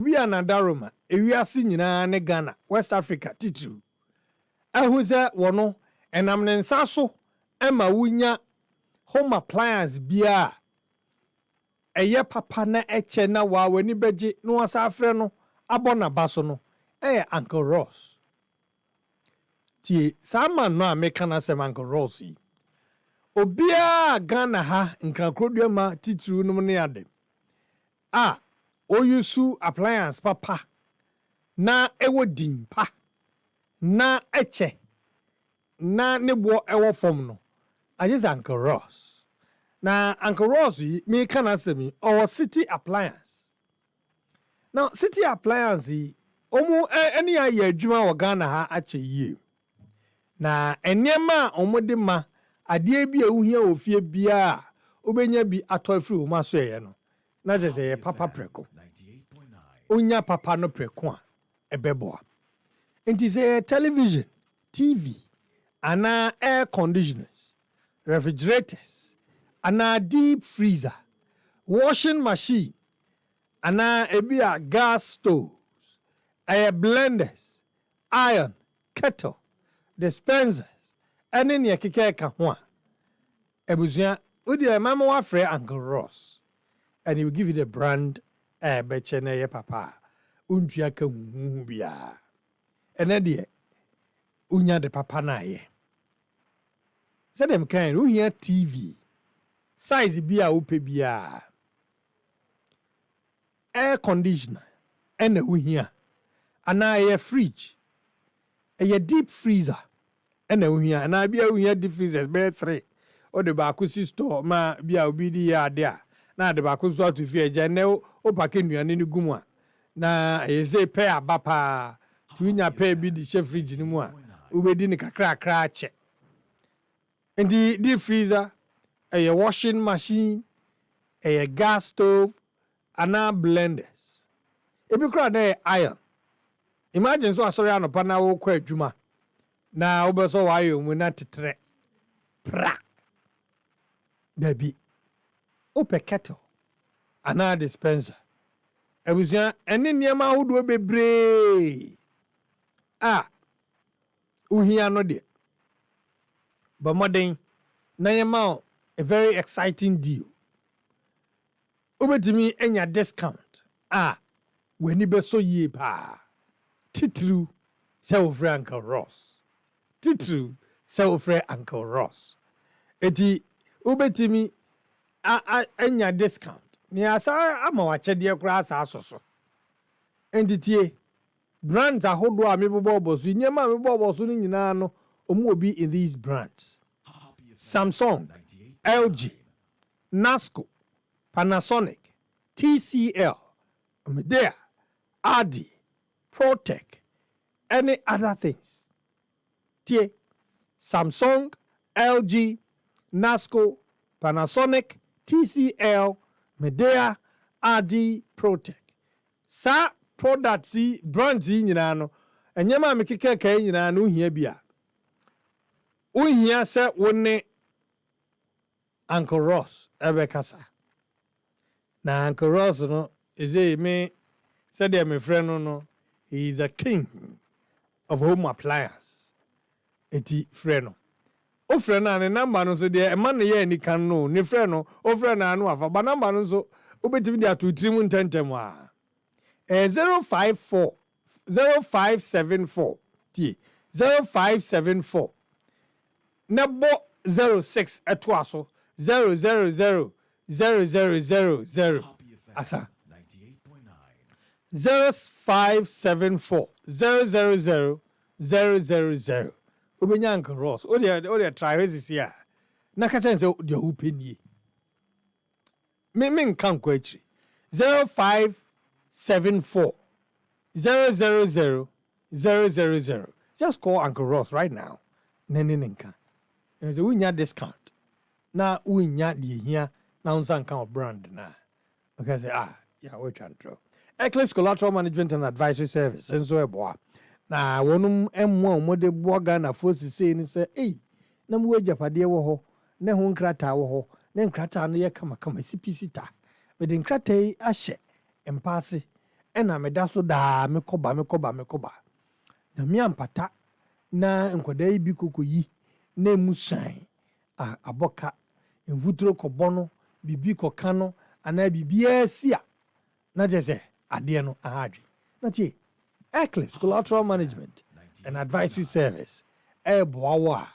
We are Nadaroma, we are seeing in Ghana, West Africa, Titu. Who's that one? And I'm in Sasso, Emma Winya, home appliance beer. A year papa na eche na wa weni beji no asafre no abona baso no Uncle Ross. Tie sama no ameka na sem Uncle Ross yi. Obia Ghana ha nkrakrodua ma titru no ne ade. Oyusu appliance papa na ewo din pa na eche na nebo ewo form no. Ajis Uncle Ross. Now, Uncle Rosie, me can answer me, or city appliance. Now, city appliance, any year, Juma or Ghana ha ache ye. Now, and yama, omodema, a dear be a here of fear beer, Ubenya be a toy through, Masayano. Not just a papa preco. Unya papa no prequa, a beboa. It is a television, TV, and air conditioners, refrigerators. Ana deep freezer, washing machine, ana ebia gas stoves, blenders, iron, kettle, dispensers, and any kike kahwa. Ebuzia, udi mama wa free Uncle Ross, and he will give you the brand bechene ye papa, untia ka bia. And then unya de papa na ye. Say them kind, who hear TV. Size bia upe bia air conditioner ene we here ana air fridge a deep freezer ene we here ana bia we here deep freezers be 3 o de ba kusi store ma bia obi di ya de a na de ba kuso atu fie je ne o pack nnuane ni gumu a na eze pe abapa tunya pe bi di chef fridge ni mu a obedi ni kakra kra che ndi deep freezer a washing machine, a gas stove, and blenders. If you cry iron, imagine so I saw you pana wo kwa juma. Na obeso wa yo mu na tetre. Pra. Baby. Ope kettle. Ana dispenser. Ebusia eni niema ahodo bebre. Uhia no de. But modern na yema a very exciting deal. Ubetimi enya discount. When you be so ye pa. Titru se free Uncle Ross. Titru se free Uncle Ross. Eti ubetimi enya discount. Ni asa ama wache de kura asa asoso. Entitie brands ahodo a mebobo so nyema mebobo so ni nyina no omu obi in these brands. Samsung, LG, MASQ, Panasonic, TCL, Medea, Adi, Protec, any other things. Tie, Samsung, LG, MASQ, Panasonic, TCL, Medea, Adi, Protec. Sa products brands nyina no, enyema mekeke kai nyina no hia bia. Uhia se wone Uncle Ross ebekasa. Na Uncle Ross no is me said my friend no he is a king of home appliance. Eti friend no. O friend na ne number no so de e man ne ye ni kan no ne friend no o friend na no afa ba number no so obetimi de atutim ntentem a 054 0574 T 0574 Nebo 06 etwaso 000 asa 0574 000 Ubenya Uncle Ross o de try this here na ka chen se de hu penie me nkan kwa echi 0574 000 just call Uncle Ross right now nene nkan and so we nya discount na we nya de here na unsan kan brand na because yeah we can draw Eclipse Collateral Management and Advisory Service enso eboa na wonum emmo mode boga na fosi sei ni se na mo agapade wo ho ne ho nkrata wo ho ne nkrata no ye kama CPC ta me de nkrata yi ahye empase ɛna meda so daa mekɔba na me ampata na nkwadaa yi bi kokoyi na emu san abɔka mvuturo kɔbɔ no bibi kɔka no anaa bibiara si a na kyerɛ sɛ adeɛ no ahadwe na tie Eclipse Collateral Management and Advisory Service ɛɛboa wo a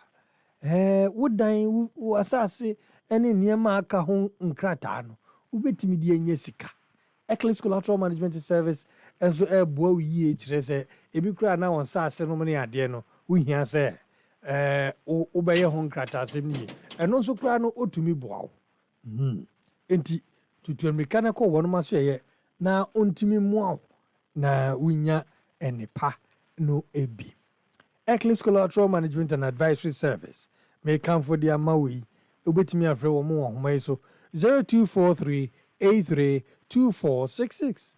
wodan wo asase ne nneɛma aka ho nkrataa no wobɛtumi de anya sika Eclipse Collateral Management Service nso ɛɛboa wo yie kyerɛ sɛ ebi koraa na wɔn asase no ne adeɛ no wohia sɛ wobɛyɛ ho nkrataa asɛm no yie ɛno nso koraa no ɔtumi boa wo enti tutu mmirika no kɔ wɔnom aso ɛyɛ na ɔntumi mmoa wo na wonya ɛnepa no ebi Eclipse Collateral Management and Advisory Service mekamfo de ama wo yi wobɛtumi afrɛ wɔ mo wɔ homa yi so 0243832466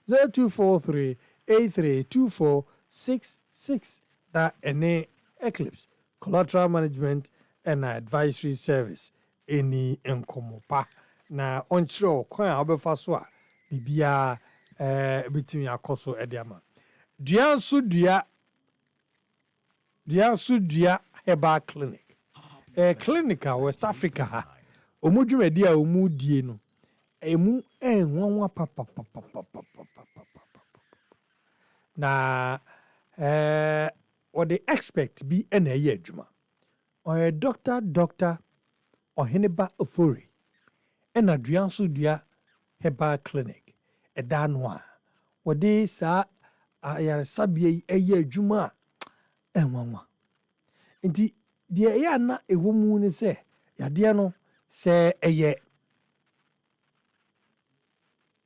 0243832466 na ɛne Eclipse Collateral Management and Advisory Service ɛni nkɔmmɔ pa na ɔnkyerɛ wo kwan a wobɛfa so a biribiara bɛtumi akɔ so ɛde ama dua nso dua herbal clinic clinic a West Africa ha ɔmo dwumadi a ɔmo die no ɛmu ɛnwanwa na wɔde expert bi ɛna ɛyɛ adwuma ɔyɛ doctor Ɔheneba Ofori ɛna dua nso dua herbal clinic ɛda no a wɔde saa ayaresabea yi ɛyɛ adwuma a ɛnwanwa nti deɛ ɛyɛ ana ɛwɔ mu ne sɛ yadeɛ no sɛ ɛyɛ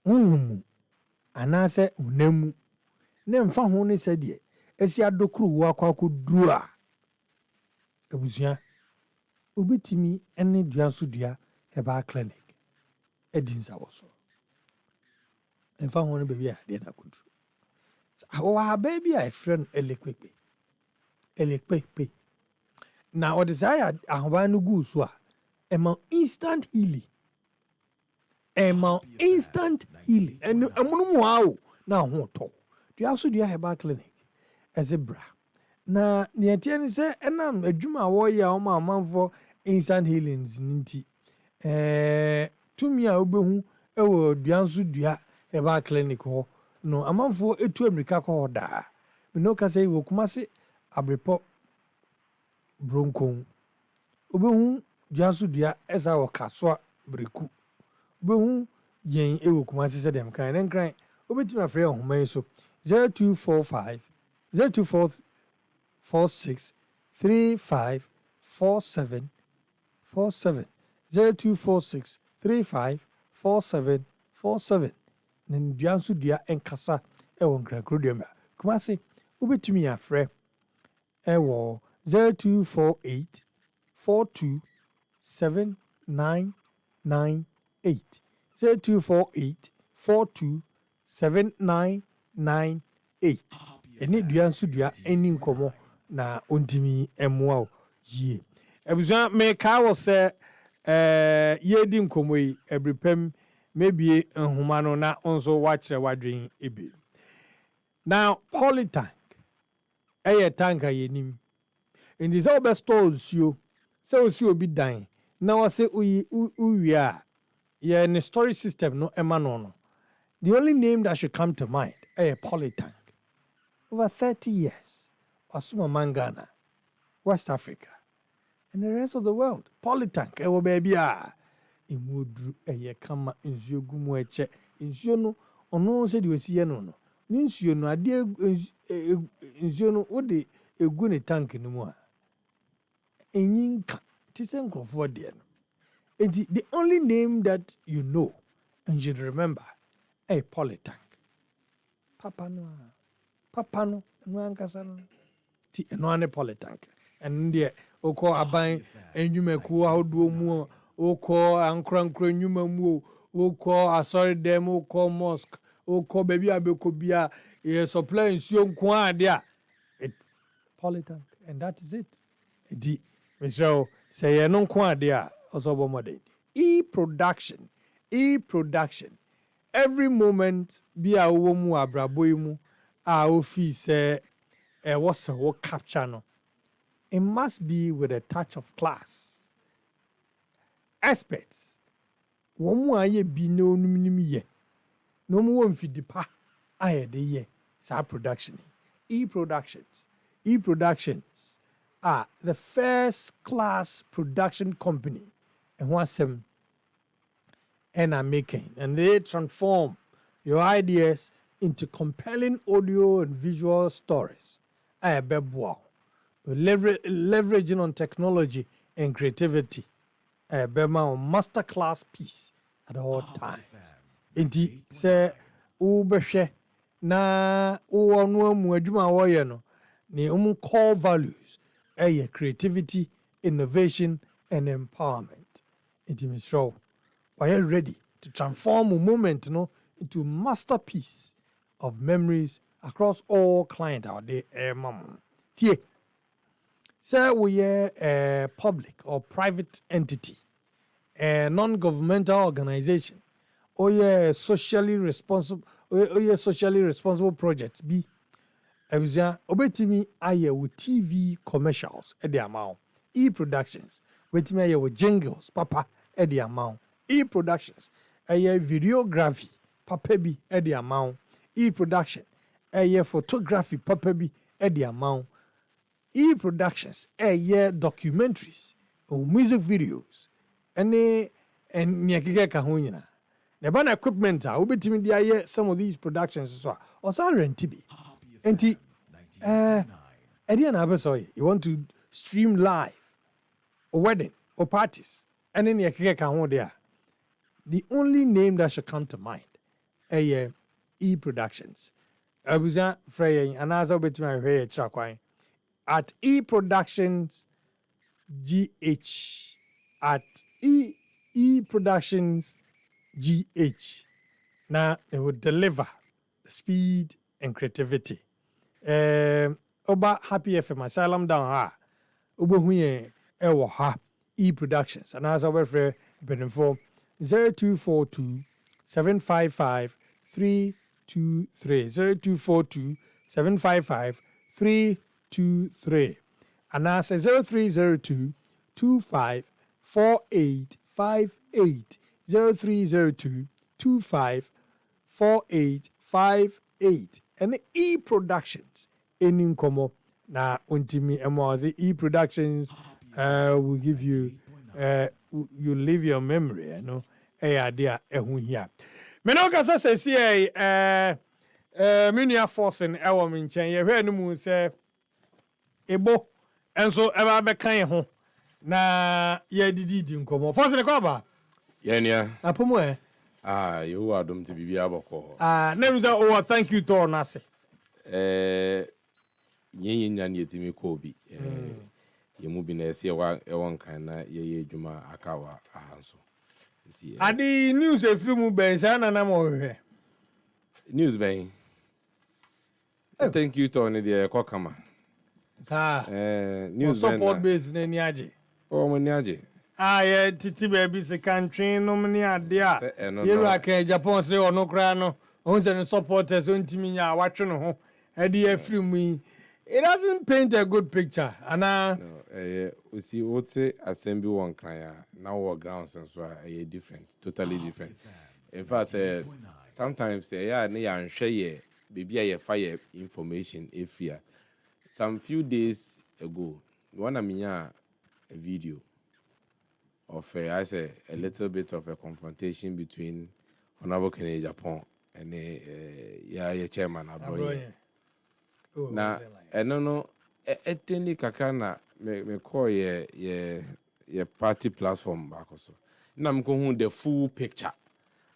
honhom anaasɛ honam mu ne mfa ho ne sɛ deɛ ɛsi adokoro wo akɔduru a abusua obetimi ɛne dua nso dua herbal clinic ɛdi nsa wɔ so mfa ho ne baabi a deɛ na akɔduru wɔ ahabaa bi a ɛfrɛ no elekpepe na ɔde saa yɛ ahoban no gu so a ɛma instant healing ɛno ɛmono mu a o na ho tɔ dua so dua herbal clinic ɛsɛ bra na neɛ teɛ ne sɛ ɛnam adwuma a wɔyɛ a ɔma amanfoɔ instant healings ne nti tumi a wobɛhu ɛwɔ dua nso dua herbal clinic hɔ no amanfoɔ ɛtu amirika kɔ hɔ daa mene woka sɛ wɔ Kumase Abrepɔ Bronkon wobɛhu dua nso dua ɛsa wɔ Kasoa Breku wobɛhu yɛn ɛwɔ Kumase sɛ dɛm kan ne nkran wobɛtumi afrɛ ahoma yi so 0246 3547 0246 na dua nso dua nkasa ɛwɔ nkrakoro dua mu Kumase wobɛtumi afrɛ ɛwɔ 0248 427998 0248 427998 ɛne dua nso dua ɛni nkɔmmɔ na ɔntimi ɛmmoa wo yie abusua meka wɔ sɛ yɛdi nkɔmmɔ yi abripam mebie nhoma no na nso wakyerɛ wadwen ebe now polytank ɛyɛ tank a yɛnim nti sɛ wobɛstɔɔ nsuo sɛ wosi obi dan na wɔsɛ uwie a yɛ ne storage system no ɛma no the only name that should come to mind ɛyɛ polytank over 30 years ɔsoma Mangana West Africa and the rest of the world polytank ɛwɔ baabi a ɛmu oduru ɛyɛ kama nsuo gu mu ɛkyɛ nsuo no ɔno sɛ deɛ ɔsi yɛ no ne nsuo no adeɛ nsuo no wode egu ne tank no mu a enyinka ti sɛ nkurɔfoɔ deɛ no enti the only name that you know and you remember polytank papa no ankasa no ti ɛno ane polytank ɛno deɛ wokɔ aban nnwumakuo ahodoɔ mu wokɔ ankorankora nnwuma mu wokɔ asɔredɛm wokɔ MASQ wokɔ baabi a bɛkɔ bia yɛ supply nsuo nko a de a it's polytank and that is it di mesrɛ sɛ yɛ no nko a de a ɔsɔ bɔ mmɔden e-production every moment be a wo mu abrabo yi mu a wo fi say what's a what capture no. It must be with a touch of class. Experts. Wɔn mu ayɛ bi na onum yɛ. Na wɔn wɔ mfidi pa ayɛ de yɛ saa production. E-Productions. E-Productions are the first class production company. And what's them and are making. And they transform your ideas into compelling audio and visual stories. Leveraging on technology and creativity. Bema on masterclass piece at all times. Inti se ubehwe na uwanu mu adwuma woye no ne core values creativity, innovation and empowerment. Inti misro are you ready to transform a moment into a masterpiece of memories across all clients out there? Tie. Say we are a public or private entity, a non-governmental organization, or a socially responsible project. Be obetimi aye with TV commercials at the amount. E-Productions obetimi aye with jingles papa at the amount. E-Productions aye videography papa bi at the amount. E-Production aye photography papa bi at the amount. E-Productions documentaries or music videos and nyakike ka ho nyina. Na ban equipment obetimi dia aye some of these productions so also rent bi. Enti you want to stream live or wedding or parties and then nyakike ka ho there. The only name that should come to mind E-Productions. Abuza Frey and as obetimi ahwe chakwan at E-Productions GH at E-Productions GH. Now it would deliver speed and creativity. Oba Happy FM Asylum down ha. Oba huye ewo ha E-Productions. And as our friend been informed 0242 755 323 0242 755 323 and I say 0302 254858 0302 254858 and E-Productions in Nkomo na untimi the E-Productions will give you you leave your memory idea ehun here me no kasa say Minia forcing ewo mi nchen ye hwe no mu se ebo enso eba be kan ho na ye didi nkomo forcing ko ba ye nia apomo you adom to bibia boko name say oh thank you to na se yen nya na yetimi ko bi ye mu bi na ese wa ewon kan na ye adwuma akawa ahanso nti adi news efiri mu ben sa na na mo hwe news ben thank you Tony the kokama news support base na ni age mo ni age yeah titi baby se country no mni ade a yera ka Japan se ono kra no on se no supporters on timi nya watwe no ho ade afiri mu it doesn't paint a good picture ana no we see what assembly one cry now our grounds and so are different totally different in fact sometimes yeah na ya nhwe baby I fire information if here some few days ago one of me a video of I say a little bit of a confrontation between Honorable Kennedy Japan and your chairman Abroye. Na no eteni kakana me call ye party platform back also. Na me ko the full picture.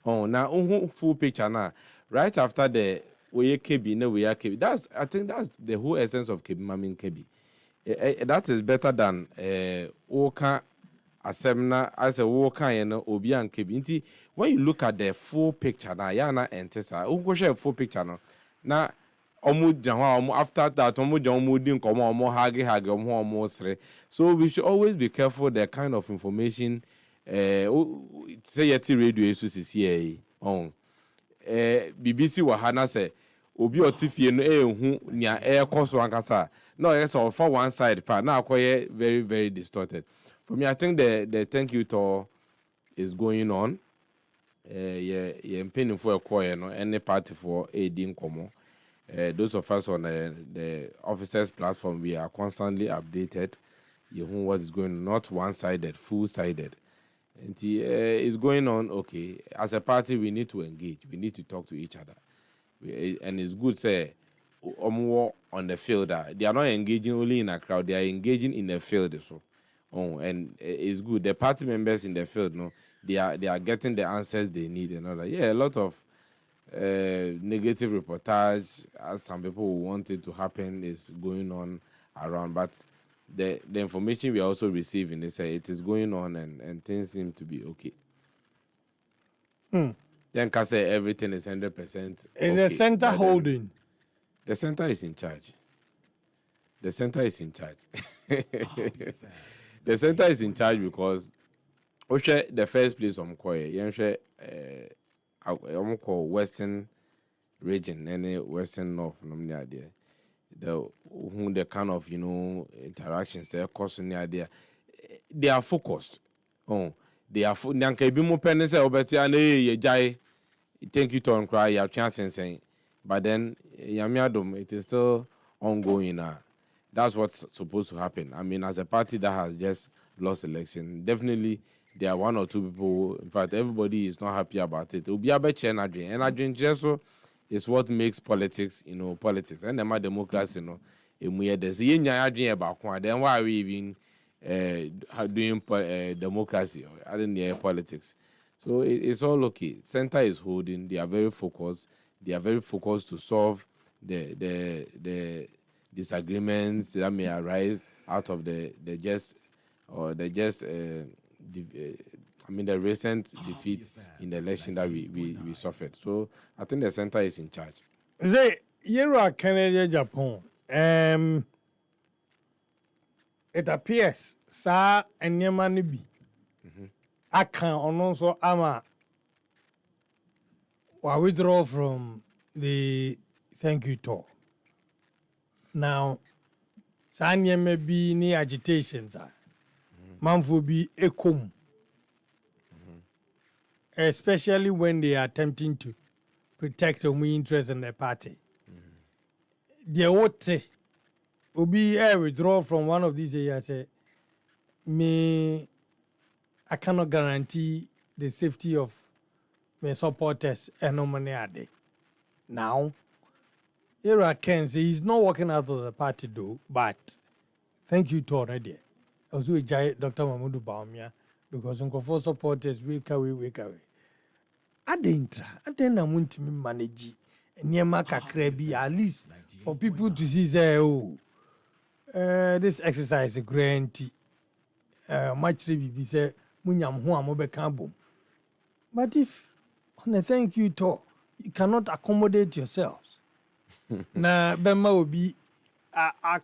Oh na full picture na right after the we kebi na we kebi. I think that's the whole essence of kebi mamin kebi. That is better than oka asemna as a woka yen obi an kebi. Nti when you look at the full picture na ya na entesa. Unko share full picture no. Na after that so we should always be careful the kind of information say yet radio is CCA on BBC wa ha na say obi otifie no ehu nia ekoso ankasa no yes or for one side pa na akoye very very distorted. For me, I think the thank you tour is going on. Yeah, penny for a choir, no, any party for a dinkomo. Those of us on the officers platform, we are constantly updated. You know what is going on, not one-sided, full-sided. And it's going on, okay. As a party, we need to engage. We need to talk to each other. And it's good, say, on the field. They are not engaging only in a crowd. They are engaging in the field. So, and it's good. The party members in the field, no, they are getting the answers they need and all that. Yeah, a lot of negative reportage, as some people want it to happen, is going on around. But the information we are also receiving, they say it is going on and things seem to be okay. Then can say everything is 100%. Is the center holding? The center is in charge. The center is in charge. The center is in charge because the first place I'm call Western region, any Western North, the kind of interactions they are causing the idea. They are focused. They are Nyanka be more penny say Obeti thank you to on cry your chance and saying, but then Yamiadum, it is still ongoing. That's what's supposed to happen. I mean, as a party that has just lost election, definitely there are one or two people. In fact, everybody is not happy about it. It will be a better energy. Energy just is what makes politics, politics. And then my democracy, there's then why are we even doing democracy? I didn't hear politics. So it's all okay. Center is holding. They are very focused. They are very focused to solve the disagreements that may arise out of the recent defeat in the election that we suffered. So I think the center is in charge. Say, you are Canada, Japan. It appears, sir, and your money be. I can also ama withdraw from the thank you tour. Now, Sanya may be near agitations. Man will be a cum. Especially when they are attempting to protect our interest in the party. They will be a withdraw from one of these areas. I cannot guarantee the safety of my supporters and no money are there. Now, here I can say he's not working out of the party though, but thank you to already. Also, a giant Dr. Mahmoud Baumia, because Uncle supporters wake away. I didn't want to manage near Maka Krebi, at least for people to see, say, this exercise is granty. Much be say, Munyam Huamobe Cabo. But if on a thank you talk, you cannot accommodate yourselves. Now, Bema will be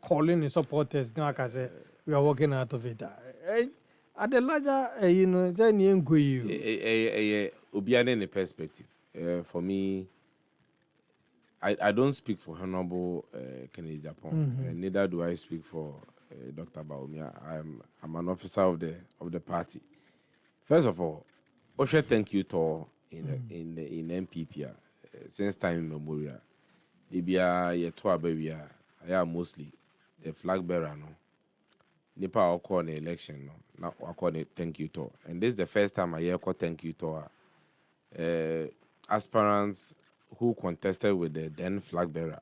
calling the supporters, like I said, we are working out of it. At the larger, then you Obiane in the perspective. For me, I don't speak for Honorable Kennedy Japan. Neither do I speak for Dr. Baumia. I'm an officer of the party. First of all, Osha thank you to in MPP since time immemorial. Libya yetua baby I am mostly the flag bearer no. Nipa okọ the election no. Now okọ the thank you to. And this is the first time I hear thank you to aspirants who contested with the then flag bearer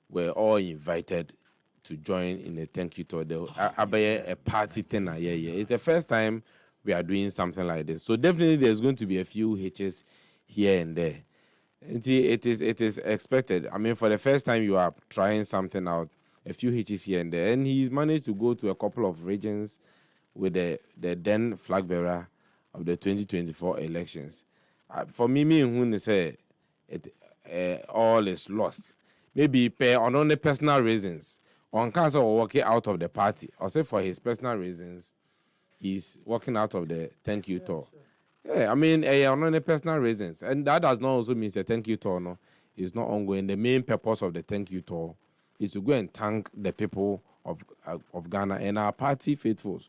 were all invited to join in the thank you to. A party thing. It's the first time we are doing something like this. So definitely there's going to be a few hitches here and there. It is expected. I mean, for the first time you are trying something out, a few hitches here and there. And he's managed to go to a couple of regions with the then flag bearer of the 2024 elections. For me, who say all is lost. Maybe on only personal reasons. On council or working out of the party. Or say for his personal reasons, he's working out of the thank you tour. Yeah, I mean, on personal reasons, and that does not also mean the thank you tour no is not ongoing. The main purpose of the thank you tour is to go and thank the people of Ghana and our party faithfuls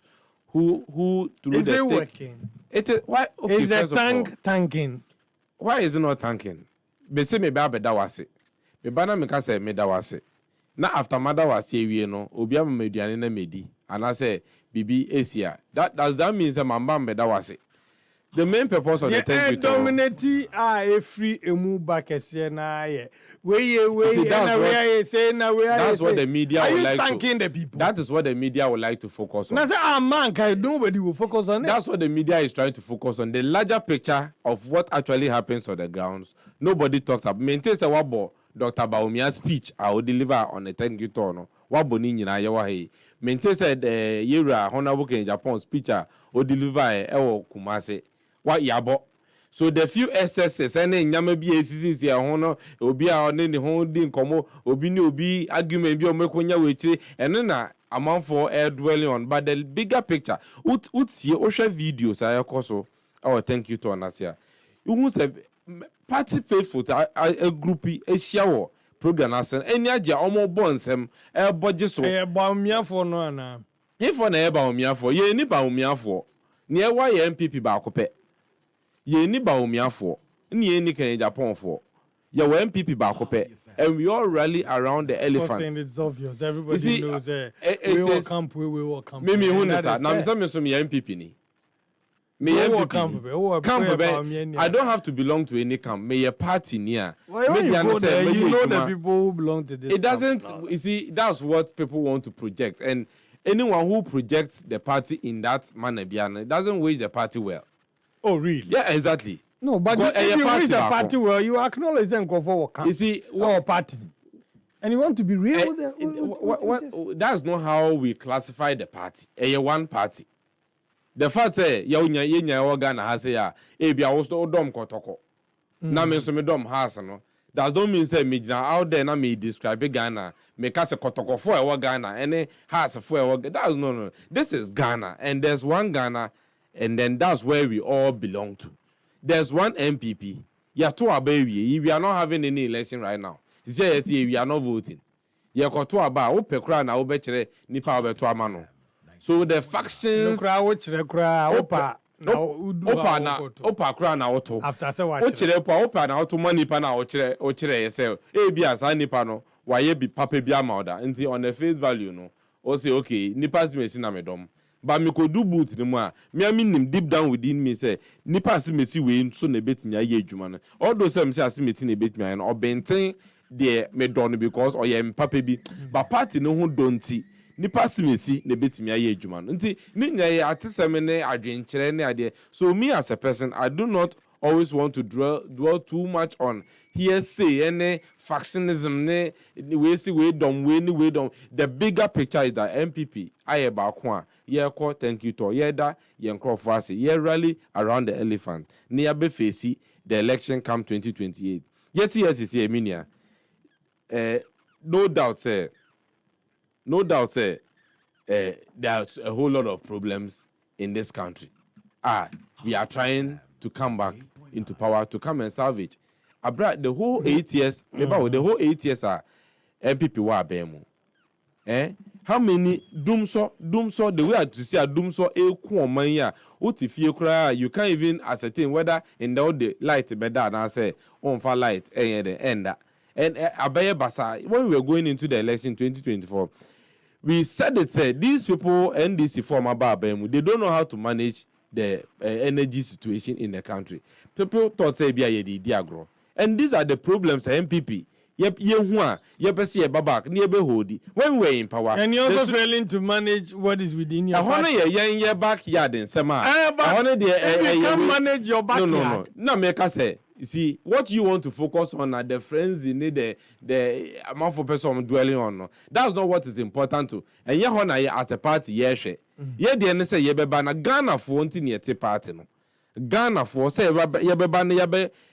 who through is the it working? It is why okay. Is the thanking? Why is it not thanking? Me say me ba beda wase. Me ba na me ka say me da wase. Na after mother wase wie no, obi am meduane na medi. And I say bibi esia. That does that mean say mamba beda wase. The main purpose of the thank you tour. Dominati a free emu bakese na ye. That's what the media would like thanking the people. That is what the media would like to focus on. Now say man, nobody will focus on it. That's what the media is trying to focus on. The larger picture of what actually happens on the grounds. Nobody talks about. Maintain say wabo Dr. Baumia's speech I will deliver on the thank you tour no. Wabo ni nyina ye wa he. Maintain said Yera Honorable in Japan speech will deliver ewo Kumase. What yabo. So the few excesses any nyama bi esisi ya hono obi a one ne ho di nkomo obi ni obi argument bi o mekonya wechi eno na amanfo air dwelling on, but the bigger picture utsie o hwe videos ayekoso oh thank you to anasia you say party faithful a groupie ehia wo program asen eni age omo bonsem e boje so e ba omiafo no ana ifo na e ba omiafo ye ni ba omiafo ne e wa ye MPP ba akopɛ ye ni ba omiafo ni ye ni kan Japan for ye wa MPP ba akopɛ and we all rally around the elephant. It's obvious. Everybody knows we will camp. Me who na me say me so me MPP ni. Me MPP. Camp. I don't have to belong to any camp. Me a party near. When you go there, you know the people who belong to this. It doesn't. You see, that's what people want to project, and anyone who projects the party in that manner, it doesn't wage the party well. Oh, really? Yeah, exactly. No, but if you wish the party well, you acknowledge them go for camp. You see, our party. And you want to be real with them? That's not how we classify the party. One party. The fact that you Ghana has a I was to dom kotoko. Na me so me dom has no. That don't mean say me out there na me describe Ghana. Me ka se kotoko for Ghana. Any has for that's no. This is Ghana, and there's one Ghana, and then that's where we all belong to. There's one MPP. Yeah, to our baby. We are not having any election right now. We are not voting. Yeah, to about Opekra na Obechere Nipa Obeto Amano. So the factions. Opa kra na auto. After say what? Opa na auto money pa na ochere yourself. Bia sa nipa no waye bi papa bia ma oda. Nti on the face value no. O say okay, nipa si mesi na medom. But me could do boot the more. Me I mean deep down within me say nipa si mesi we so na betimi aye adwuma no. All those say si meti na betimi aye no obenten de me don because oye papa bi. But party no ho donti. Nipa si mesi na betimi aye adwuma no. Nti ni nyaye atesem ne adwenkyere ne ade. So me as a person, I do not always want to dwell too much on hearsay and factionism ne we dom. The bigger picture is that MPP aye ba kwa ye call thank you to ye da ye nkrofo ase ye rally around the elephant ne be face the election come 2028 yet yes is a minia no doubt say there's a whole lot of problems in this country. We are trying to come back into power to come and salvage. The whole 8 years, the whole 8 years are MPP wa bemu. How many doomso the way to see a doomso manya utifie kra you can't even ascertain whether in the light better and I say on for light and abaye basa when we were going into the election 2024 we said these people NDC former babemu they don't know how to manage the energy situation in the country. People thought say be a diagro. And these are the problems MPP. Yep, babak, when we're in power. And you're also failing to manage what is within your backyard in Sema. You can't manage your backyard. No, make us say. You see, what you want to focus on are the friends in the amount of person dwelling on. That's not what is important to. And you as a party, yes. Ye the say ye beba na Ghana for one thing yet party no. Ghana for say ye beba na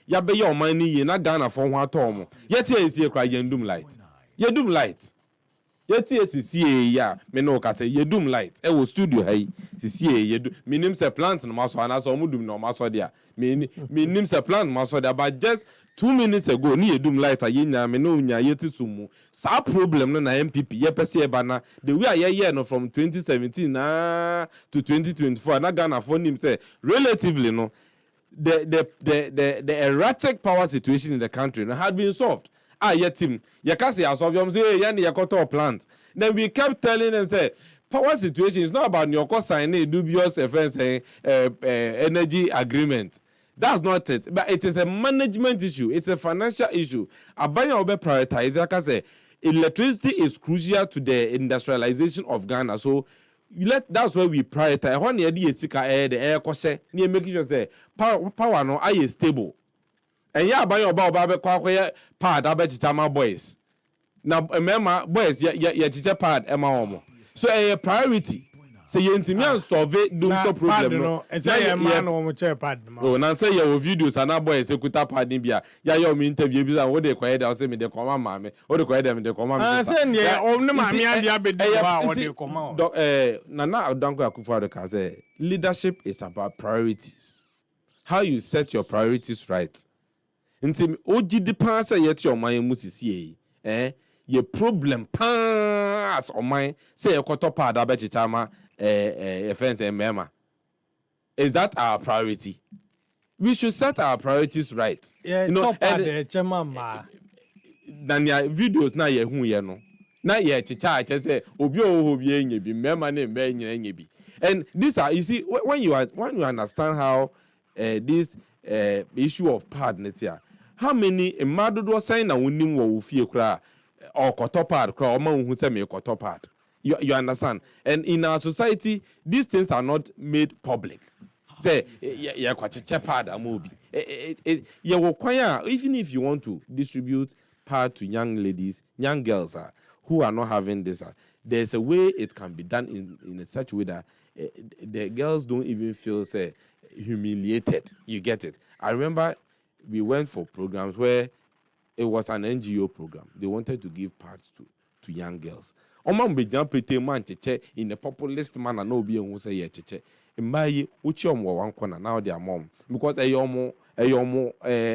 ye be your money ye na Ghana for one tom. Yet ye see cry ye doom light. Ye doom light. Yeti CCA ya me no ka say yedum light e wo studio hay CCA yedu minim se plant no maso ana so mudum no maso dia minim se plant maso dia but just 2 minutes ago ni yedum light ayenya me no nya yeti sumu sa problem no na MPP ye pese e bana the way aye no from 2017 to 2024 na Ghana for him say relatively no the erratic power situation in the country no, had been solved. Yet him, you can't say, say, Yanni, plant. Then we kept telling them, say, power situation is not about your cost signing dubious energy agreement. That's not it. But it is a management issue, it's a financial issue. Abaya Obe prioritize, like I say, electricity is crucial to the industrialization of Ghana. So that's why we prioritize. When you the air cost, near making sure say power no is stable. And yeah, by your baby quack pad, I bet you boys. Now, remember, boys, yeah, teacher pad, Emma Omo. So a priority. Say you intimate solve it, do so problem. No, it's a man or chair pad. Oh, now say your videos and our boys, you could tap pad in Bia. Yeah, your interview, and what they quiet, I'll say me the command, mammy, or the quiet them in the command. I send yeah, only mammy, I be what they come out. Nana, don't go for the case. Leadership is about priorities. How you set your priorities right. Nti oji di pan say yet your mind musisi ye problem pass on my say e koto pa da be chichama fence mema. Is that our priority? We should set our priorities right. Yeah, you know, and chama dan ya videos na ye hu ye no na ye chicha che say obi obi enye bi mema na mbe enye bi. And these are, you see, when you understand how this issue of partners here, how many madodo sign na wonim wo fie kra or kotopad kra o ma hu se me kotopad. You understand? And in our society, these things are not made public. Say ya kwacheche pad amobi. You require, even if you want to distribute pad to young ladies, young girls who are not having this, there's a way it can be done in a such way that the girls don't even feel say humiliated. You get it? I remember we went for programs where it was an NGO program. They wanted to give parts to young girls. Omam be jampete man cheche in a populist manner no be who say ye cheche. Mbaye uchi omo wan corner now their mom because eyomo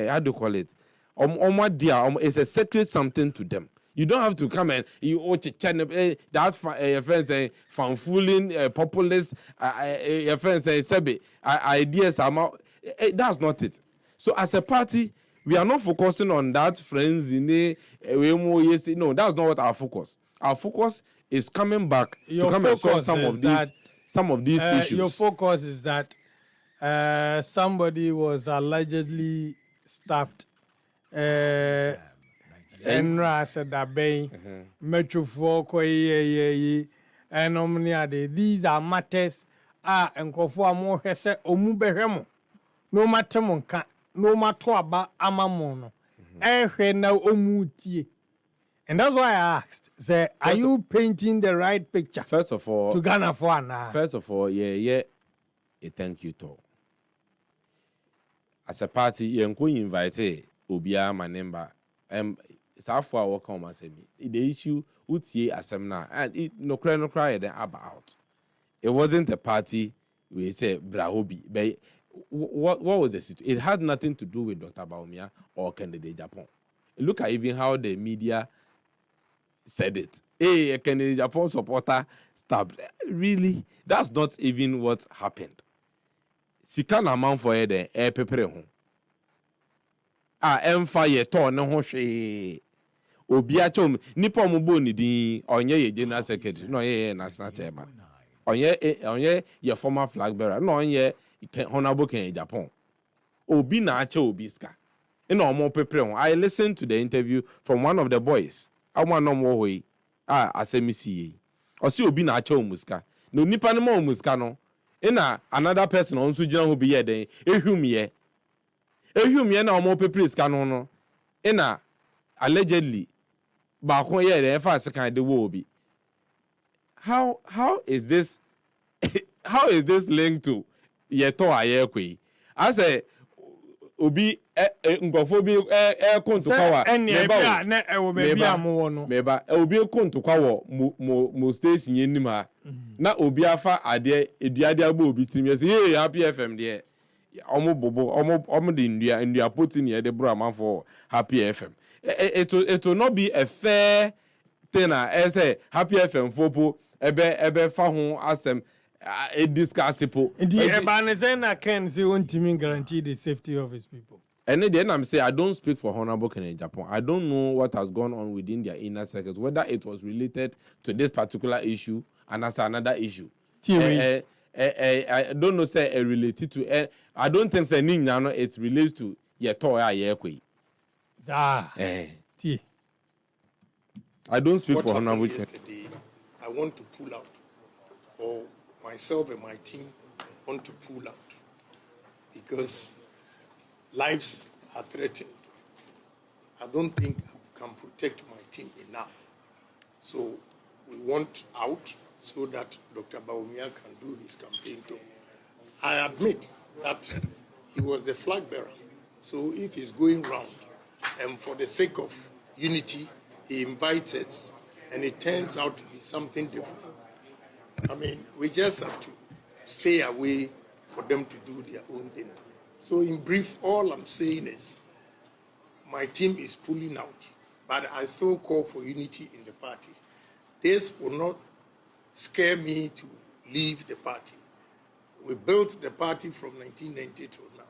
how do you call it? Omo dia it's a sacred something to them. You don't have to come and you cheche that friends say fanfooling populist friends say sebe ideas are that's not it. So as a party, we are not focusing on that friends in the no, that's not what our focus. Our focus is coming back to come and solve some of these issues. Your focus is that somebody was allegedly stabbed. Enra said that bay metro for and these are matters and for more hesse omubehemo no matter monka no matter about amamono na omutie. And that's why I asked, say, are you painting the right picture? First of all, to Ghana for now. First of all, a thank you to. As a party, you can invite Obia Manemba. South for our come as the issue utie asemna and it no cry then about. It wasn't a party we say Brahobi. But what was the situation? It had nothing to do with Dr. Baumia or Kennedy Japan. Look at even how the media said it. A Kennedy Japan supporter stabbed. Really? That's not even what happened. Sikan amount for the air pepper home. Empire torn no she. Obiachom nipa mubo ni din onye ye general secretary no ye national chairman. Onye ye former flag bearer no onye honorable Ken Japan. Obi na ache obi ska. I listened to the interview from one of the boys. I want no more way. Asemisi. Osi obi na ache omuska. No nipa no more omuska no. Ina another person on sujina who be here then. Ehumye na omo pepre ska no. Ina allegedly ba ko ye the first kind the wo bi. How is this how is this linked to yeto ayekwe? I say Obi nkofo bi kontukwa wa meba na ewo maybe amowo no meba obi kontukwa wo mo station yenim ha na obi afa ade eduade agba obi tirim ye say Happy FM de omo bobo omo de ndua poti ne de bro amanfo Happy FM it will not be a fair thing as say Happy FM fopo ebe fa ho asem a discussable the Ebanezena can say won't even guarantee the safety of his people. And then I'm saying I don't speak for Honorable Kennedy Japan. I don't know what has gone on within their inner circles, whether it was related to this particular issue and as another issue. I don't know say related to I don't think say it relates to your toy I don't speak for Honorable yesterday. I want to pull out, or myself and my team want to pull out because lives are threatened. I don't think I can protect my team enough. So we want out so that Dr. Bawumia can do his campaign too. I admit that he was the flag bearer. So if he's going round and for the sake of unity, he invites us and it turns out to be something different. I mean, we just have to stay away for them to do their own thing. So in brief, all I'm saying is my team is pulling out, but I still call for unity in the party. This will not scare me to leave the party. We built the party from 1990 till now.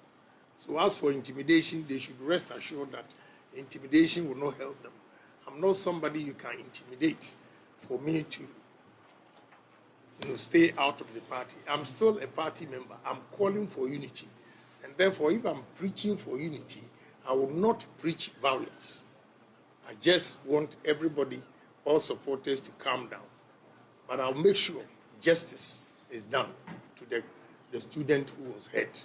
So as for intimidation, they should rest assured that intimidation will not help them. I'm not somebody you can intimidate for me to stay out of the party. I'm still a party member. I'm calling for unity. And therefore, if I'm preaching for unity, I will not preach violence. I just want everybody, all supporters, to calm down. But I'll make sure justice is done to the student who was hurt.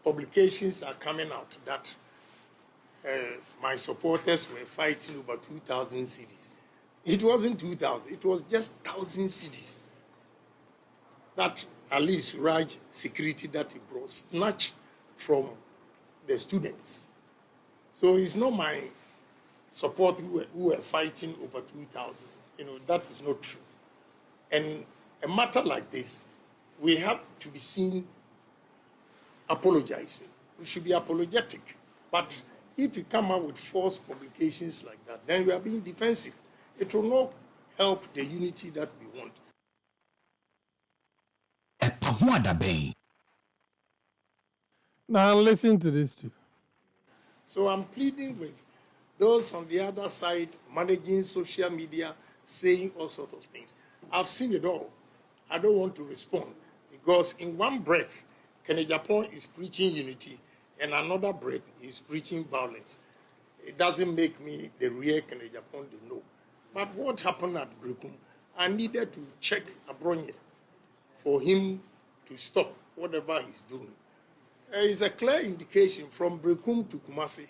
Publications are coming out that my supporters were fighting over 2,000 cedis. It wasn't 2,000, it was just 1,000 cedis. That Ali Suraj security that he brought snatched from the students. So it's not my support who were fighting over 2,000. That is not true. And a matter like this, we have to be seen apologizing. We should be apologetic. But if you come out with false publications like that, then we are being defensive. It will not help the unity that we want. EpaHoaDaben. Now listen to this too. So I'm pleading with those on the other side managing social media, saying all sorts of things. I've seen it all. I don't want to respond because in one breath, Kennedy Japan is preaching unity, and another breath is preaching violence. It doesn't make me the real Kennedy Japan they know. But what happened at Brekum, I needed to check Abronye for him to stop whatever he's doing. There is a clear indication from Brekum to Kumasi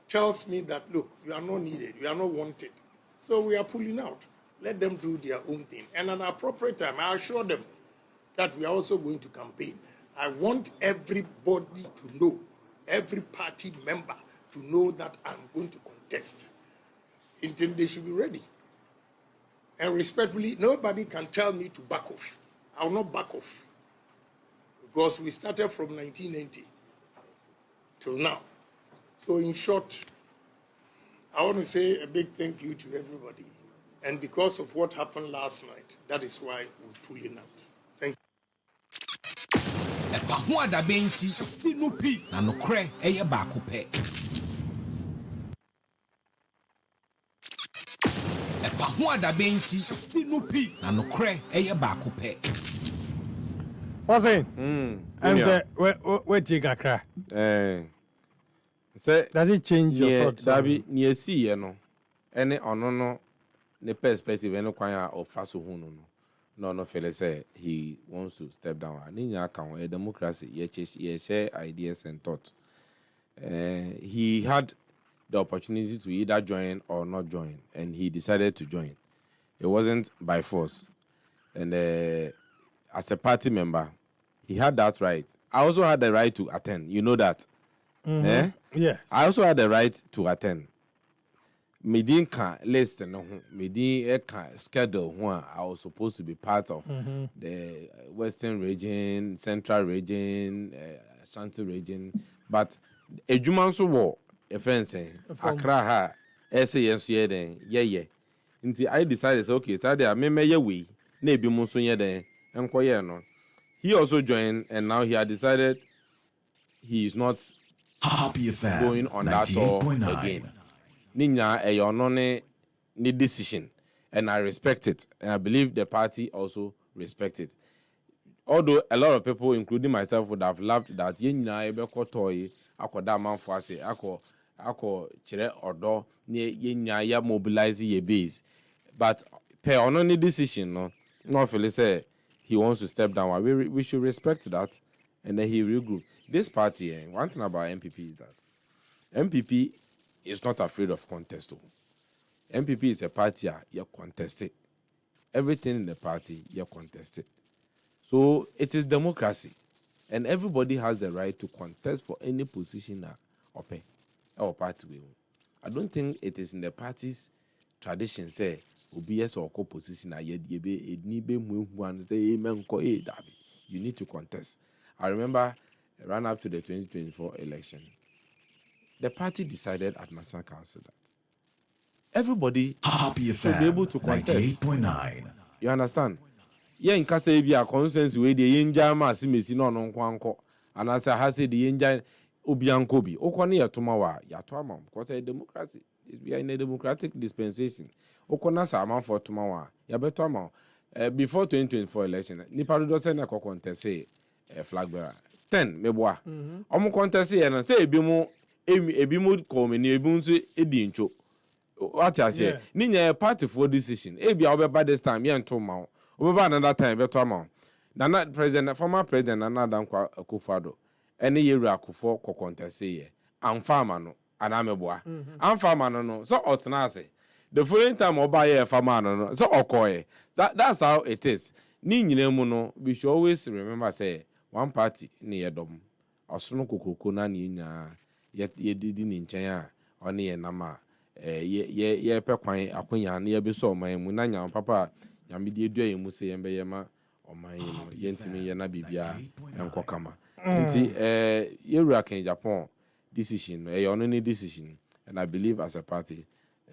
tells me that, look, you are not needed, you are not wanted. So we are pulling out. Let them do their own thing. And at an appropriate time, I assure them that we are also going to campaign. I want everybody to know, every party member to know that I'm going to contest. Until they should be ready. And respectfully, nobody can tell me to back off. I will not back off. Because we started from 1990 till now. So in short, I want to say a big thank you to everybody. And because of what happened last night, that is why we're pulling out. Thank you. EpaHoaDaben ti sinupi na nokre eye baako pe. EpaHoaDaben ti sinupi na nokre eye baako pe. What's it? And wait, take a crack. Say, does it change your thoughts? Dabi, near see, any no, the perspective, any choir of Faso Huno. No, fella say he wants to step down. And in your account, a democracy, ye share ideas and thoughts. He had the opportunity to either join or not join, and he decided to join. It wasn't by force. And as a party member, He had that right. I also had the right to attend. You know that. Eh? Yeah. I also had the right to attend. Me didn't can list no me didn't can schedule one. I was supposed to be part of the Western region, Central region, Ashanti region, but Agyemang so wo a friend saying Accra ha SAS then yeah. Until I decided okay, so there me ye we na ebi mo so ye then enkoye no. He also joined and now he had decided he is not going on that tour again. Ninya a decision, and I respect it, and I believe the party also respect it. Although a lot of people, including myself, would have loved that yenya ebe kotoy akoda manfo ase ako chire odo ne yenya ya mobilize ye base, but per on decision no feel say he wants to step down. We should respect that, and then he regroup. This party, one thing about MPP is that MPP is not afraid of contest. MPP is a party you contested. Everything in the party you contested. So it is democracy, and everybody has the right to contest for any position or party. I don't think it is in the party's tradition say OBS or co-position you need to contest. I remember run up to the 2024 election. The party decided at National Council that everybody should be able to contest. 98.9. You understand? Yeah, in case if you are constituency where the Yenja Masimesi no Nonquanco, and as I have said, the Yenja Obiankobi, Okoni Yatumawa, Yatuama, because a democracy we are in a democratic dispensation. Okona Sama for Tumawa, Yabetama. Before 2024 election, Nipadu doesn't a contest say a flag bearer. 10, Meboa. Contest and say Ebimu come in Ebunsu Edincho. What I say, Nina party for decision. Ebi I'll be by this time, yan Tomau. Over another time, Betomau. Nana president, former president, Nana Kufado. Any year Akufo contest say, I'm farmer no, and I'm a boy. I'm farmer no, so Otnase. The following time I'll buy a farmer no, so Okoye. That's how it is. Nina Muno, we should always remember say, one party near Dom. Or Sunu Kukuna Nina. Yet ye did in China or near Nama. Ye pequine, Aquina, near Beso, my Munanya, Papa, Yamidi, Muse, and Bayama, or my Yentimi, Yanabibia, and Kokama. And you in Japan decision, a only decision, and I believe as a party,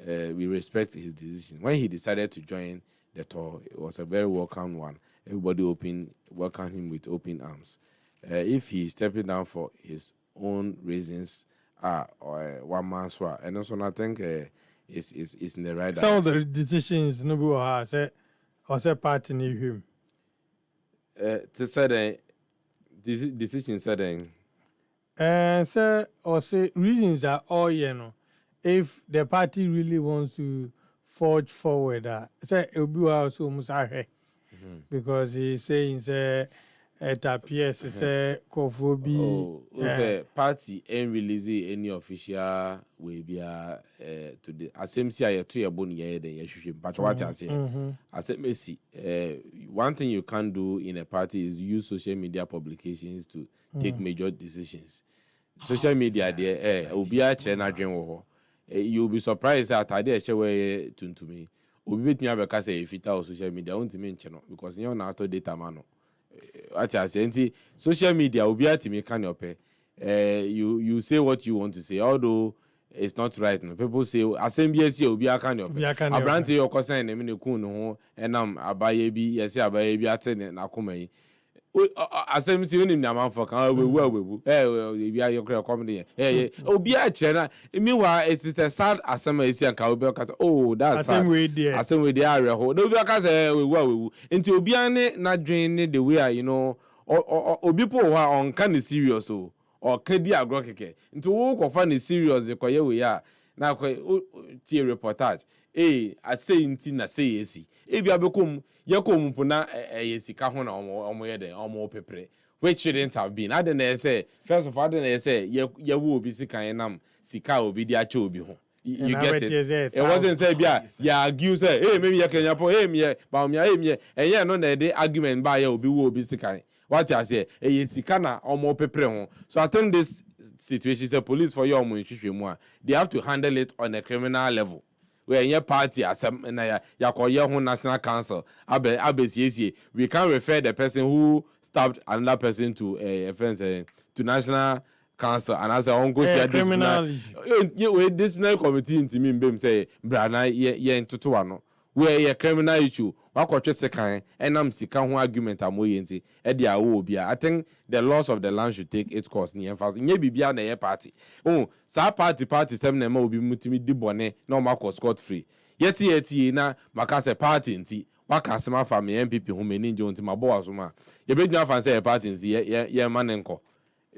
we respect his decision. When he decided to join the tour, it was a very welcome one. Everybody welcomed him with open arms. If he is stepping down for his own reasons or one man's swap, and also I think is in the right some of the decisions no has say party need him to say the decision said say or say reasons are all if the party really wants to forge forward say it will be also musahe because he's saying say it appears say Kofobi. Say party ain't releasing any official way be to the same say to your bone here then you but what I say I said Messi one thing you can't do in a party is use social media publications to take major decisions. Social media there obi a che na dwen wo you'll be surprised that I did share way to me. Obi bet me abeka say if it social media won't mean channel because you na auto data man. What I say, social media will be at me can you say what you want to say, although it's not right. No, people say SMBS will be a kind of I brand your concern and abaye bi yes abaye bi attend na come SMC in the for we are your comedy. Obi a chena meanwhile it's a sad assembly and ka oh that's sad same way the area ho no be aka say we into obi ane na dwen the way you know obi po on can serious or kedi agro keke into wo ko fa ne serious the koye we ya na ko tie reportage I say inti na say yesi ebi abekom yekom puna yesi ka ho na omo ye den omo pepre which shouldn't have been. I didn't say first of all I didn't say ye wo obi sika enam sika obi di acha obi ho. You get it. It wasn't say yeah argue say hey maybe you can yapo hey me ba me hey me and yeah no na dey argument ba ye obi wo obi sika What I say, sikana omo pepre ho. So I think this situation is a police for your omo. They have to handle it on a criminal level. Where your party as na ya national council we can't refer the person who stabbed another person to to national council and as a uncle disciplinary committee into me say brana ye ntoto ano where a criminal issue wakotwe sekan enam sika ho argument amoye nti e dia wo bia. I think the laws of the land should take its course ni emphasize nye bibia na ye party sa party sem na ma obi mutimi di bone na o makọ scot free yeti na maka se party nti waka sema fa me MPP ho meni nje nti mabo waso ma ye bedua fa se party nti ye manenko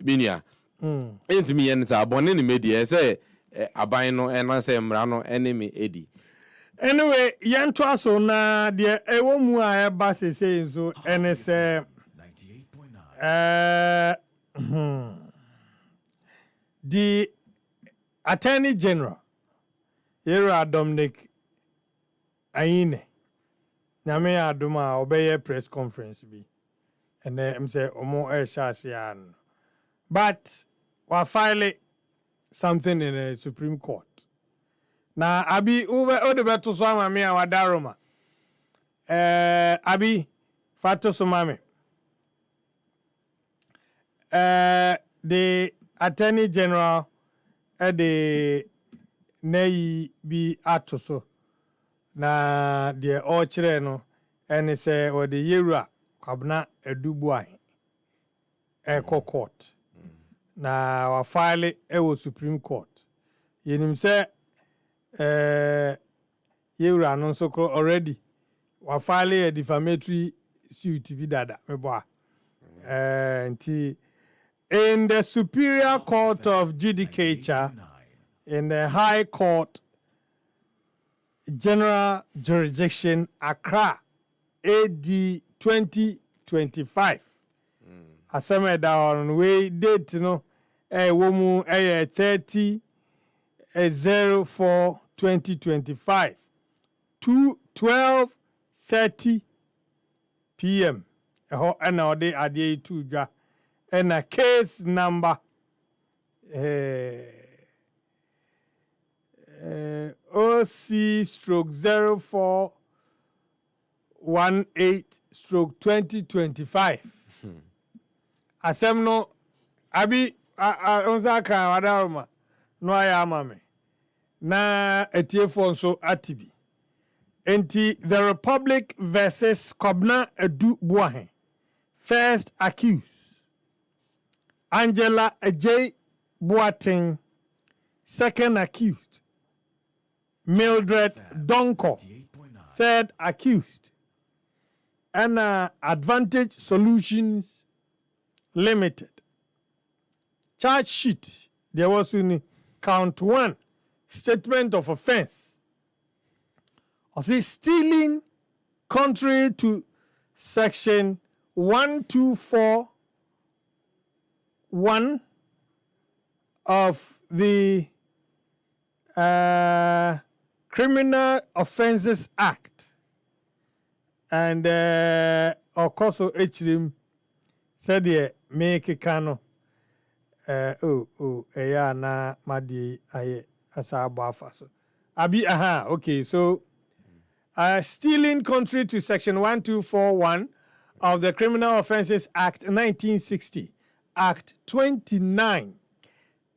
binia enti mi ye nsa bone ni media se aban no ena se mra no enemy edi. Anyway, yanto aso na de ewo mu a eba sese nso ene se the Attorney General Yera Dominic Ayine nyame adoma obeye press conference bi ene em say omo shasian but wa file something in the Supreme Court. Na abi ode beto so ama me awadaroma abi fato so mame the Attorney General the nei bi atoso na de o kire no ene se o de yewura kwabna adubuan court na wa file wo Supreme Court yenim se yewura no so already wa file a defamatory suit bi dada mebo nti in the Superior Court of Judicature in the High Court General Jurisdiction Accra AD 2025 aseme da on we date no womu 30/04/2025 to 12:30 p.m. Eho na ode ade tu dwa na case number OC/0418/2025 asem no abi onza kan wadaroma no aya amame na etiefo nso atibi enti the Republic versus Kobna Edu Buahe. First accused Angela J. Boateng. Second accused Mildred Donko. Third accused and Advantage Solutions Limited. Charge sheet there was in count 1 statement of offense. I say stealing contrary to section 1241 of the Criminal Offences Act. And of course, HRIM said, yeah, make a cano. Yeah, na madi aye asaba faso. Abi, okay, so stealing contrary to section 1241 of the Criminal Offences Act 1960, Act 29,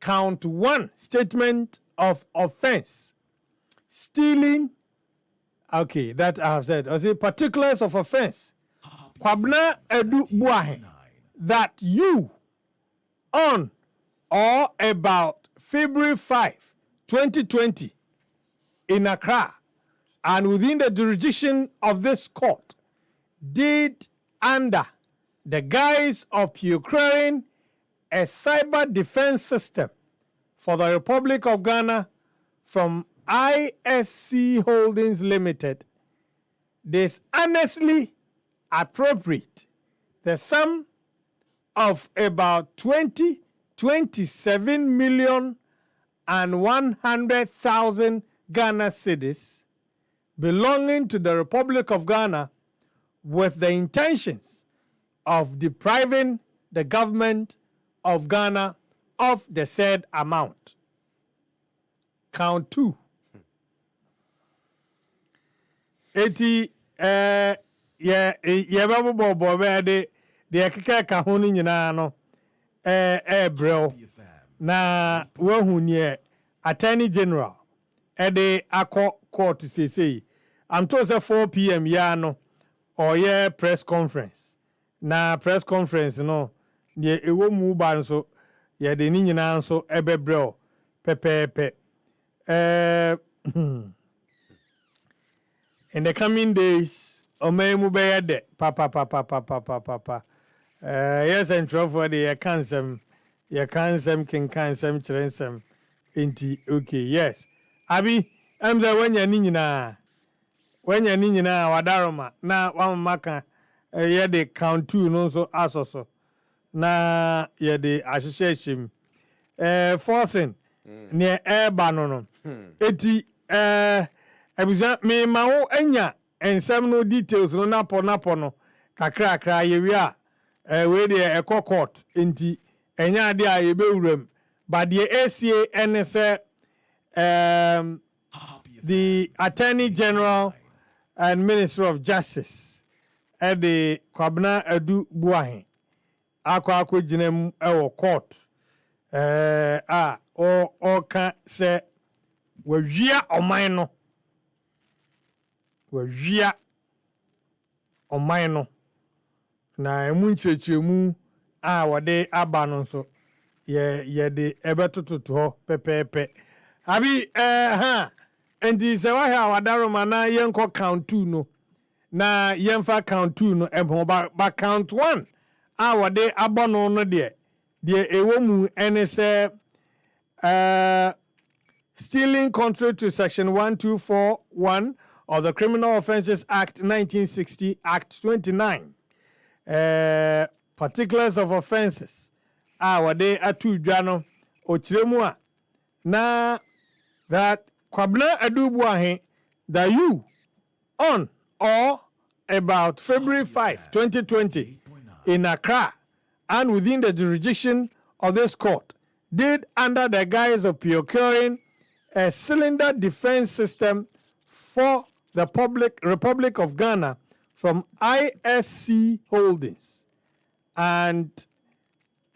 count 1, statement of offense. Stealing, okay, that I have said. I say particulars of offense. Kwabna Edu Buahe, that you on or about February 5, 2020, in Accra, and within the jurisdiction of this court, did under the guise of procuring a cyber defense system for the Republic of Ghana from ISC Holdings Limited, dishonestly appropriate the sum of about 27 million and 100,000 Ghana cedis belonging to the Republic of Ghana with the intentions of depriving the government of Ghana of the said amount. Count 2. Eti babo de ekeka ka ho ni nyina no brel na wahu ne Attorney General de akọ court say I'm told say 4 p.m. ya no or yeah press conference na press conference no ye ewo mu ba nso ye de ni nyina nso brel pepepe in the coming days, Omemu Bayade, papa. Yes, and trouble the ye cansem, king cansem, trensem, inti, okay, yes. Abi, I'm the when you're nina, wadaroma, na one maka, ye de count 2, no so asoso, na ye de association, forcing, near air banono, eti, Abuja me ma wo anya ensem no details no napo no kakra ye wi a we de court enti enya ade a ye bewuram but the ACA and say the Attorney General and Minister of Justice the Kwabena Adu Buahin akwa ginem e court o ka say we wia oman no wawia oman no na emu nkyerɛkyerɛmu a wɔde aba no nso ye de ebetototo ho pepepe abi endi sɛ wahɛ a wadaroma na yɛnkɔ count 2 no na yɛmfa count 2 no ba count 1 a wɔde abɔ no de ɛwɔ mu ɛne sɛ stealing contrary to section 1241 of the Criminal Offences Act 1960, Act 29. Particulars of offences. Wade atu dwano ochiremu na that Kwabena Adubuahin that you on or about February 5, 2020 in Accra and within the jurisdiction of this court did under the guise of procuring a cylinder defense system for the Republic of Ghana from ISC Holdings and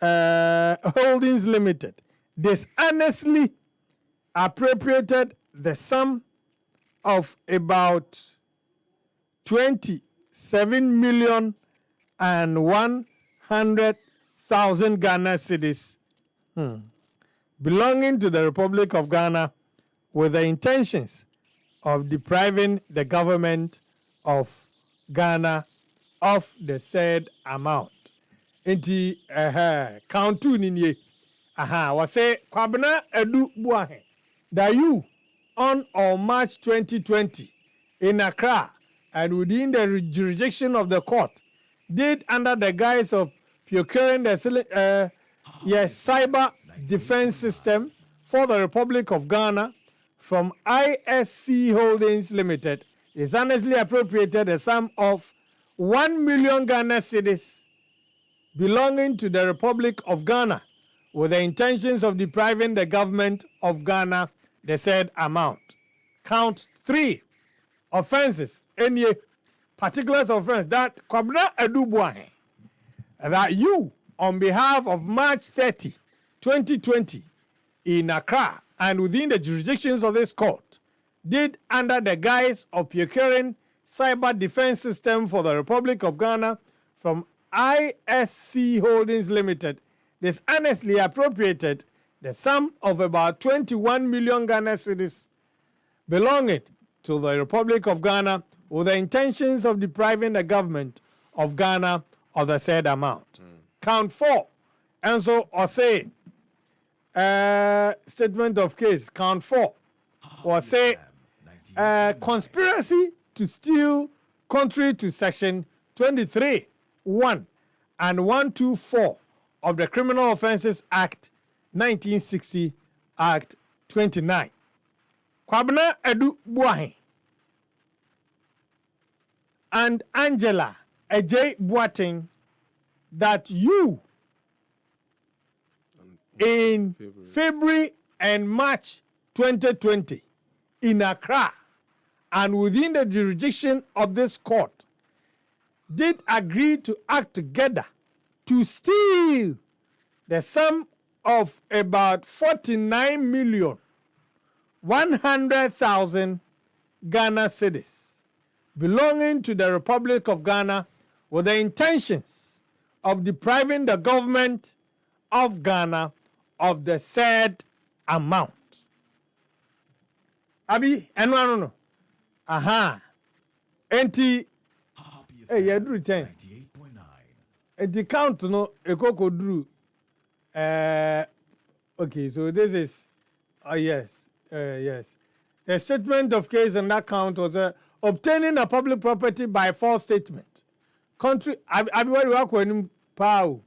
Holdings Limited dishonestly appropriated the sum of about 27,100,000 Ghana cedis belonging to the Republic of Ghana with the intentions of depriving the government of Ghana of the said amount. Inti count 2 ninye. Was say Kwabena Adubuahin that you on or March 2020 in Accra and within the jurisdiction of the court did under the guise of procuring the cyber defense system for the Republic of Ghana from ISC Holdings Limited is honestly appropriated a sum of 1 million Ghana cedis belonging to the Republic of Ghana with the intentions of depriving the government of Ghana the said amount. Count 3 offenses. Any particulars offense that Kwabena Adubuahin that you on behalf of March 30, 2020 in Accra and within the jurisdictions of this court did under the guise of procuring cyber defense system for the Republic of Ghana from ISC Holdings Limited dishonestly appropriated the sum of about 21 million Ghana cedis belonging to the Republic of Ghana with the intentions of depriving the government of Ghana of the said amount. Count 4. And so, or say, statement of case, count 4. Or say, conspiracy to steal contrary to section 23(1) and 124 of the Criminal Offences Act 1960, Act 29. Kwabena Adubuahin and Angela Agyemang that you in February and March 2020 in Accra and within the jurisdiction of this court did agree to act together to steal the sum of about 49,100,000 Ghana cedis belonging to the Republic of Ghana with the intentions of depriving the government of Ghana of the said amount. Abi, no. Aha. Enti, you do 10. Enti count no, ekoko drew. Okay, so this is, yes. The statement of case in that count was obtaining a public property by false statement. Country, Abi, what do you call him? Pow.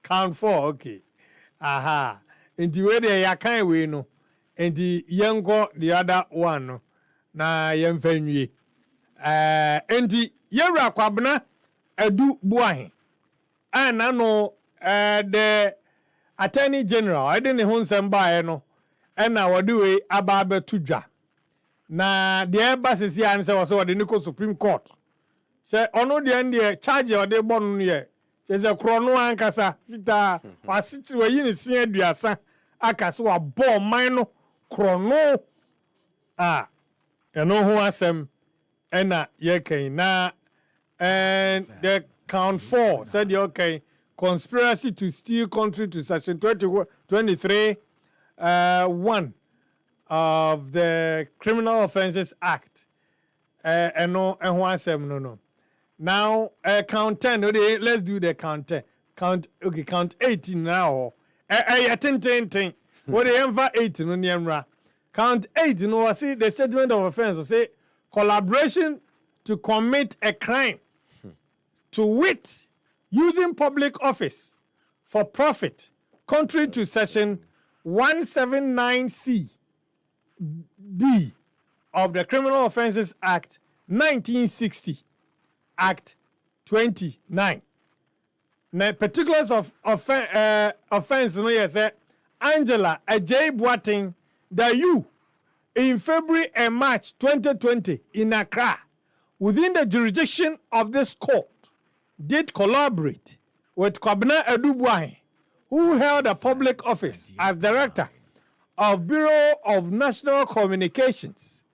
Count 4, okay. Aha. Inti we de ya kan we no. Inti yenko the other one no. Na yemfanwie. Inti yewra kwabena edu buahin. Ana no the Attorney General I didn't ho nsem bae no. Na wode we aba betudwa. Na the embassy an se was wode ni ko Supreme Court. Se ono de ndie charge wode bon no ye. Se krono ankasa fita wasiti we yini sin aduasa akase wa bo man no krono eno ho asem ena ye kan na and the count 4 said okay conspiracy to steal contrary to section 23 1 of the Criminal Offences Act eno ho asem no. Now, count 10. Okay, let's do the count 10. Count 18 now. Ten. What the emva 18 on the count 8. You know, I see the statement of offense. Will say collaboration to commit a crime, to wit, using public office for profit, contrary to section 179C B of the Criminal Offences Act 1960. Act 29. Now, particulars of offense, no, yes, Angela Agyemang, that you in February and March 2020 in Accra, within the jurisdiction of this court, did collaborate with Kwabena Adubuahin, who held a public office as director of Bureau of National Communications,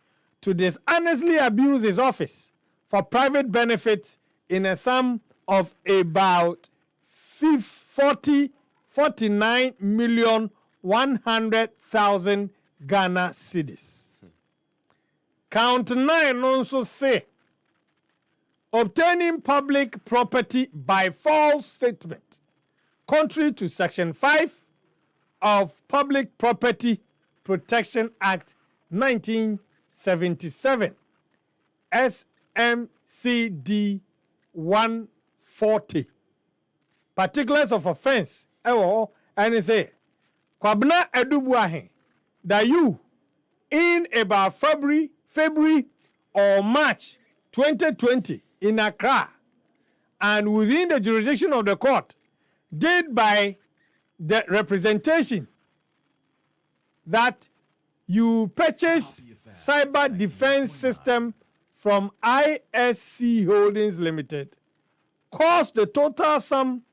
to dishonestly abuse his office for private benefits in a sum of about 49,100,000 Ghana cedis. Count 9 also say obtaining public property by false statement, contrary to section 5 of Public Property Protection Act 1977. MCD 140. Particulars of offense. And it say, Kwabena Adubuahin, that you in about February or March 2020 in Accra and within the jurisdiction of the court did by the representation that you purchase cyber defense system from MASQ Holdings Limited, cost the total sum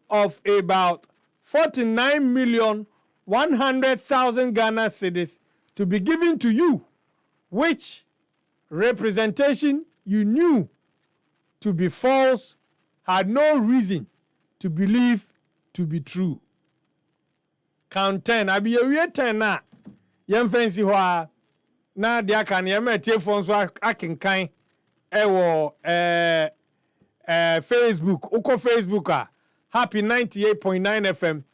of about 49,100,000 Ghana cedis to be given to you, which representation you knew to be false, had no reason to believe to be true. Count 10. Abi yewie 10 na yemfansi ho a na de aka ne yema tiefo nso akenkan ewo Facebook. Uko Facebook a Happy 98.9 FM.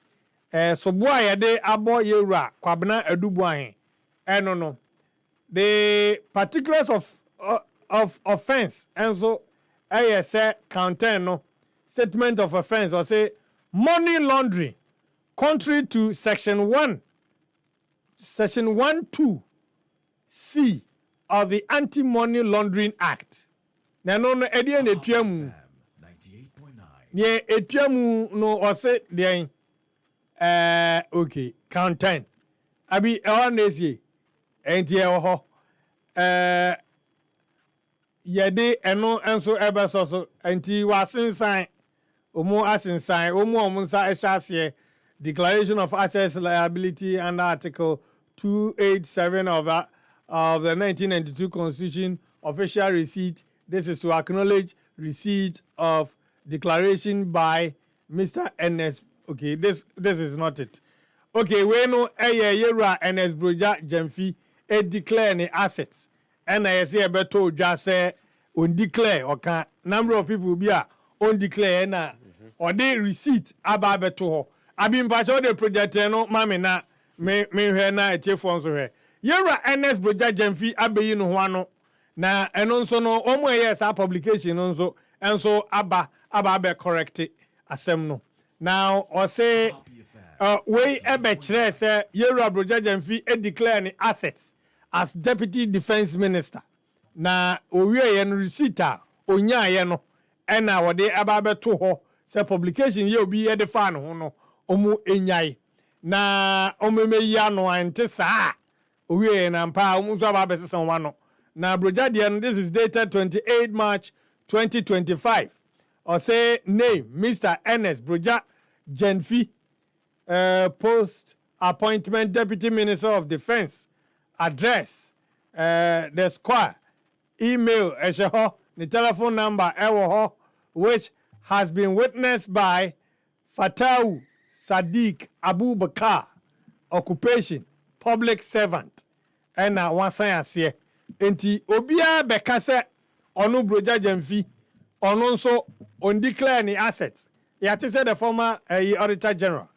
So boy yede abo yewura Kwabena Adubuahin. No. The particulars of offense and so say count 10 no statement of offense or say money laundering contrary to section 12C of the Anti-Money Laundering Act na no no edi na etuamu 98.9. ne etuamu no ose den okay count 10 abi e na esie enti e ho yede eno enso ebe so enti wasensan omo asensan omo nsa ehase Declaration of Assets Liability under Article 287 of the 1992 Constitution, official receipt. This is to acknowledge receipt of declaration by Mr. Ernest. Okay, this is not it. Okay, we know yera Ernest Broja Jemfi declare any assets. And I say beto just say on declare or can number of people be on declare na or they receipt aba beto. Abi mpacho de project no mame na me hwe na etiefo nso hwe yera Ernest Broja Jemfi abeyi no ho ano na eno nso no omo yes a publication nso enso aba be correct asem no now or say we ebe kire say yera Broja Jemfi declare any assets as deputy defense minister na owie ye no receipt a onya ye no ena wode aba beto ho say publication ye obi ye de fa no ho no omu enyai na omeme ya no ante saa owie na mpa omu so aba besesa wano na Broja de this is dated 28 March 2025 or say name Mr. Ernest Broja Jemfi post appointment deputy minister of defense address the square email esho the telephone number ewo which has been witnessed by Fatau Sadiq Abubakar, occupation, public servant, and one science here. Enti obia bekase onu Broja Jemfi onu so on declare any assets. Ya say the former auditor general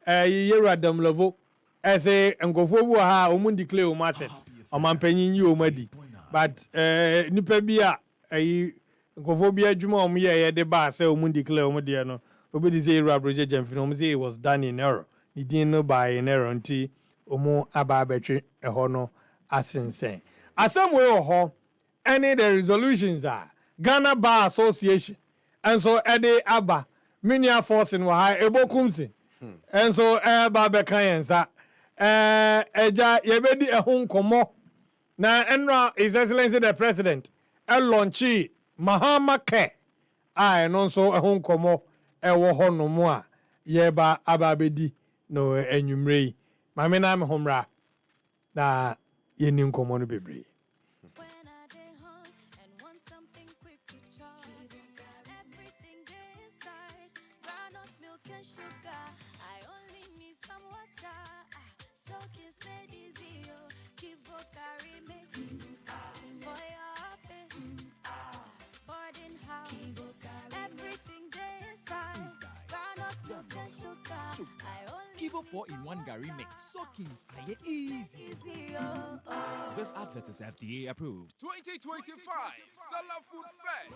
Yera Damlevo as a ngofo bu ha omu declare o assets. Omampanyin yi omadi. But nipa bia ngofo bia adwuma omu ye de ba say omu declare omu de no. Obedi say Broja Jemfi no say it was done in error. Ni din no by in error nti omo aba betwe eho no asensen. Asem we ho any the resolutions are Ghana Bar Association and so ede aba minia force in wa ebokumsi. And so eba bekayensa eja yebedi ehun komo na enra His Excellency the President launchi Mahama Care I no so ehun komo ewo ho no mo a yeba ababedi no enwumrei mame na me homra na yeni nkomo no bebre Kivo 4-in-1 Gary Mix. Soakings are easy. This advert is FDA approved. 2025 Salah Food Fest.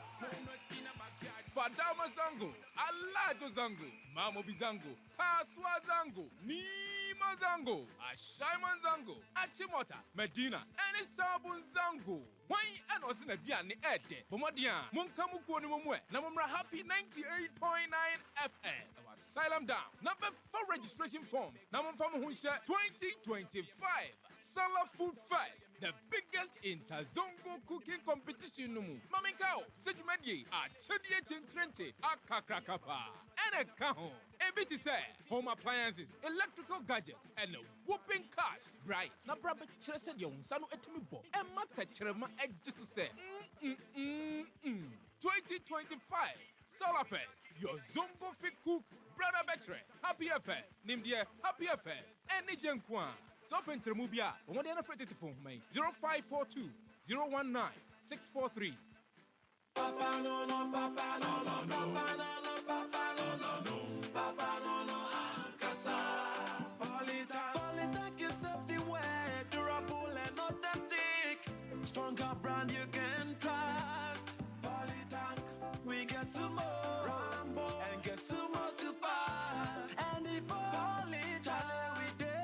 Fadama Zango, Alajo Zango, Mamo Bizango, Kaswa Zango, Nima Zango, Ashaiman Zango, Achimota, Medina, and Sabun Zango. Why and Osina Biani Ede, Bomodia, Munkamu Kwonumwe, Namumra Happy 98.9 FM. Our Asylum down. Number 4 registration forms. Namum Famu Hunsha 2025. Salah Food Fest. The biggest interzongo cooking competition numu. Mamikao, Sejumedi, Chediye Chintrente, Akakrakapa, and a Kahon. ABT say, home appliances, electrical gadgets, and a whooping cash. Right. Now, Brabba Chesa Yon, Sanu Etimibo, and Mata Cherema Edjisu say, 2025 Salah Fest. Your Zongo Fit Cook, Brother Betre, Happy Affair, Nimdia, Happy Affair, and Nijan Kwan. Open to Mubia, one day afraid to phone me 0542 019 643. Papa no no, Papa no no, Papa no no, Papa no no, Papa no no, Casa. Polytank is everywhere, durable and authentic. Stronger brand you can trust. Polytank, we get sumo, Rambo, and get sumo super. And the Polytank, we did.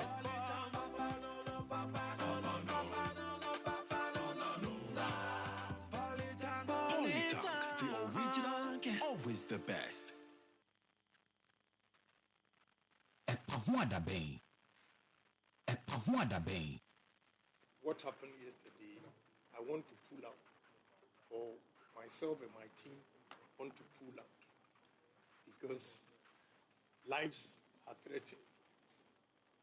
the best. EpaHoaDaben. EpaHoaDaben. What happened yesterday, I want to pull out, or myself and my team want to pull out, because lives are threatened.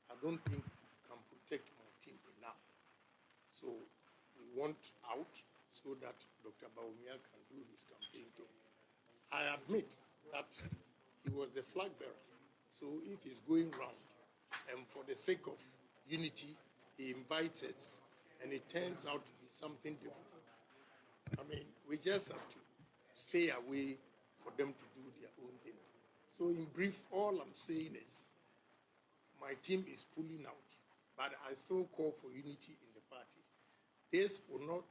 I don't think I can protect my team enough. So we want out so that Dr. Bawumia can do his campaign too. I admit that he was the flag bearer. So if he's going round, and for the sake of unity, he invites us, and it turns out to be something different. I mean, we just have to stay away for them to do their own thing. So in brief, all I'm saying is my team is pulling out, but I still call for unity in the party. This will not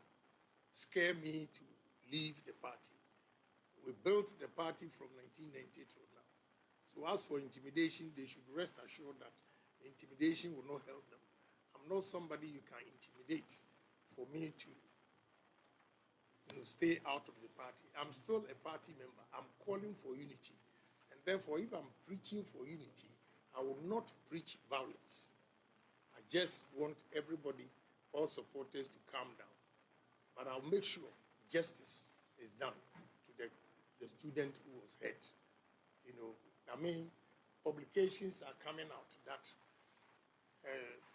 scare me to leave the party. We built the party from 1990 till now. So as for intimidation, they should rest assured that intimidation will not help them. I'm not somebody you can intimidate for me to stay out of the party. I'm still a party member. I'm calling for unity. And therefore, if I'm preaching for unity, I will not preach violence. I just want everybody, all supporters, to calm down. But I'll make sure justice is done to the student who was hurt. Publications are coming out that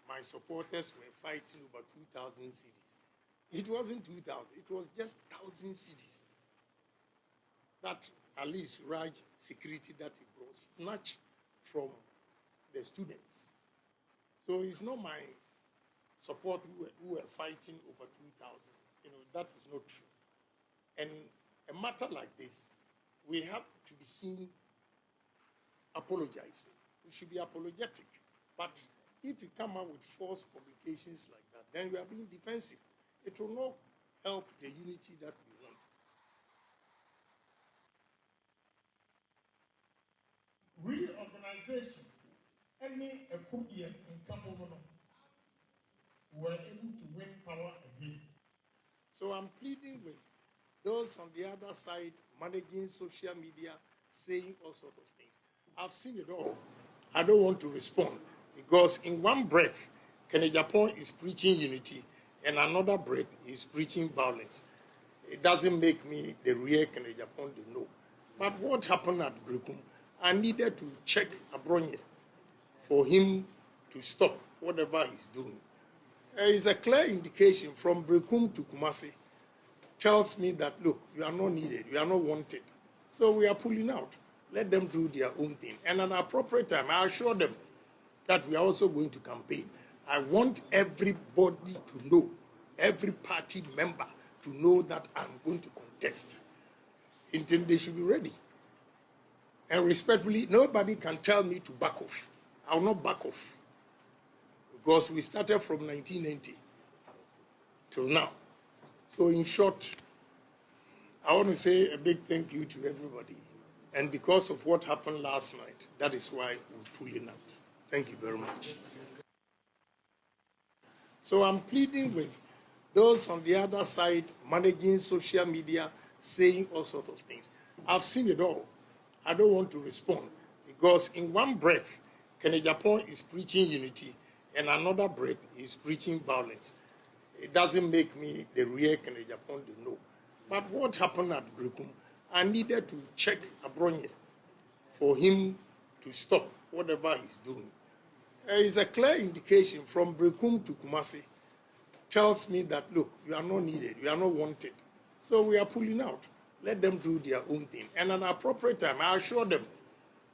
my supporters were fighting over 2,000 cities. It wasn't 2,000, it was just 1,000 cities. That at least Raj security that he brought snatched from the students. So it's not my support who were fighting over 2,000. That is not true. And a matter like this, we have to be seen apologizing. We should be apologetic. But if we come out with false publications like that, then we are being defensive. It will not help the unity that we want. Reorganization, any Ekudia in Cameroon were able to win power again. So I'm pleading with those on the other side managing social media, saying all sorts of things. I've seen it all. I don't want to respond because in one breath, Kennedy Japan is preaching unity, and another breath is preaching violence. It doesn't make me the real Kennedy Japan to know. But what happened at Brekum, I needed to check Abronye for him to stop whatever he's doing. There is a clear indication from Brekum to Kumasi, tells me that, look, you are not needed, you are not wanted. So we are pulling out. Let them do their own thing. And at an appropriate time, I assure them that we are also going to campaign. I want everybody to know, every party member to know that I'm going to contest. Until they should be ready. And respectfully, nobody can tell me to back off. I will not back off. Because we started from 1990 till now. So in short, I want to say a big thank you to everybody. And because of what happened last night, that is why we're pulling out. Thank you very much. So I'm pleading with those on the other side managing social media, saying all sorts of things. I've seen it all. I don't want to respond because in one breath, Kennedy Japan is preaching unity, and another breath is preaching violence. It doesn't make me the real Kennedy Japan to know. But what happened at Brekum, I needed to check Abronye for him to stop whatever he's doing. There is a clear indication from Brekum to Kumasi, tells me that, look, you are not needed, you are not wanted. So we are pulling out. Let them do their own thing. And at an appropriate time, I assure them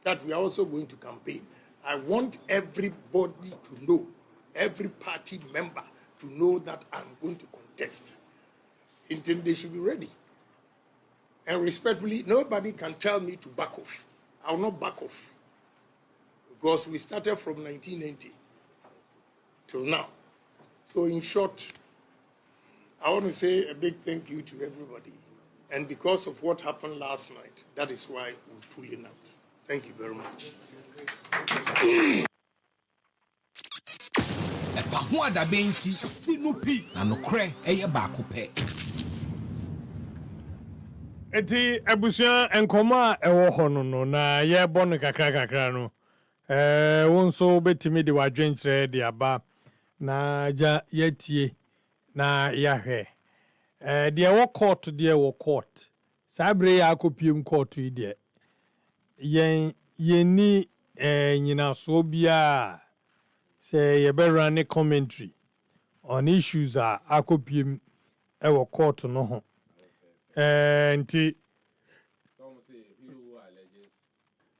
that we are also going to campaign. I want everybody to know, every party member to know that I'm going to contest. Until they should be ready. And respectfully, nobody can tell me to back off. I will not back off. Because we started from 1990 till now. So in short, I want to say a big thank you to everybody. And because of what happened last night, that is why we're pulling out. Thank you very much. EpaHoaDaben nti sinupi na nokre eye baako pɛ. eti abusua enkoma ewo ho no na ye bo no kakra no wonso betimi de wadwenkyerɛ de aba na ja yetie na yahwɛ de wo court de wo court sabre ya akopiem court yi de yeni nyina so bia say ye be run a commentary on issues akopiem ewo court no ho nti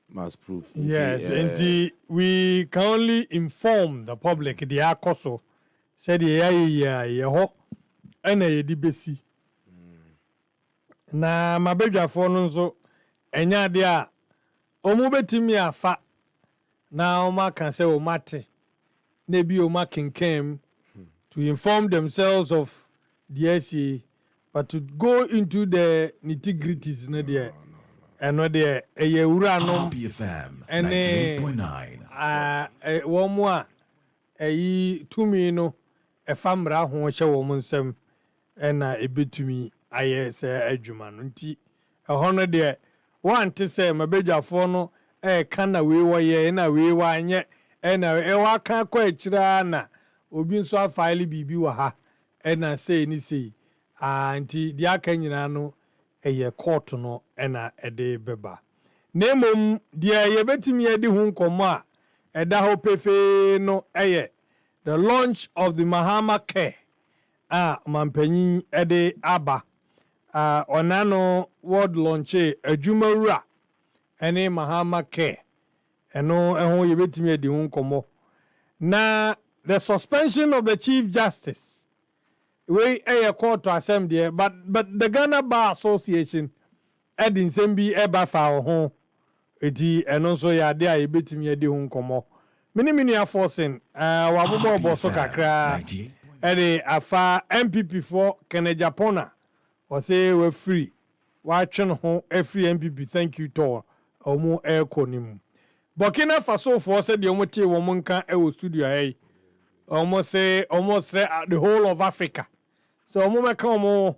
must prove. yes, and we can only inform the public the akoso said ye ho ena ye di besi na mabedwafo no nso enya de a omu betimi afa na oma kan say o mate na bi o makenkem to inform themselves of the SCA, but to go into the nitty-gritties no there eno de eye wura no ene 98.9 wo mu a eyi tumi no efamra ho hye wo mu nsem ena ebetumi aye se adwuma no nti eho no de wante se mabedwafo no kana we wo ye na we wa anye ena wa kan kwa akira na obi nso afile bibi wa ha ena sei ni sei anti di aka nyina no eye court no ena ede beba nemom dia ye betimi edi hu nkomo a eda ho pefe no eye the launch of the MASQ mampanyin ede aba onano world launch adwumawura ene MASQ eno ehun ye betimi edi hu nkomo na the suspension of the chief justice we a court to assembly but the Ghana Bar Association edin sembi eba fa ho eti eno so ya de a betimi edi hu nkomo mini aforcing wa bobo boso kakra ede afa MPP for Kene Japona o say we free wa twen ho free MPP thank you to omo ekonim Burkina Faso for say de omo tie wo nka e wo studio ai almost the whole of Africa. So omo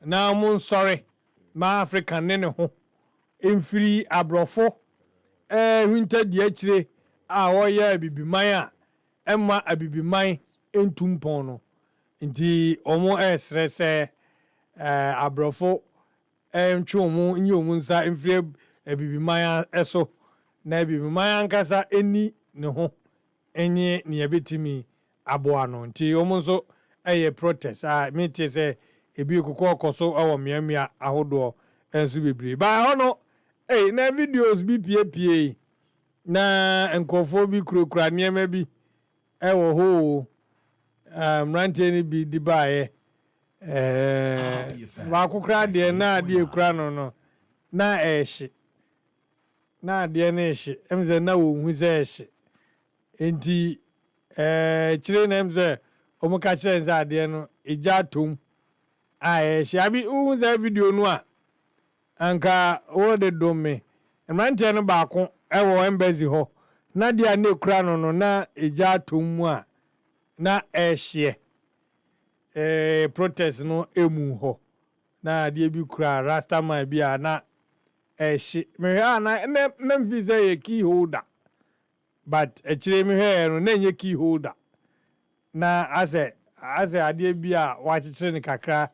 na omo sorry ma African ne ho emfiri abrofo winter di akire a oya abibiman a emma abibiman entumpon no nti omo esre se abrofo ntwe omo nyi omo nsa emfiri abibiman eso na abibiman ankasa eni ne ho enye ne yabetimi aboa no nti omonso eye protest me tie say ebi kokọ okoso awo miamia ahodo enso bebre ba hono na videos bi pie na enkofo bi kurokura niema bi ewo ho mrante ni bi di baaye wa kokura de na de ekura no na ehye na de na ehye emze na wo hu ze ehye enti chire nemze omuka chire nza ade no eja tom shabi u za video no a anka wo de dome mrante no baako ewo embassy ho na dia na ekura no na eja tom mu a na ehye protest no emu ho na de bi kura rastaman bi a na ehye me na visa ye key holder but actually me here no na nye key holder na ase ade bi a wa chichire ni kakra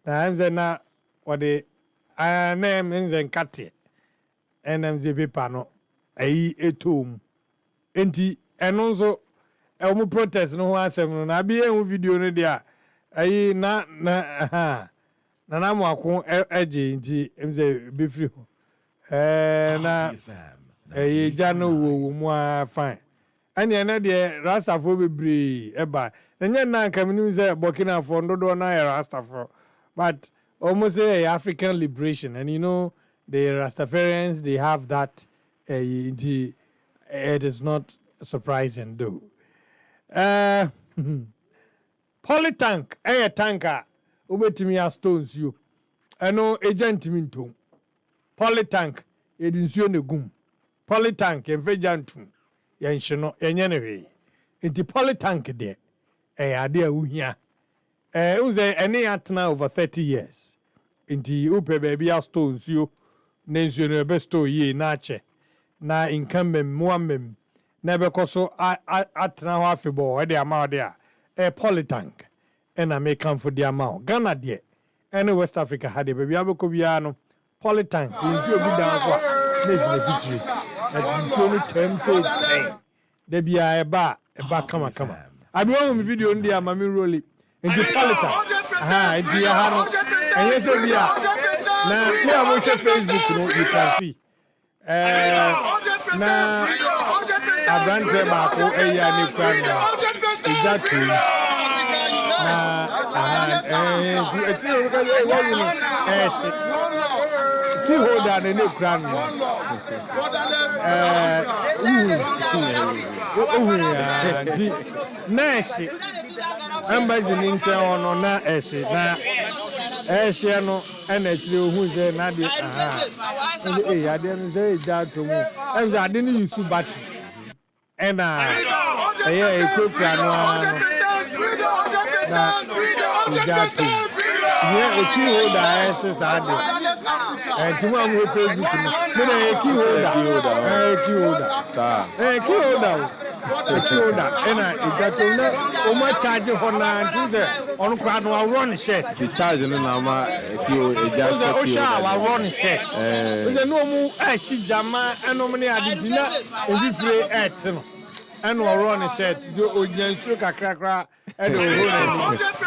na nze na wode na nze nkate nze paper no ayi etom enti eno nso mu protest no ho asem no na bi ehu video no dia ayi na mo akon eje enti nze be free ho na jano wo mu a fine ani na de rastafo bebre eba enye na nka mini say Burkina Faso ndodo na rastafo but almost say African liberation and you know the Rastafarians they have that it is not surprising though polytank tanker obetimi a stones you eno agent mintom polytank edinsuo ne gum polytank envejantum yenhye yenye ne hwe enti polytank de ade a wuhia unze ene atena over 30 years nti upe baby a stones yo na nsuo no be store ye na ache na income mem na be koso atena ho afebo e de ama de a polytank na make come for the amount Ghana de any West Africa had baby abeko bia no polytank nsuo bi dan so a na esine fitiri nsuo no tem say 10 de bia eba kama abi won video ndi ama me roli nti polytank nti ya ha no enye se bia na me amo che Facebook no you can see na abrante baako eya ne kwan exactly na eti o ka le wa you know shit ki hold on ne kwan di na shit embassy ni nche ono na shit na ehye no na chire ohun ze na de ade no ze ja to mu enza ade no use battery na ekopra no na ja to eki holder ehye sa de ti mo am Facebook no na eki holder sa eki holder ena ijato na o ma charge hona ntize onu kwa no run shirt the charge no na ma fio ejato o sha wa run shirt o no mu ashi jama enom ne adidina ezifre et no eno run shirt do onyansuo kakrakra e de o ho na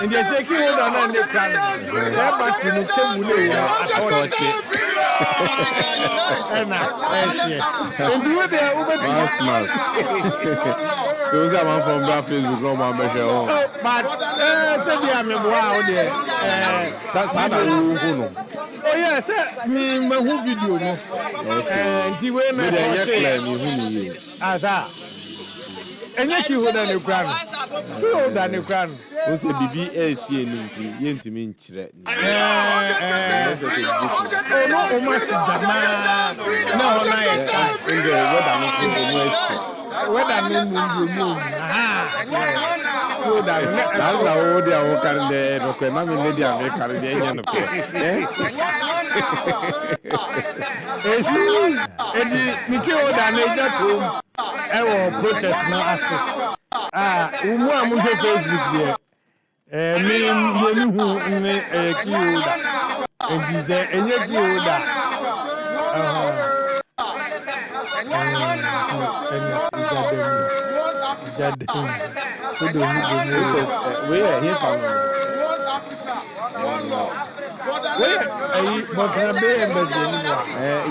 ni ndi e ki ho da na ne kra no e battery no temu le wo atoche ena ehye ndi we dey mask those are man from that Facebook no man be o but say dia me boa o de sa na hu no oh yes me hu video no ndi we na dey claim hu ni asa enye ki ho da ne kra no ki ho da ne kra no o se bibi esi enti yentimi nkyire no o ma si jama na ho na ye sa nge weda no fun o mu ashi weda no mu ko da na o de awo karinde no ko na me media me karinde enye no ko edi niki o da na eja to ewo protest na ase umu amu je Facebook there mi hu ni ki o da edi ze enye ki o da Jadem. So do mu protest we are here for but be embassy ni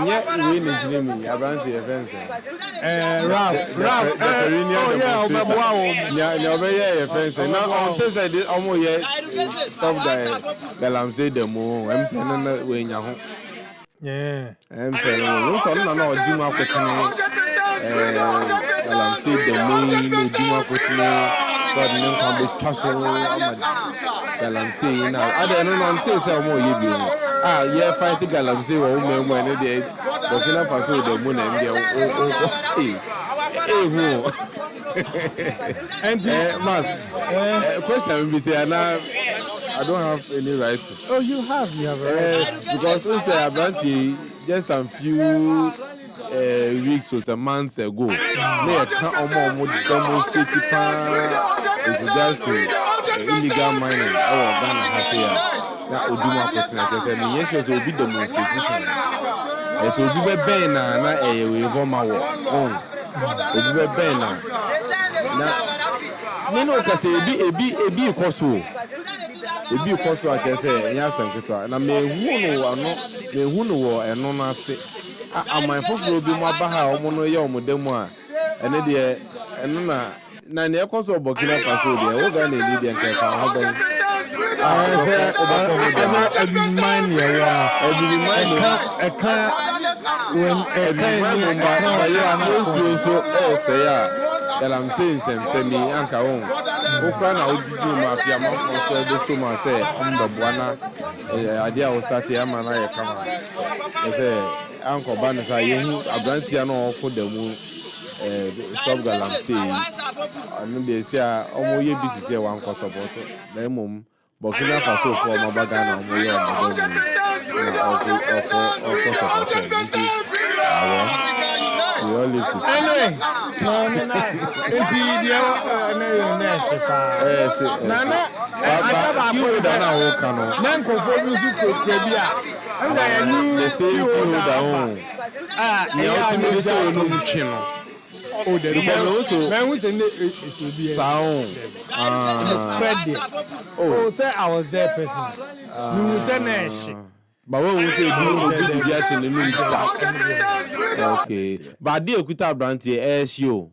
nye we ni jine mi abranti events Ralph obeboa o nya obeye events na on say dey omo ye stop galamse dem o em say na we nya ho em say no so na odima akotene galamse dem no odima akotene so de nkan be twaso amadi galamse na ade no nte say omo ye bi no ye fight galamse wo memu ene de Burkina Faso dem mo na ndi hu and MASQ question be say I don't have any right to. Oh, you have a right. Because we say Abranti just some few weeks or some months ago, they can't almost demonstrate it's just illegal mining. Oh, Ghana has here. Now, Oduma question just me. Yes, will be demonstration. So we be banned na we voma wo. We be banned na. Me no kase ebi koso. Ebi koso achese nya sanketwa na me hu no wo eno na ase aman foforo bi mu abaha omo no ye omo demu a ene de eno na ne koso Burkina Faso de wo ga na ni de nka fa ho ben every man eka when so say ya I'm saying semi anka won okra na odidi mafia mafo so do so ma say mbabwana ade a start ya ma na ye kama say anko ban say yehu abrantia na ofo damu stop galamsey anu de sia omo ye bisi say wan ko support na emom Burkina Faso for mabaga na omo ye omo We all live to see. Anyway, no. Indeed, oh, the oh, say I was there personally. You say but when we okay. But the Okuta brand here, SEO.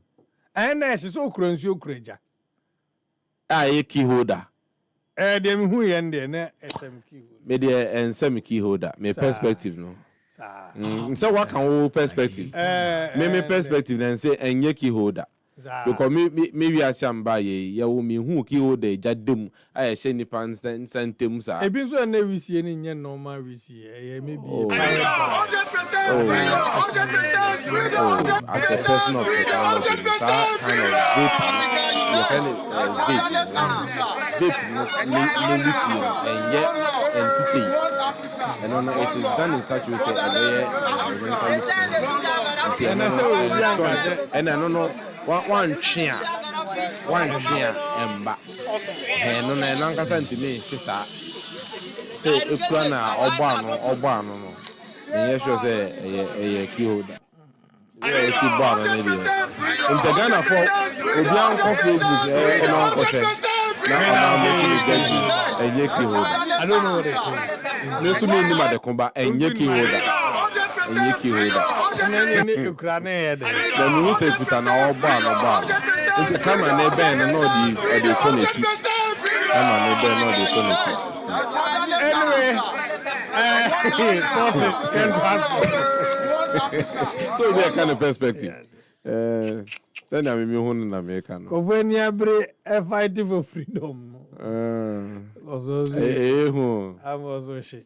And she's so crazy, crazy. Key holder. Them who and then SM key. Maybe and semi key holder. My perspective, no. So what can we perspective? Me perspective then say and ye key holder. Because maybe I say by ye me who key holder jadum I say ni pants and send them sa. E bin so na we see any normal we see maybe 100% as a person of technology, that kind of vape and yet and to see and on it is done in such a way and I don't know one chair and back and on an uncle to me she said say Ukraina or no and yes you say a keyholder. Yeah, it's a bar on it. In the Ghana for Obiang Coffee, and Yaki holder. I don't know what it is. No, so many at the combat and Yaki holder. And Yaki holder. And then you cry. Then we say put an all bar. It's a camera and a band and all these are the quality. Anyway, so we are kind of perspective. Send me home in America. When you are fighting for freedom. I'm also shit.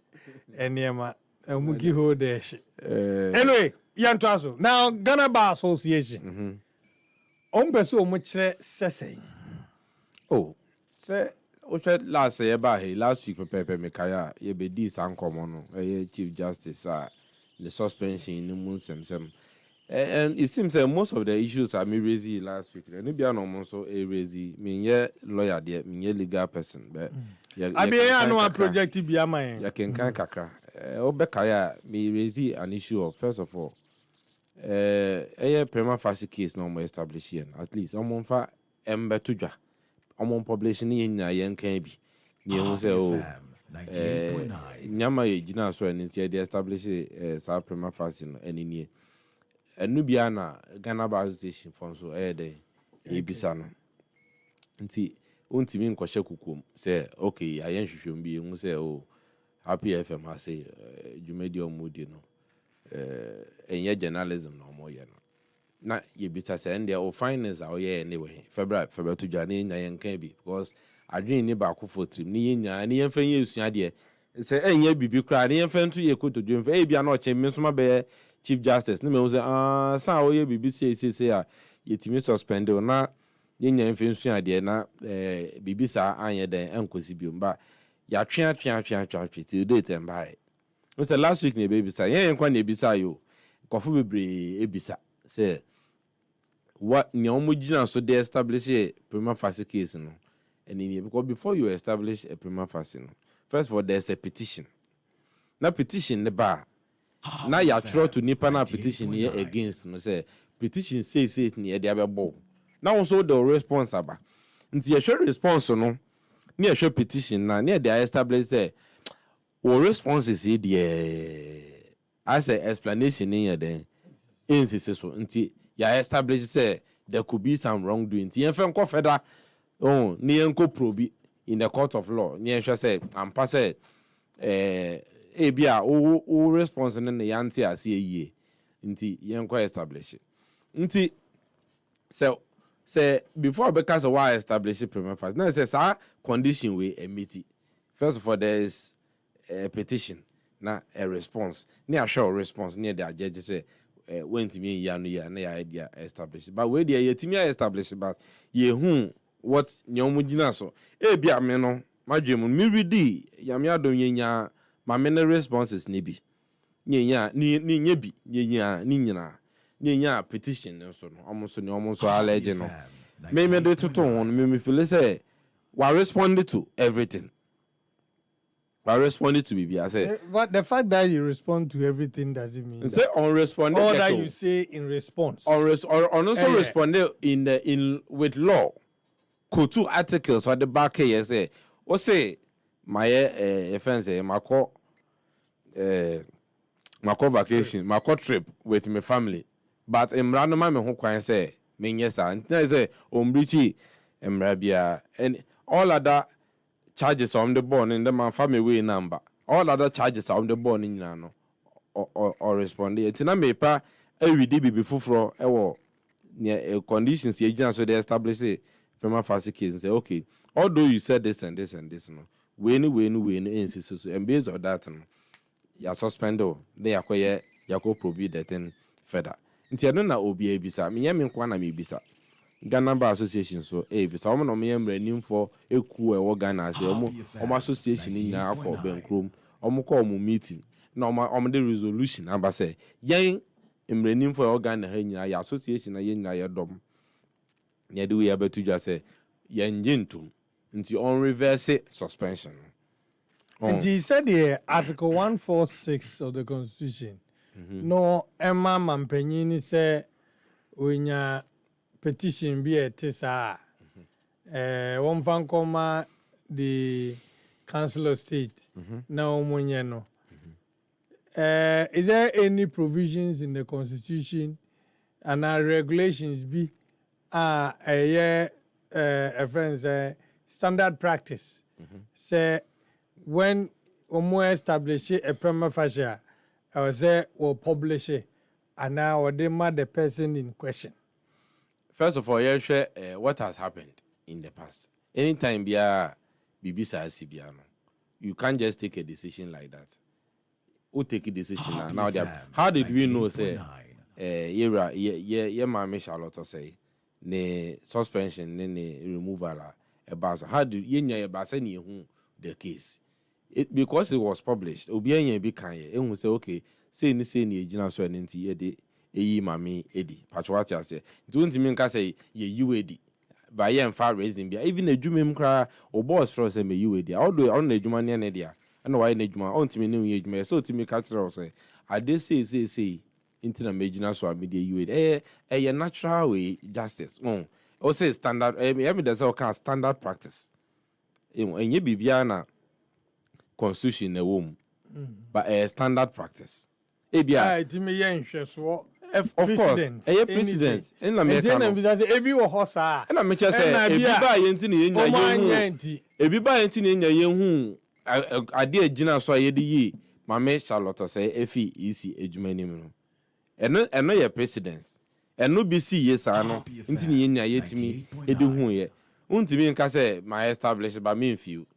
And Yama, and Muki hold there shit. Anyway, Yantazo. Now, Ghana Bar Association. So much say. Oh, say, last year about last week, Pepe Mekaya, ye be this uncommon, Chief Justice, the suspension in the moon sem. And it seems that most of the issues are me raising last week. And maybe I'm also a raising, me lawyer, me legal person, but I be a project to be a man. Ya can kakra. Obekaya me raising an issue of first of all, a prima facie case no more establishing at least on fa embetuja. On population in Yan can be. You say, oh, Nyama Gina so and they establish a prima facie any near. A Nubiana Ghana Bar Association from so air day, Ebisano. Unti mean Kwashakukum say, okay, I should be, and say, oh, happy FM, I say, you made your mood, you know, and your journalism no more, you know. Not ye bitter send their old finance out here anyway. February to January, and can be because I dream near for trim, near and the infant use idea. Say, and ye be crying, infant to ye could to dream, maybe I'm not changing my bear. Chief Justice, no me say, ye BBC say, ye to me suspend or not, ye infant idea, na BBC anya then uncosibium, but ya tria till date and buy. Was the last week near baby say, ye and quan ye beside you, coffee be ebisa, say. What Nyomujina so they establish a prima facie case, no, and in because before you establish a prima facie, no, first of all, there's a petition. Now, petition the bar. Now you try to nip a petition here against, no, say, petition says it near the other ball. Now, also the response about. Until you show response, no, near show petition, now near the established, say, or response is the as an explanation in your day, insist so until. Ya establish say there could be some wrongdoing. TFM ko federal ni enko probi in the court of law. Ni enhwe say ampa say bia o response ne yanti ase yie. Nti yenko establish. Nti say before because of why establish prima facie. Now say sa condition we emiti. First of all there is a petition, na a response. Ni a show response near the judge say went to me ya idea established. But where the yetimia established, but ye what nyomujina so. Bia me no, my dream, me ready, yamia do yenya my many responses nibi ni petition so no almost allege no me do to me feel say we responded to everything. I responded to BB. I said, but the fact that you respond to everything doesn't mean say on responded. All that you say in response. Or also responded in with law. Code 2 articles on the back here say, what say my friends say my vacation, my trip with my family. But in random man who can say, me yes, and I say, Umbrichi, Mrabia, and all other charges on the bond in the man family way number. All other charges on the bond in Nano or respond. It's not me pa every day before near conditions agent so they establish a prima facie case and say, okay, although you said this and this and this, no, when insist and based on that, you suspend they acquire Yako probate that thing further. Nti I don't know obi ebisa me yam nkwa na me ebisa Ghana Bar Association so ebisa omo no me yam ranim for eku e wo Ghana ase omo association ni na akọ benkrom omo call omo meeting na omo the resolution aba say yen emranim for Ghana ha nyina ya association na yen nyina ya dom na de we abetu dwa say yen gentum nti on reverse suspension. And he said here Article 146 of the Constitution. No, Emma Mampenini say when your petition be a tesa, one fan comma the Council of State. Now, when you know, is there any provisions in the Constitution and our regulations be a friend say standard practice? Say when Omo establish a prima facie. I was say or publish it, and now they mad the person in question. First of all, share what has happened in the past. Anytime BBC you can't just take a decision like that. Who take a decision now? How did we know? Say, Mama Charlotte say, ne suspension, ne removal, about how do you know the case? Because it was published, Obianye be kanye, and we say, okay, say ni ejina so enti ede eyi mami edi. Patwati ase. Don't mean ka say ye UAD. By ye far raising be even a jumim kra or boss from say me UAD. Although on the jumania nedia. And why ne juma on timi new age so timi catch say I dey say into the major so media UAD. A natural way justice. O say standard me there's all kind standard practice. And ye bibiana Constitution in the womb, but a standard practice. Of course, a precedence. And I'm making a horse. And I'm making a dear Gina so ye, my mate Charlotte say, Effie easy Agyemang. And no your precedence. And no BC, yes, I know, into yet me, a do who ye. Unti me can say, my established by me few.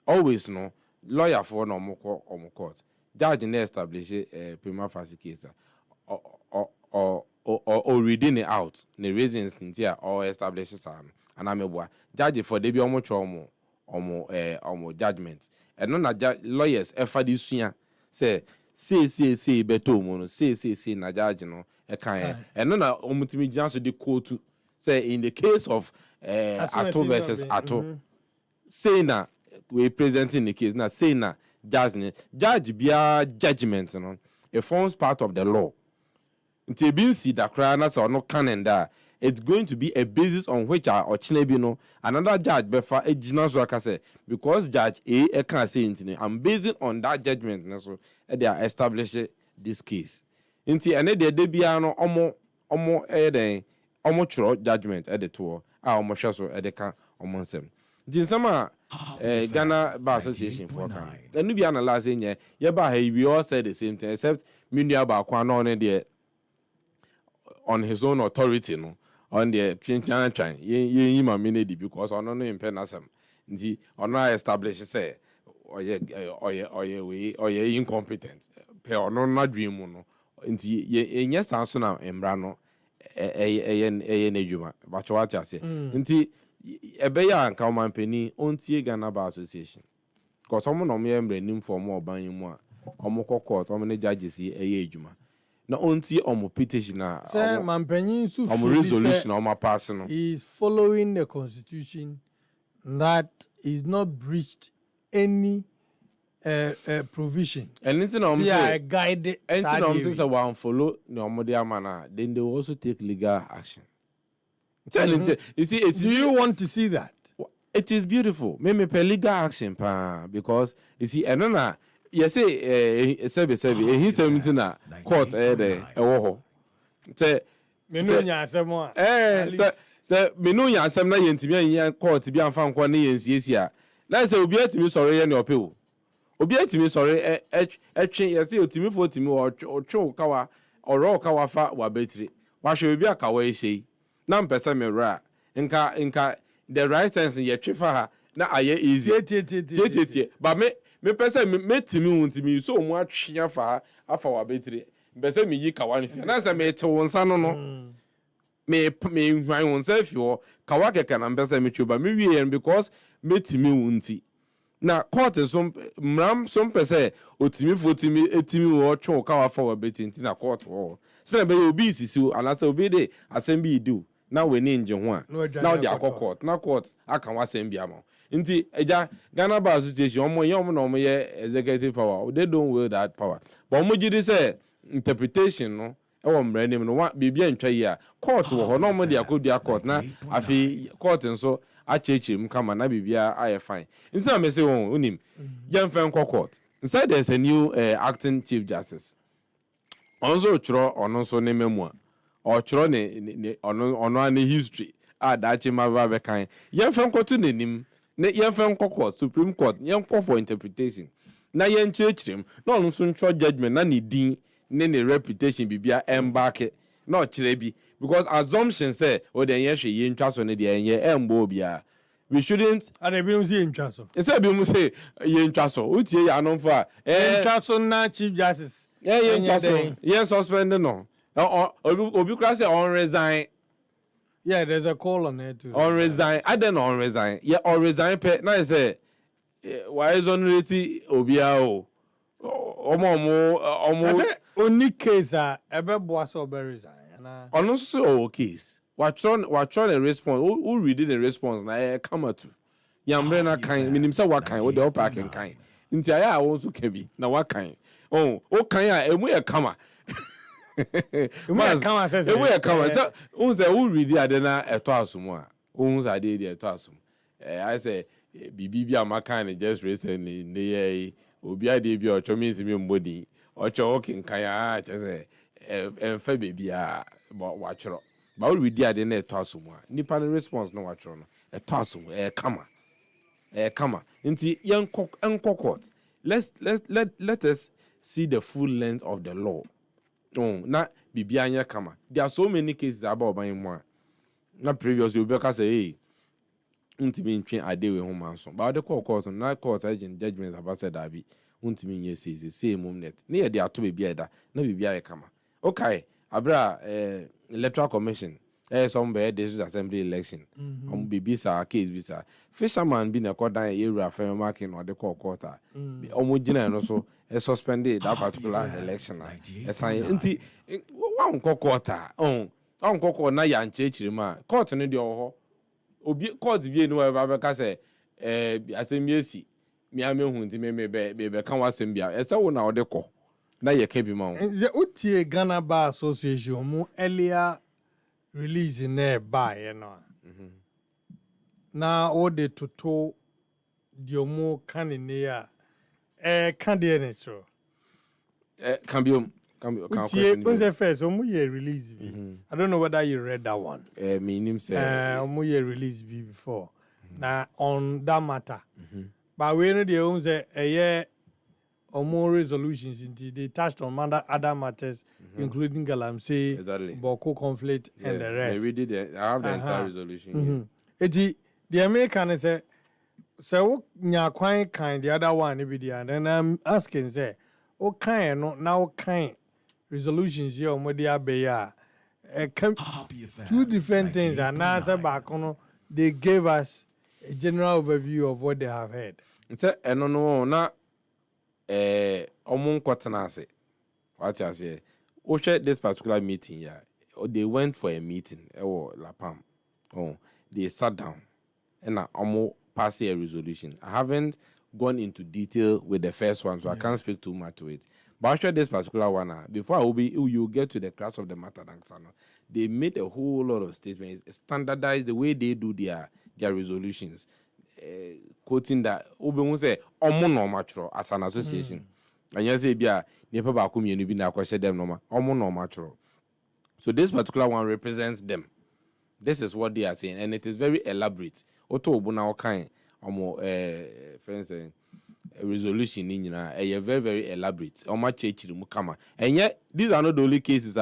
Always no. Lawyer for no more court. Judge and establish a prima facie case or reading it out. The reasons here or establish a and I'm a boy. Judge for the be almost almost judgment. And none lawyers ever this year say beto mono say na judge no a kind and none almost just the court to say in the case of Ato versus Ato say na we presenting the case now say na judge be judgment no it forms part of the law until being see that crana or no canon that it's going to be a basis on which or chinebino another judge befa ejina so aka say because judge a can say intine I'm basing on that judgment so they are establish this case until and they bia no omo den omo chro judgment at the tour omo hwe so e de ka omo nsem din sama Ghana Bar Association for can. Then we be analyzing we all said the same thing except Minya ba kwa no there on his own authority no on the chan ye ma menedi because on no impen asem nti on establish say oye incompetent pe on no dream no nti ye sanso na embra no eye na djuma ba chwa ase nti ebeya anka mampeni ontie Ghana Bar Association because someone no me embranim for more ban mu a omo court omo ne judges eye adwuma na onti omo petition na say mampanyin su omo resolution omo pass no is following the constitution that is not breached any provision. and anything omo say guide anything omo say one follow no omo dey amana then they will also take legal action. You see, do you want to see that? It is beautiful. Me per legal action pa because you see enona you say he say na court there wo ho. Say me no nya asem a. Say me no nya asem na yentimi anya court bi amfa nko na yensiesia. Na say obi atimi sori ye na ope o. Obi atimi sori etwe you say otimi fo otimi o twe kawa oro kawa fa wa betri. Wa hwe obi akawa ehyi. Na mpesa me ra nka the right sense ye twifa ha na aye easy tie but me pesa me timi wuntimi so mu atwea fa afa wa betri mpesa me yi kawa ne fi na se me te wonsa no me hwan wonsa fi ho kawa keka na mpesa me twa me wie because me timi wunti na court so mram so mpesa otimi fotimi etimi wo twa kawa fa wa betri nti na court wo se be obi sisi anasa obi de asem do na we ni nje ho a na odi akọ na court aka wasem bia ma nti eja Ghana Bar Association omo na omo ye executive power they don't wield that power but omo gidi say interpretation no e wo mra nim no bibia ntwa yi a court wo ho na omo di akodu court na afi court nso achechim kama na bibia aye fine nti na me say unim yemfa nko court inside there's a new acting chief justice onzo chro ono nso ne memu a or chro ne ono an history Agyemang ba be kan yemfa nkoto nenim ne yemfa nkoko Supreme Court yemko for interpretation na yenchirechirem na ono nso ntro judgment na ne din ne reputation bibia embark na chire bi because assumption say o den yehwe yentwa so ne de enye embo bia we shouldn't and ebi no say yentwa so instead bi mu say yentwa so utie ya no for yentwa so na chief justice yentwa so yen suspend no obi kra say on resign. Yeah, there's a call on it too. On resign. I don't on resign. Yeah, on resign. Now I say, why is on reti obiao? Omo. Only case ebe boss obe resign. On also case. Watch on a response. Who read the response? Na come to. Yambre na kind. Minim say what kind? What the pack and kind. Inti aya also can be. Na what kind? Oh, kind ya emu ya kama. Come says so unse who read ade na eto asum a unse ade de eto asum I say bibi bia maka na just recently ne obi ade bia ocho means me mbodi ocho kinkan ya che say emfa bebia wachro ba who read ade na eto asum a nipa no response no wachro no eto asum kama nti yenko court let us see the full length of the law. Na bibia anya kama. There are so many cases about oban mu. Na previously we be say hey untimi ntwe ade we ho manso. But the court na court agent judgment about said that be untimi nye say moment. Na ye dey ato bibia da na bibia ye kama. Okay, abra electoral commission some be district assembly election. Bibi sa case bi sa. Fisherman bi na kodan area firm marking or the court. Omo gina no so suspended that particular election. Nti wa nko quarter nko na ya nchechiri ma court no de ho obi court bi enu ba be ka say asemiesi mi amehu nti me be kan wasem bia ese wo na ode ko na ye ka bi ma wo ze utie Ghana Bar Association mu earlier release na ba ye no na o de toto diomo kanene ya can the NHO? Can be first, release. I don't know whether you read that one. Me name say release before. Now on that matter. But we know the own a year or more resolutions. They touched on other matters, including Galamsey, Boko conflict, and the rest. We did it. I have the entire resolution. The American say. So nya kwan kind the other one be there and then I'm asking say o kind no now kind resolutions here mo dey abeya two different things and answer back no they gave us a general overview of what they have heard. Nse eno no na omo nkotena ase. What I say? We share this particular meeting here. They went for a meeting. La Pam. Oh, they sat down and omo pass a resolution. I haven't gone into detail with the first one, so I can't speak too much to it. But I share this particular one. Before you get to the crux of the matter, they made a whole lot of statements, standardized the way they do their resolutions. Quoting that Obi say omo normal as an association. And you say bia nepa ba ko mienu bi na kwahye dem normal omo normal. So this particular one represents them. This is what they are saying, and it is very elaborate. Oto obu na okan omo friends resolution ni nyina very very elaborate. Omo chechiri mu kama. And yet these are not the only cases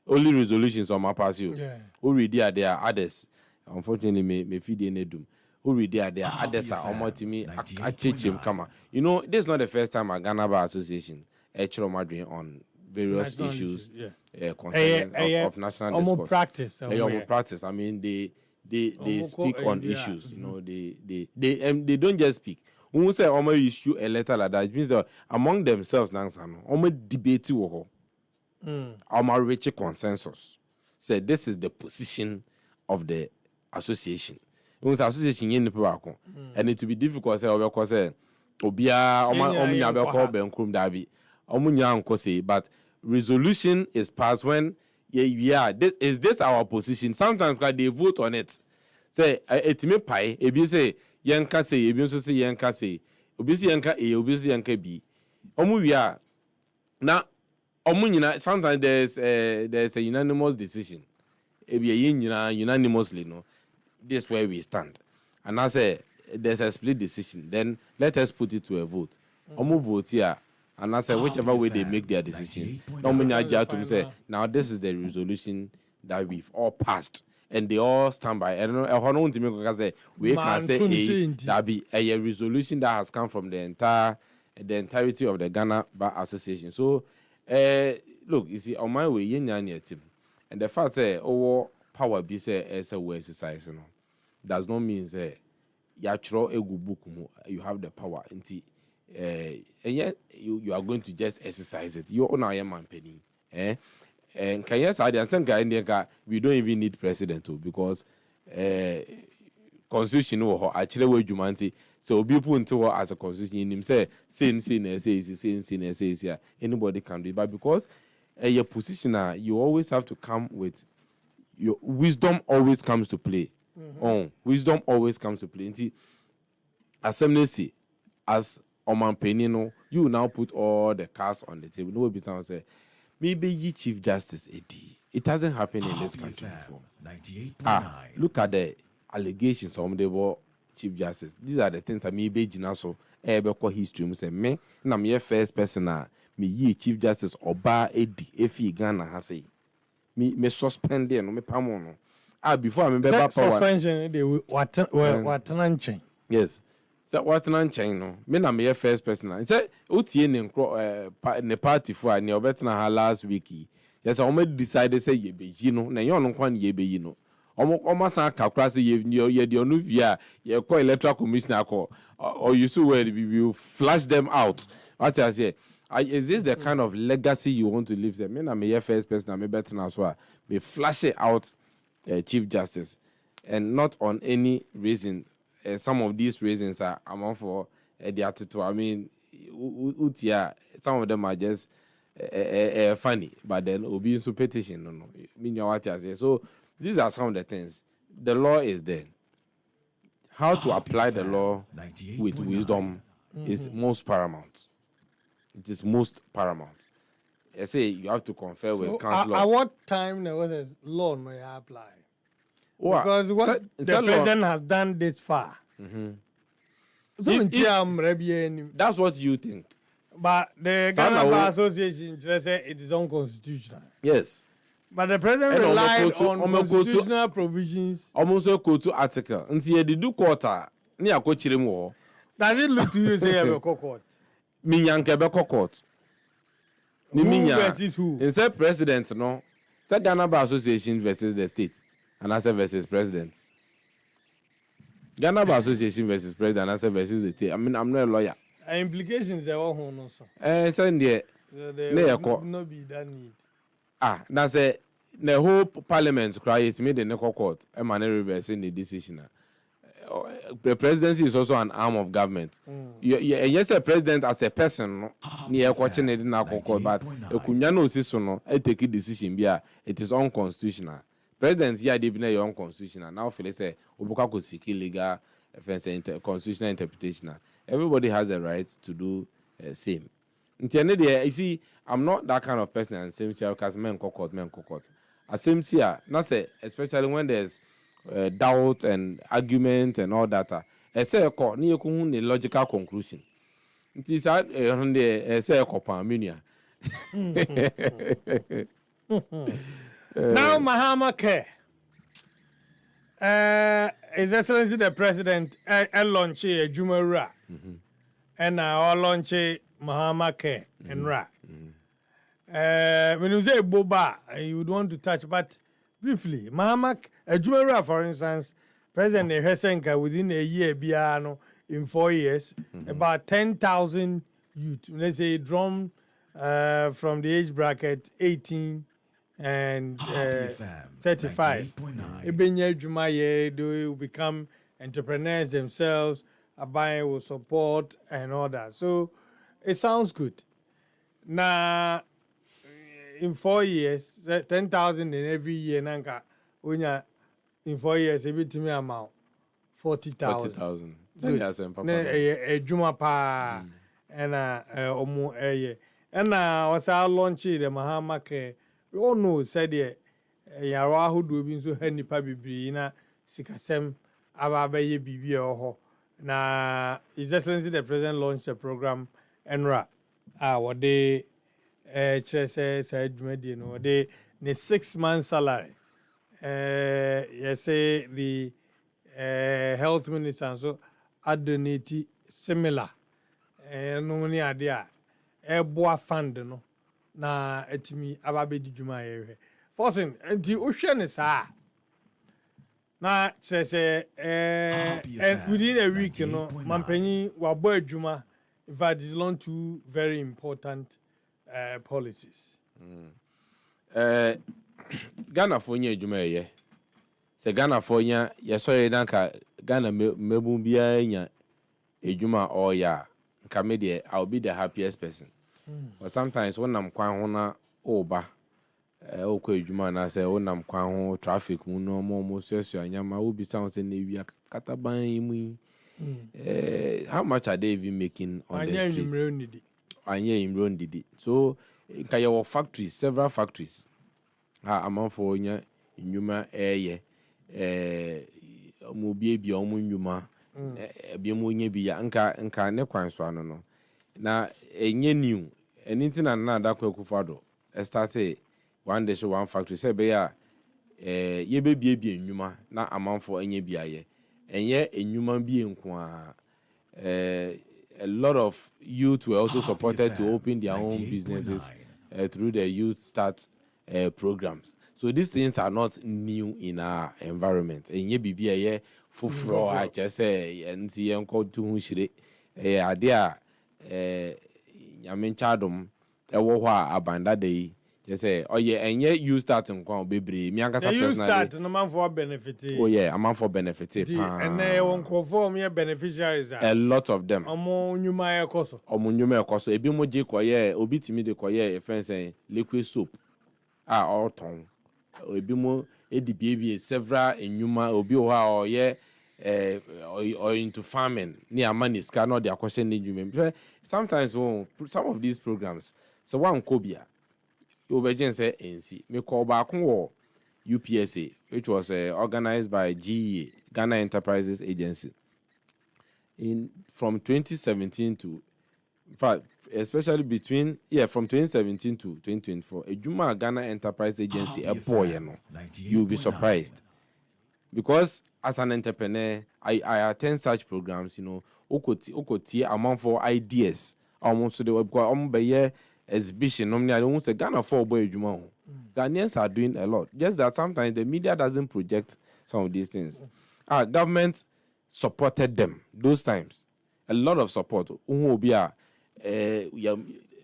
only resolutions on my pass you. Yeah. Who read there are others. Unfortunately me feed in edum. Who read there are others are almost to me a kama. You know, this is not the first time a Ghana Bar Association actually madrid on various national issues yeah. concerning of national discourse. Practice. I mean they speak on issues, you know, they don't just speak. When we say omo issue a letter like that, it means that among themselves omo debate omo reach a consensus. Say this is the position of the association. When the association yen people and it will be difficult say obia omo nya be call benkum dabi omo nya nko say, but resolution is passed when this our position. Sometimes they vote on it. Say etime pai ebi say yenka say ebi nso say yenka say obi say yenka a obi say yenka b omo wia na omo nyina. Sometimes there's a unanimous decision ebi unanimously, no, this is where we stand. And I say there's a split decision, then let us put it to a vote. Omo vote here, and I say whichever way they make their decisions, say now this is the resolution that we've all passed, and they all stand by. And we can say that be a resolution that has come from the entirety of the Ghana Bar Association. So look, you see, on my way, team, and the fact say power be say as a way exercise, does not mean say you have the power until and yet you are going to just exercise it. You own Agyemang penny. And can you say that we don't even need president too, because constitution or actually where you so people into as a constitution in him say anybody can do it. But because your position you always have to come with your wisdom always comes to play. Wisdom always comes to play. Assembly as Oman Penino, you now put all the cards on the table. Nobody be say maybe ye Chief Justice AD. It hasn't happened in this country before. 98.9. Look at the allegations of the Chief Justice. These are the things that me be jinaso ebe history. Say me na me first person me ye Chief Justice Oba AD efi Ghana has say. Me suspend there no me pamono. Before I remember power suspension they what yes. So what nan chain no me na me first person na say otie ne party for ne obetna ha last week yes I decided say ye be yi no na ye on kwan ye be yi no omo san kakra say ye de onu via ye call electoral commissioner call or you see where we flash them out. What I say is this the kind of legacy you want to leave them? Me na me first person na me betna so be flash it out Chief Justice, and not on any reason. Some of these reasons are among for the attitude. I mean, some of them are just funny, but then obeying to petition. No. Mean what I say. So these are some of the things. The law is there. How to apply the law with wisdom is most paramount. It is most paramount. I say you have to confer with council. At what time there was a law may apply? Because what the president has done this far. So that's what you think. But the Ghana Bar Association say it is unconstitutional. Yes. But the president relied on constitutional provisions. Almost go to article. Until you do quarter, near Cochirim. Does it look to you say a court? Minyanke court. Who versus who? Instead president, no. Say Ghana Bar Association versus the state. And I say versus president. Ghana Bar Association versus president, I said versus the team. I mean, I'm not a lawyer. Implications are all no so. Send the No be that need. That's a the whole parliament cry it made the Neko court. Emmanuel reversing the decision. The presidency is also an arm of government. Yes, a president as a person near watching it in our court, but a Kunyano Sisono, I take a decision. It is unconstitutional. President here they be unconstitutional. Now feel say Obuka could seek legal offense constitutional interpretation. Everybody has a right to do same. You see, I'm not that kind of person and same here because men court. As same here, not say especially when there's doubt and argument and all that. I say a court near a logical conclusion. It is at say a copamania. Now Mahama Care. His Excellency the President launch a Jumara. And now launch Mahama Care and Ra. When you say Boba, you would want to touch, but briefly, Mahama Jumara, for instance, President Hesenka within a year, Biano, in 4 years, about 10,000 youth, let's say, drawn from the age bracket 18 and 35. They will become entrepreneurs themselves, Abaye will support and all that. So it sounds good. Now, in 4 years, 10,000 in every year, Nanka, in 4 years, a bit me amount 40,000. 40,000. A Juma pa and omu eye. And was our launch the Mahama Care. We all know said ye yara who do been so henny pabi na sikasem abaye bibi oho. Na His Excellency the President launched a program Enra. What they said median they 6 months salary. Yes, say the health minister so I donate similar. No money idea. Boa fund no na etimi ababe di djuma ye. Forcing enti ohwe ne saa. Na say and within a week no mampanyi wabo adwuma. In fact, it's launched two very important policies. Ghana for nya adwuma ye. Se Ghana for nya ye so ye nanka Ghana mebu bia nya adwuma o ya nka me de I'll be the happiest person. But sometimes when I'm kwan ho na oba okwa adwuma na say when I'm kwan ho traffic mu no mo so anyama obi sound say na wi kataban mu. How much are they even making on the streets? Anye imron didi. So nka your factories, several factories. Amount for nya nyuma eye mo bie omo nyuma bie mo nya bi ya nka ne kwan so ano no na enye new anything na da kwa kufado started one day so one factory say be ya ye be bie nyuma na amount for enye biaye enye enyuma bi enko a lot of youth were also supported to open their own businesses through the youth start programs. So these things are not new in our environment. Enye bibia ye fufuro a chese enti enko tu hu hire ade nyame chadom ewo ho a abanda dey chese oye enye you start nkwa bebre mi ankasa personally. You start no man for benefit. Oh yeah, a man for benefit. And won conform your beneficiaries. A lot of them. Omo nyuma ekoso. Omo nyuma ekoso ebi mo je koye obi timi de koye friends liquid soap. All ton. Ebi mo edibie several enyuma obi o ha o ye or into farming near MASQ no their question need. Sometimes some of these programs so one kobia you be say NC me call back on UPSA which was organized by GEA Ghana Enterprises Agency from 2017 to in fact especially between from 2017 to 2024 Agyemang Ghana Enterprise Agency boy you'll be surprised because as an entrepreneur I attend such programs okoti amount for ideas almost the because exhibition normally I don't say Ghana for boy Agyemang. Ghanaians are doing a lot just that sometimes the media doesn't project some of these things. Government supported them those times. A lot of support.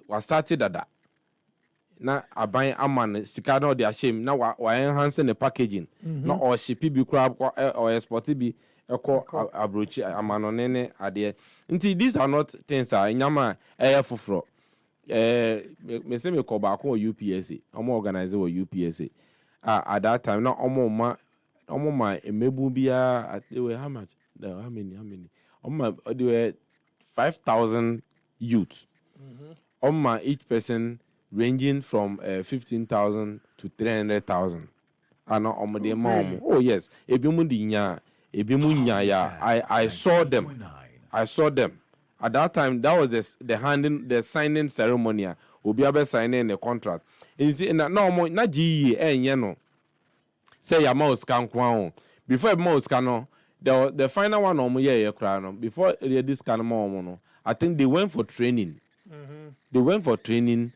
Was started that. Na aban aman sika no de ashame na wa enhance the packaging na or shipi bi crab or export bi eko abrochi amanonene ade nti these are not things nyama foforo me say me ko ba ko UPSA omo organize wo UPSA at that time na omo ma emebu bia they were how much how many omo they were 5,000 youths omo each person ranging from 15,000 to 300,000. Oh yes, I saw them. I saw them. At that time, that was the signing ceremony. Obiabe signing the contract. No GE no. Say your mouse can kwao. Before mouse can the final one before this kind of I think they went for training. They went for training.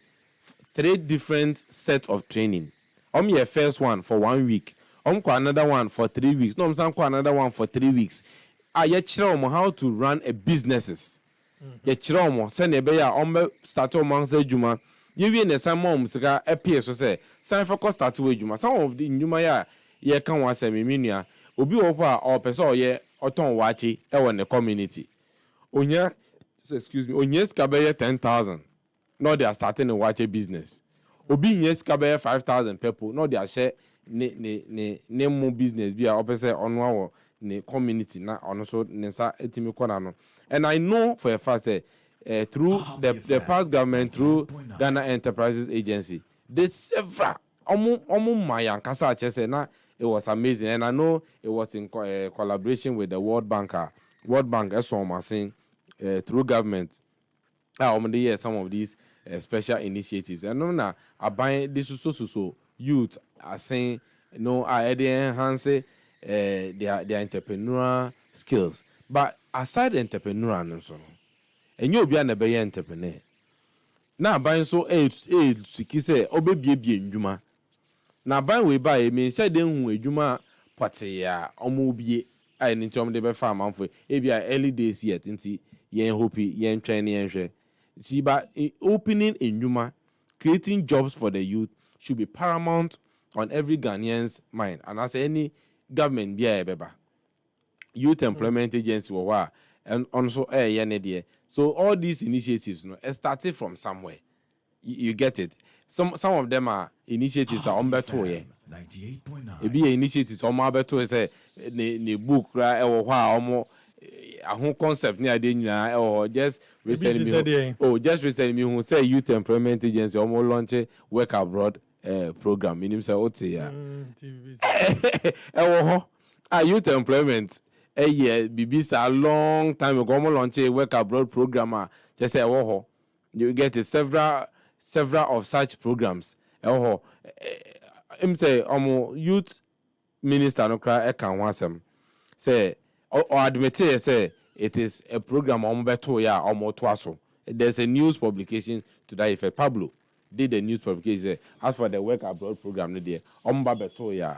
3 different sets of training. Your first one for 1 week. Another one for 3 weeks. No, another one for 3 weeks. How to run a businesses. Send a bear start among the Juma. You in the same moms appears to say, sign for cost start to Juma. Some of the Juma ye can was a minia. Obi opa or peso ye or ton wachi in the community. Excuse me, Onyes Cabaya 10,000. No, they are starting a watch business. Obi yes kabe 5,000 people. No, they are share ne more business. Be a opposite on our ne community na also nesa etimi kwana. And I know for a fact through the past government, through Ghana Enterprises Agency, they several my kasa chese na it was amazing. And I know it was in collaboration with the World Bank. World Bank as saying through government. Some of these special initiatives. And now I buy this so youth are saying I enhance their entrepreneurial skills. But aside entrepreneur and so and you'll be an entrepreneur. Now buying so say obebi njuma. Now buy we buy mean say den hu ejuma party ya omobie I need to be farm for early days yet nti yen hope yen train yen hwe. See, but opening a Numa, creating jobs for the youth should be paramount on every Ghanaian's mind. And as any government, youth employment agency, and also so all these initiatives, started from somewhere. You get it. Some of them are initiatives are on better. It be initiatives on my better say the book right or a whole concept near the or just recently who say youth employment agency almost launch a work abroad program in himself youth employment a year BBC a long time ago launch a work abroad program just say you get several of such programs him say youth minister no cry can want some say or admit say it is a program on beto ya or there's a news publication to that effect. Pablo did the news publication as for the work abroad program there beto ya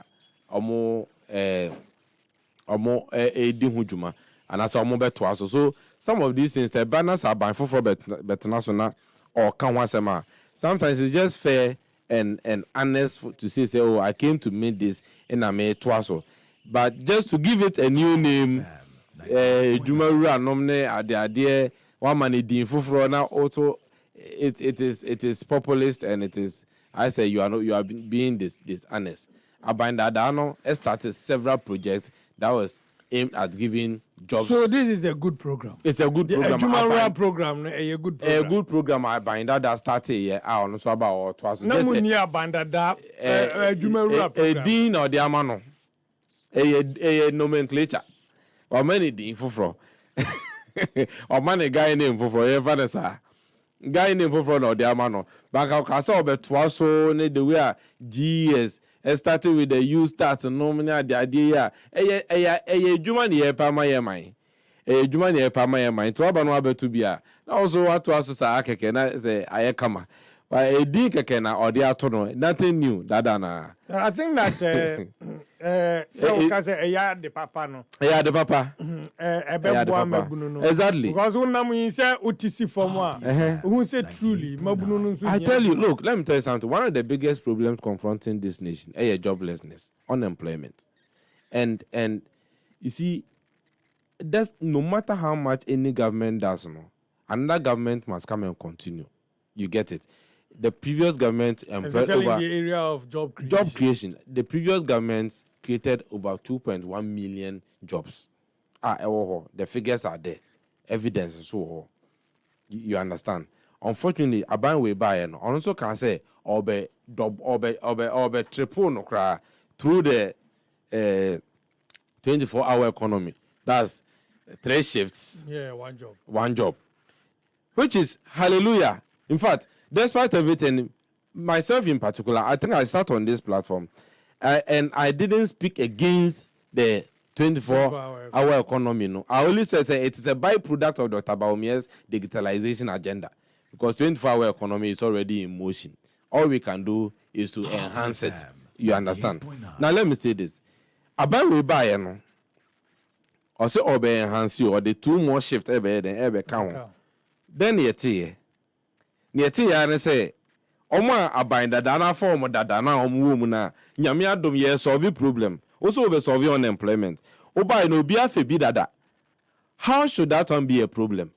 hujuma and as beto so some of these things the banners are by for national or can sometimes it's just fair and honest to say oh I came to meet this and I made twaso. But just to give it a new name, Jumaru Nomne Ade one man din fufuro now also it is populist and it is I say you are being dishonest. Abanda Dano started several projects that was aimed at giving jobs. So this is a good program. It's a good program. Jumaru program, a good program. A good program. Abanda that started here. I don't know about twice. Namunia Abanda that Jumaru program. A dean or the amano. A nomenclature or many din fufro or many guy name fufro vanessa guy name fufro or the amano back out castle but twaso need the way GS started with the you start nominal the idea a juma ni epa my mind a juma ni epa my mind to abano to be also what to us akeke na say ayekama Why a din keke na odi atono nothing new dadana. I think that so can say the papa no. Yeah, the papa. Exactly. Because when say UTC form who say truly mabunu. I tell you, look, let me tell you something. One of the biggest problems confronting this nation is joblessness, unemployment. And you see, that's no matter how much any government does, another government must come and continue. You get it? The previous government especially in the area of job creation. The previous government created over 2.1 million jobs. The figures are there, evidence and so on. You understand? Unfortunately, Aban we buy and also can say obe triple no cry through the 24-hour economy. That's 3 shifts. Yeah, one job. Which is hallelujah. In fact, despite everything, myself in particular, I think I sat on this platform and I didn't speak against the 24-hour economy. No, I only said it is a byproduct of Dr. Baumia's digitalization agenda because 24-hour economy is already in motion. All we can do is to enhance it. You understand? Now, let me say this. About we buy, no, or say or be enhance you or the 2 more shifts ever count. Then yet and say, Oma abind the dana form of dana woman, Yamia dom ye solve problem. Also be solve unemployment. Oba no be a febi dada. How should that one be a problem?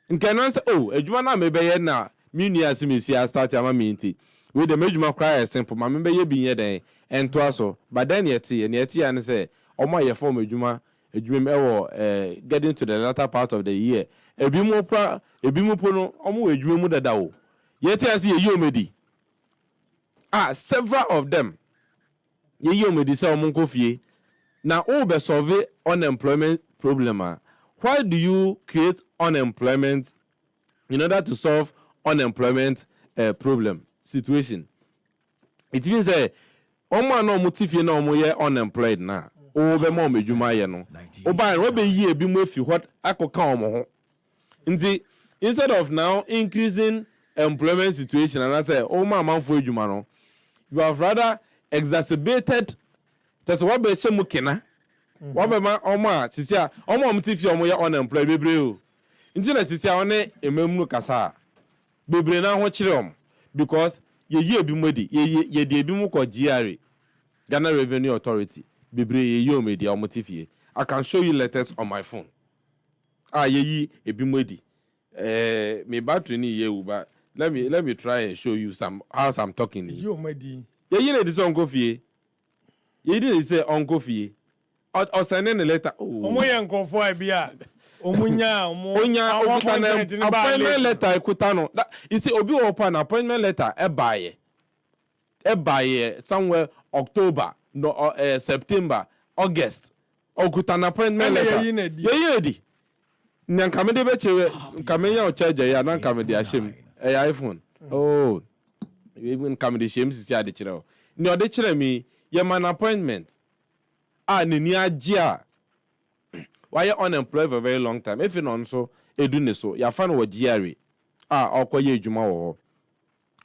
In can say, oh, a jumana may be na, Munia Simisia start a minty. With the major cry a simple, my member ye be ye day, and twasso, but then yet and say, Oma ye form a juma, a dream getting to the latter part of the year. A bimupono, almost a dream with dao. Yet I see a yomedi. Several of them. Ye yomedi say omonko fie. Now all be solve unemployment problem. Why do you create unemployment in order to solve unemployment problem situation? It means omo no motifie na omo ye unemployed na. O be mo medwuma ye no. Oba we be yi ebi mo fi what akoka omo ho. Instead of now increasing employment situation and I say, oh my man for you, you have rather exacerbated. That's what be shemukena. What be man, oh my, sisia, oh my, if you're unemployed, baby. Until sisia one ememu kasa, baby na ho chirem because ye bi modi, ye de bi mu ko GRA, Ghana Revenue Authority, baby ye omedi omotifie. I can show you letters on my phone. Ye ebimodi. Me battery ni ye but let me try and show you some how I'm talking. You medi. Ye na this uncle fie. Ye did say uncle fie. Or sending a letter. Omo ye nkofo abia. Omunya appointment letter ekutano. You see obi open appointment letter e buy somewhere October no September August. Okutana appointment letter. Ye di. Nankame de beche nkame ya o charger ya nankame de ashem iPhone. Oh. Even come de shem sisi ade kire o. Ni ode kire mi ye man appointment. Ni ni agia. Why you unemployed for a very long time? If you know so edu ne so ya fa no wo GRA. Okoye adwuma wo.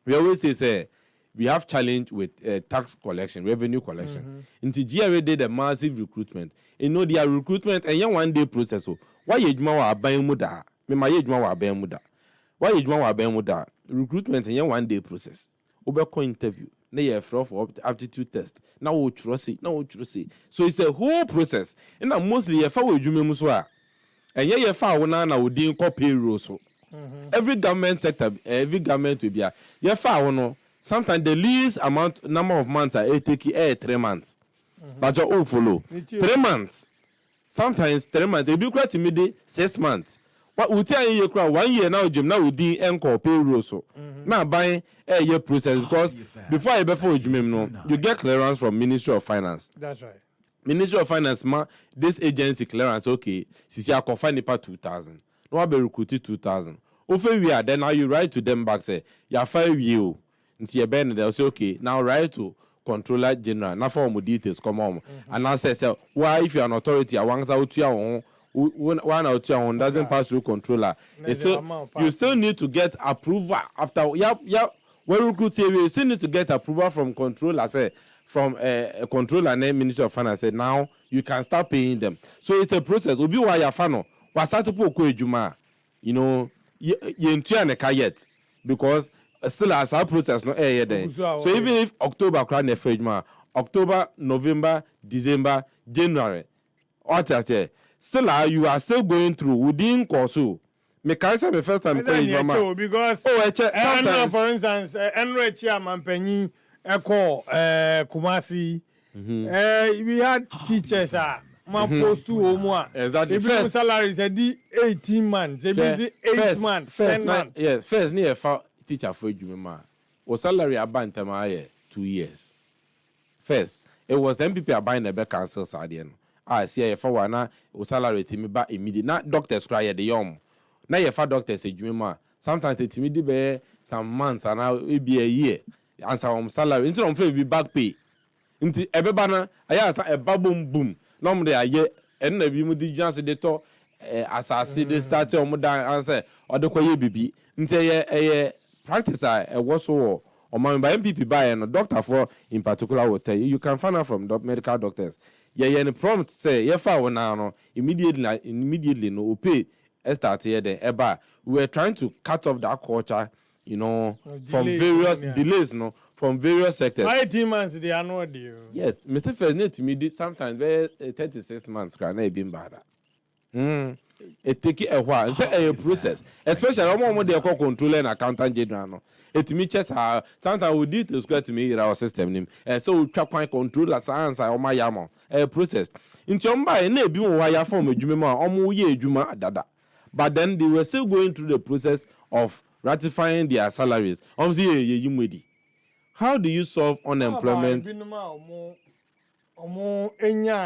We always say we have challenge with tax collection, revenue collection. Until GRA did a massive recruitment. You know their recruitment and one day process. So why you wa aban mu da? Me ma ye wa aban mu da. Why you wa aban mu da? Recruitment and one day process. Obeko interview. Na ye for aptitude test. Na wo trust. So it's a whole process. And mostly ye fa wo adwuma mu so a. And ye fa wo na wo din ko payroll so. Every government sector, every government will be a ye fa wo no. Sometimes the least number of months are take 3 months. But you all follow. 3 months. Sometimes 3 months. They be quite immediate 6 months. What we tell you 1 year now, Jim, now we do encore payroll so. Now buying a year process because before you before you get clearance from Ministry of Finance. That's right. Ministry of Finance, this agency clearance, okay, since I confine it 2,000. No, I be recruited 2,000. Over we are, then now you write to them back, say, you 5 years. And see a band, they'll say, okay, now write to Controller General, now for more details, come on. And I say, why, if you're an authority, I want out to your own one or two and doesn't pass through controller, you still need to get approval after. When recruit you still need to get approval from controller. Say from a controller name Ministry of Finance. Say now you can start paying them. So it's a process. Obi wa ya fano. Wasatu po ko ejuma. You know, you ne ka yet because still as our process no then. So even if October crowd ne ejuma, October, November, December, January, what I say, still you are still going through within course. Me can say the first time because sometimes for instance, Enrique Chairman Penny Echo Kumasi, we had teachers post to home. Exactly. First salaries are 18 months. They busy 8 months, 10 months. Yes, first near teacher for you, ma. O salary about 2 years. First, it was the MPP are buying the back cancel side. I see for one o salary to me back immediately. Not doctors cry the young. Now your father doctors say you sometimes it me be some months and now it be a year. And some salary instead of be back pay. Into everybody I ask a boom. Normally I year and be mu di chance de to as I see the start on down answer or the koye bibi. Into practice I was so or my MPP buy and a doctor for in particular will tell you you can find out from medical doctors. Any prompt say now immediately no pay start here then eba we were trying to cut off that culture, you know, from various delays, no, from various sectors. 18 months they are not due. Yes, Mr. First to me sometimes 36 months can be bad. It take a while. It's a process, especially when they are controlling and accountant general. No, it me just how sometimes we need to square to me in our system name. So we try to control as answer on my yamo. A process. In Chomba, and be wire form a juma or ye juma dada. But then they were still going through the process of ratifying their salaries. How do you solve unemployment?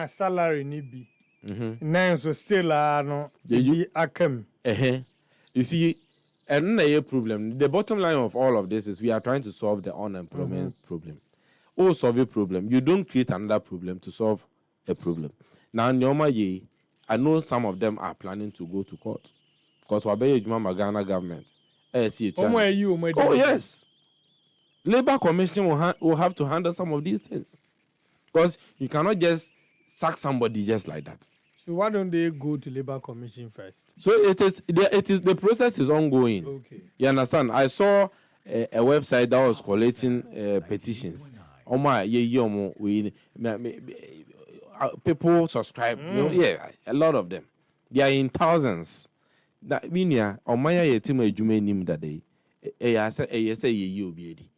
Salary nibi. Now so still no. You see, another problem. The bottom line of all of this is we are trying to solve the unemployment problem. Or solve a problem. You don't create another problem to solve a problem. Now, I know some of them are planning to go to court because we're Ghana government. Oh yes, Labor Commission will have to handle some of these things because you cannot just sack somebody just like that. So why don't they go to Labor Commission first? So the process is ongoing. Okay, you understand? I saw a website that was collecting petitions. People subscribe, you know, a lot of them. They are in thousands. That mean Omaya team ejume nim that day. Say you be.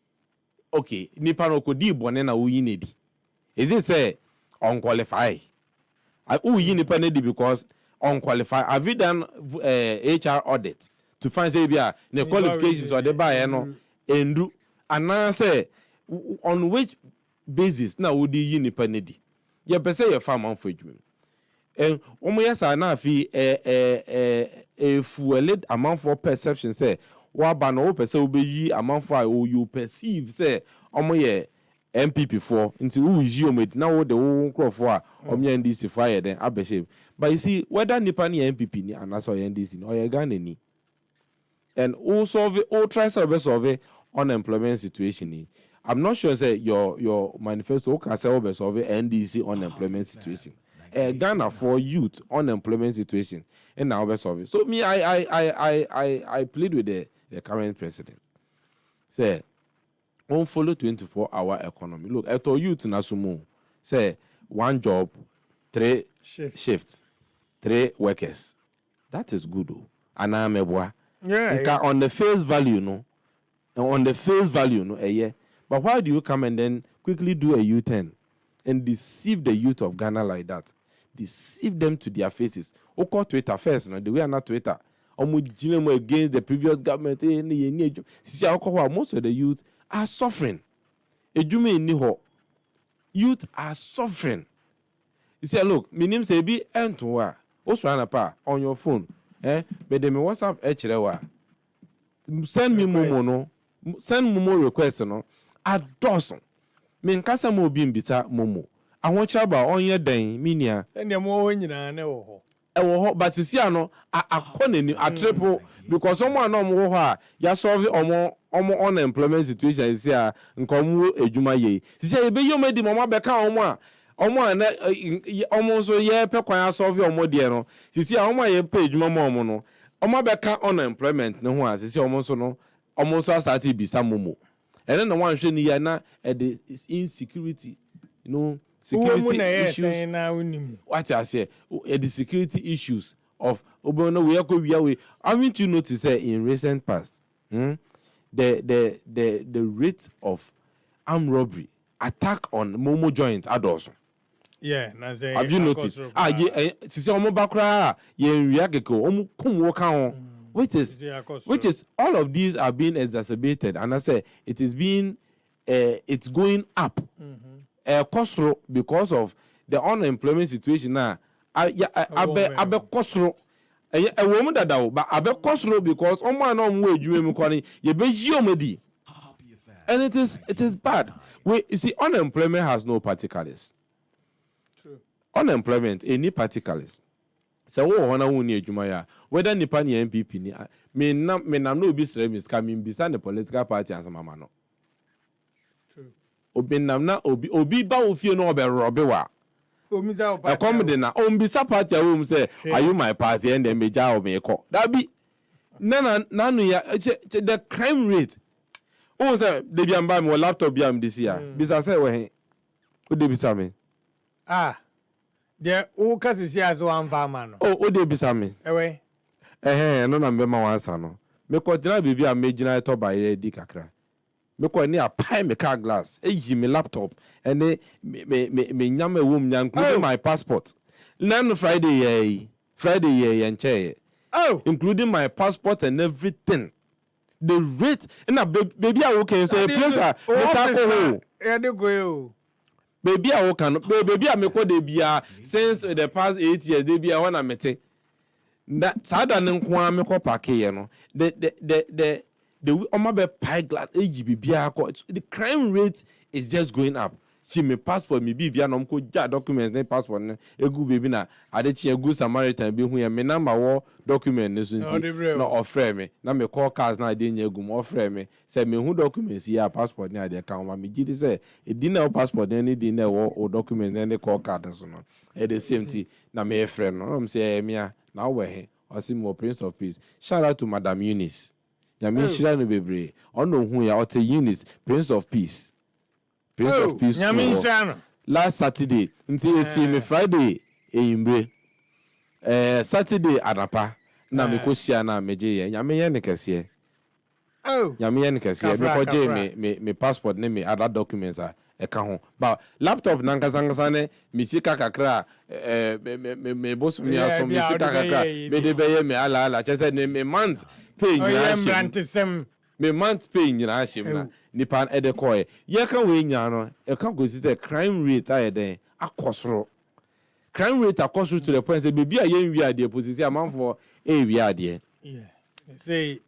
Okay, nipa no kodi bone na wo yinedi. Is it say unqualified? I wo nipa nedi because unqualified. Have you done HR audit to find say bia the qualifications or the buy no endu and say on which basis na wo di nipa nedi? You per se your farm for you. And yes, I now feel a fueled amount for perception say what ban per se will be amount for you perceive say MPP for into who is you made now the whole crop for NDC fire then abeshame. But you see whether Nipani MPP ni and that's NDC or your Ghana ni. And also try solve unemployment situation. I'm not sure say your manifesto can solve NDC unemployment situation. Ghana for youth unemployment situation and now we solve it. So me I plead with the current president. Say on follow 24-hour economy. Look, at all youth na sumo. Say 1 job, 3 shifts, 3 workers. That is good though. And I'm a boy. Yeah. On the face value, no. On the face value, no. Yeah. But why do you come and then quickly do a U-turn and deceive the youth of Ghana like that? Deceive them to their faces. Call Twitter first, no? The way are not Twitter. Against the previous government. Most of the youth are suffering. Youth are suffering. You say, look, my name say be Antoa. Also, on your phone. But then me WhatsApp HRW. Send me Momo, no. Send Momo request, no. A dozen. Me nkasa mo bi mbita Momo. I want you about on your day, minia. And the more when you know. ewo ho but sisi ano akọ a triple because someone no mo ho a ya solve omo unemployment situation is here nkomo ejuma ye sisi e be yo medi mama be ka omo na omo so ye pe kwan solve omo de no sisi omo ye pe ejuma mo no omo be ka unemployment ne ho a sisi omo so start be samomo and then the one hwe ni ya na the insecurity security issues what I say the security issues of obono we akọ haven't you noticed in recent past the rate of armed robbery attack on momo joint adults have you noticed sisi omo bakra ye nria keko omo komwo ka ho which is all of these are being exacerbated and I say it is being it's going up kosro because of the unemployment situation now abe kosro woman dada but abe kosro because omo na omo adwuma mu kwani ye be yi omedi and it is bad. You see, unemployment has no particulars. True. Unemployment any particulars. So wo wana woni adwuma ya whether nipa ni MPP ni me na no be service coming beside the political party and some no. True. Obi nam na obi ba ofie no obe robe wa. Omiza o party. Come na ombisa party a wo say are you my party and then meja o me ko. That be na no ya the crime rate. Oh say dey bi am ba me laptop bi am this year. Bisa say we he. O dey bisa me. The o ka sisi as one farmer no. O dey bisa me. Ewe. No na me ma wansa no. Me ko jina bibi am me jina to ba ye di kakra. Me ko ni a pie me car glass. Eyi me laptop and me nyam ewom nya including my passport. Nan Friday ye nche. Oh, including my passport and everything. The rate na baby I okay so a place me ta ko go. Baby I can baby I me ko de bia since the past 8 years de bia when I mete that sada nko me ko park here no the oma be pie glass bibia ko the crime rate is just going up. She me passport me bibia no ko ja documents ne passport ne egu baby na ade chi egu Samaritan be hu ya me number wo document ne so nti no offer me na me call cars na ade nya egu mo offer me say me hu documents ya passport ne ade kan ma me gidi say e di na passport ne di na wo o documents ne call card so no e the same thing na me friend no me say me na we he o see mo Prince of Peace. Shout out to Madam Eunice ya me shira no bebre ono hu ya o te Eunice Prince of Peace. Prince of Peace. Last Saturday, until see me Friday, Imbre. Saturday anapa na me koshia na meje ye. Nyame ye ne kese. Nyame ye ne kese. Me koje me passport ne me other documents e ka ho. But laptop na nkasa ne me sika kakra me boss me aso me sika kakra me de be ye me ala chese ne me month pay nyina. Me month pay nyina ashim na nipan edekoy ye kan we nya no e kan go see crime rate ayeden akosoro crime rate akosoro to the point say baby ayen wi ade position amanfo wi ade say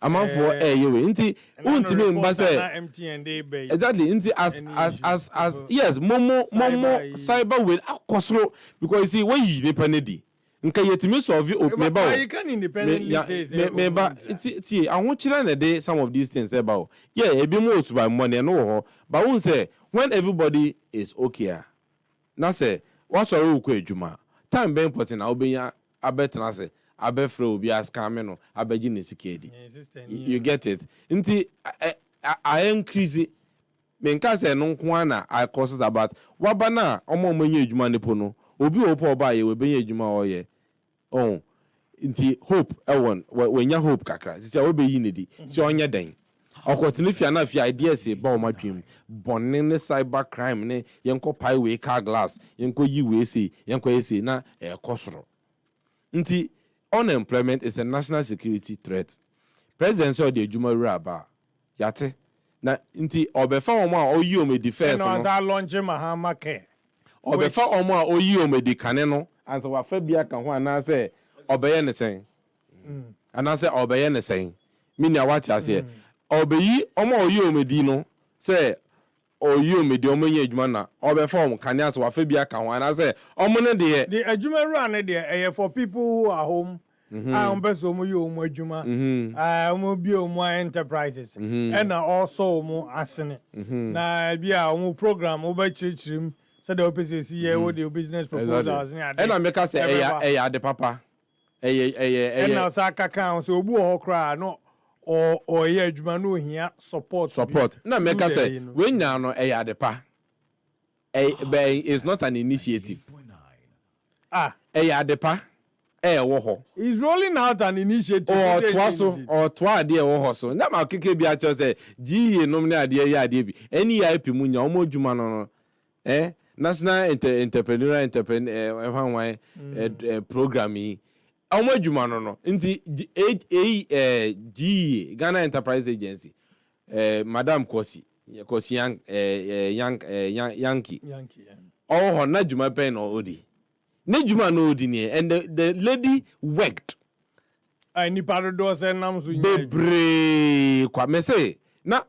amanfo ye we nti unti me mba say exactly nti as yes momo cyber way akosoro because you see when you nipan di nka yetimi solve me ba you can independently say me ba ti ahwo kire na dey some of these things about yeah e bi mo otuba money no ho but won say when everybody is okay na say what sorry ukọ adwuma time be important na obenya abetena say abefra obi ascam no abeji ne sikedi you get it nti I increase me nka say no nko na I causes about wabana omo manya adwuma ne po no obi wo po ba ye we benya adwuma o ye nti hope ewon wenya hope kakra sisi wo be yi ne di si onye den okotene fia na fia ideas e ba o madwem bonne ne cyber crime ne yenko pai we car glass yenko yi we say yenko ese na kosoro nti unemployment is a national security threat. President say the adwuma wura ba yate na nti obefa omo a oyi o me defense no za launch mahama care obefa omo a oyi o me di kane no ansa wa fa bia kan ho ana say obeye ne sen ana say obeye ne sen mini awati ase obeyi omo oyi o me di no say you me the omo ye adwuma na obefo kanea so wafa bia ka ho ana say omo ne de the adwuma run there for people who are home beso mo yo mo adwuma mo bi mo enterprises and also mo asene na bia mo program mo ba chirichirim so the opese see here what the business proposals ni ade and I make us say eya de papa and now sa kaka so obu ho kra no or ye adwuma no hia support na make us say when now no eya de pa is not an initiative eya de pa wo ho is rolling out an initiative or twa ade wo ho so na ma keke bi a cho say GE nom na ade ya ade bi any IP mu nya omo adwuma no national entrepreneur programming omo adwuma no nti GE Ghana Enterprise Agency Madam Kosi Yankee ho na adwuma pen no odi ne dwuma no odi ni and the lady worked ni paradox and nam so bebre kwa me say na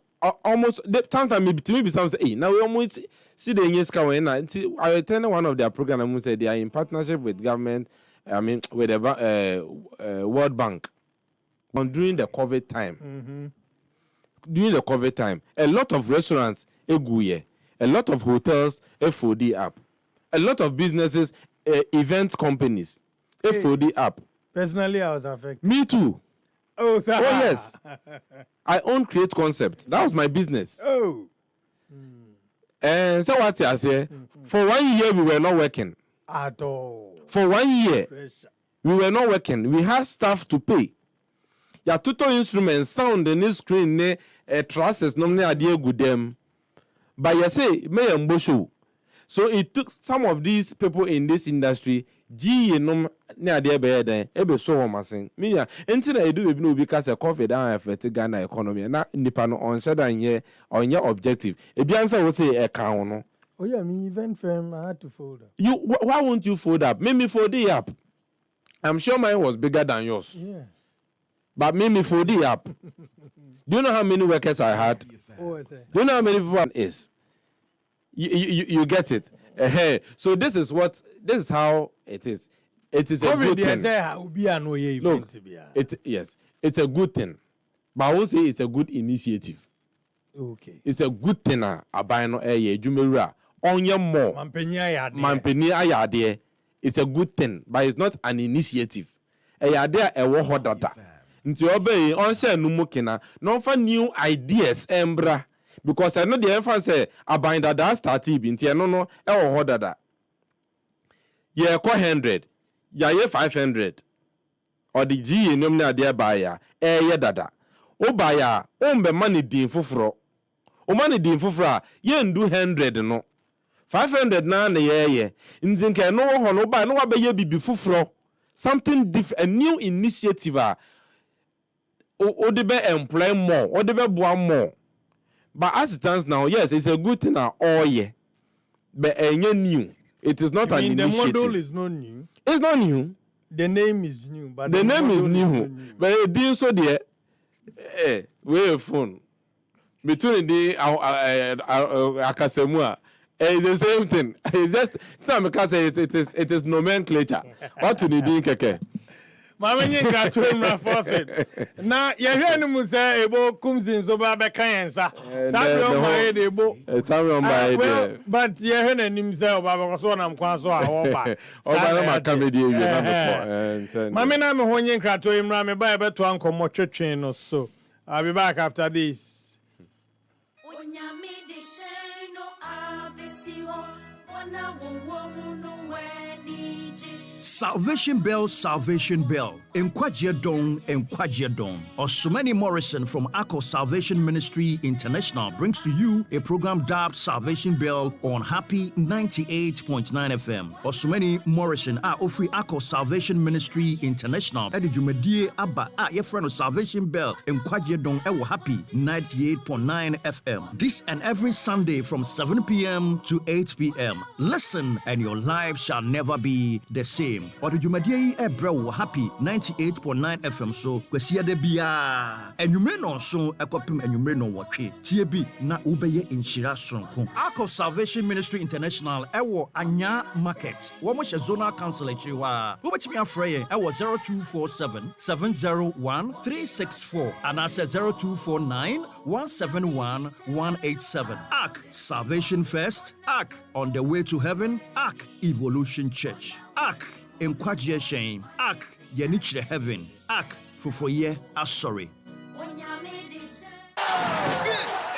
almost the time me be some say now we almost see the Enyeska when I attended one of their programs and said they are in partnership with government, I mean with the World Bank on during the COVID time. During the COVID time, a lot of restaurants eguye, a lot of hotels FOD up, a lot of businesses, event companies FOD up. Personally, I was affected. Me too. Oh, sir. Oh yes. I own Create Concept. That was my business. Oh. And so what I say, for 1 year we were not working. At all. For 1 year, we were not working. We had staff to pay. Ya tuto instruments, sound, the screen, ne trusses, normally idea good them. But you say, me mbosho. So it took some of these people in this industry, GE nom ne idea be then, ebe so womasin. Meaning, anything I do no because a COVID down affect Ghana economy. Na nipa no on shada here on your objective. E bi answer will say account no. Oh yeah, me event firm, I had to fold up. You why won't you fold up? Maybe fold it up. I'm sure mine was bigger than yours. Yeah. But maybe fold it up. Do you know how many workers I had? Oh, do you know how many people it is? You get it. So this is how it is. It is a good thing. No, yes, it's a good thing. But I won't say it's a good initiative. Okay. It's a good thing. Abino jumera on your more. Mampeni ayade. It's a good thing, but it's not an initiative. Ayade a wo hodada. Nti obey on share numukina. No for new ideas embra. Because I know the emphasis say abind that started binti no e wo hodada. Ye ko 100. Ya ye 500. Or the G num na there buyer ye dada. O buyer o mbe money din fufuro. O money din fufuro ye ndu 100 no. 500 na ye. Nzinke no ho no buy no wa be ye bibi fufuro. Something different, a new initiative o de be employ more, o de be boa more. But as it stands now, yes, it's a good thing all year. But new. It is not an initiative. The model is not new. It's not new. The name is new, but the name is new. But it didn't so there. We phone between the Akasemua. It's the same thing. It's just because it is nomenclature. What do you do, keke? Mama nyi gratuit mra force. Na ye hwe ni mu say ebo kumzin so ba be kan ensa. Sabe o ma e de ebo. Sabe o ma e de. But ye hwe na nim say o ba be so na mkwan so a o ba. O ba na ma kamedi e na before. Mama na me ho nyi gratuit mra me ba e be to ankomo twetwen no so. I'll be back after this. Salvation Bell, Salvation Bell. Nkwaje Don. Osumani Morrison from Akko Salvation Ministry International brings to you a program dubbed Salvation Bell on Happy 98.9 FM. Osumani Morrison ofri Akko Salvation Ministry International. Edi jumedie aba ye friend of Salvation Bell. Nkwaje Don ewo Happy 98.9 FM. This and every Sunday from 7 p.m. to 8 p.m. Listen and your life shall never be the same. game. Or the Jumadie Ebro Happy 98.9 FM so Kwesia de Bia. And you may not so a copim and you may know what tree. TB na ubeye in Shira Sonko. Ark of Salvation Ministry International Ewo Anya Markets. Womash Zona Council Chiwa. Who much me afraid? Ewo 0247 701 364 and I said 0249 171 187. Ark Salvation First. Ark on the way to heaven. Ark Evolution Church. Ark Enquadje Shame. Ark Yenichre Heaven. Ark Fufoye Asori. This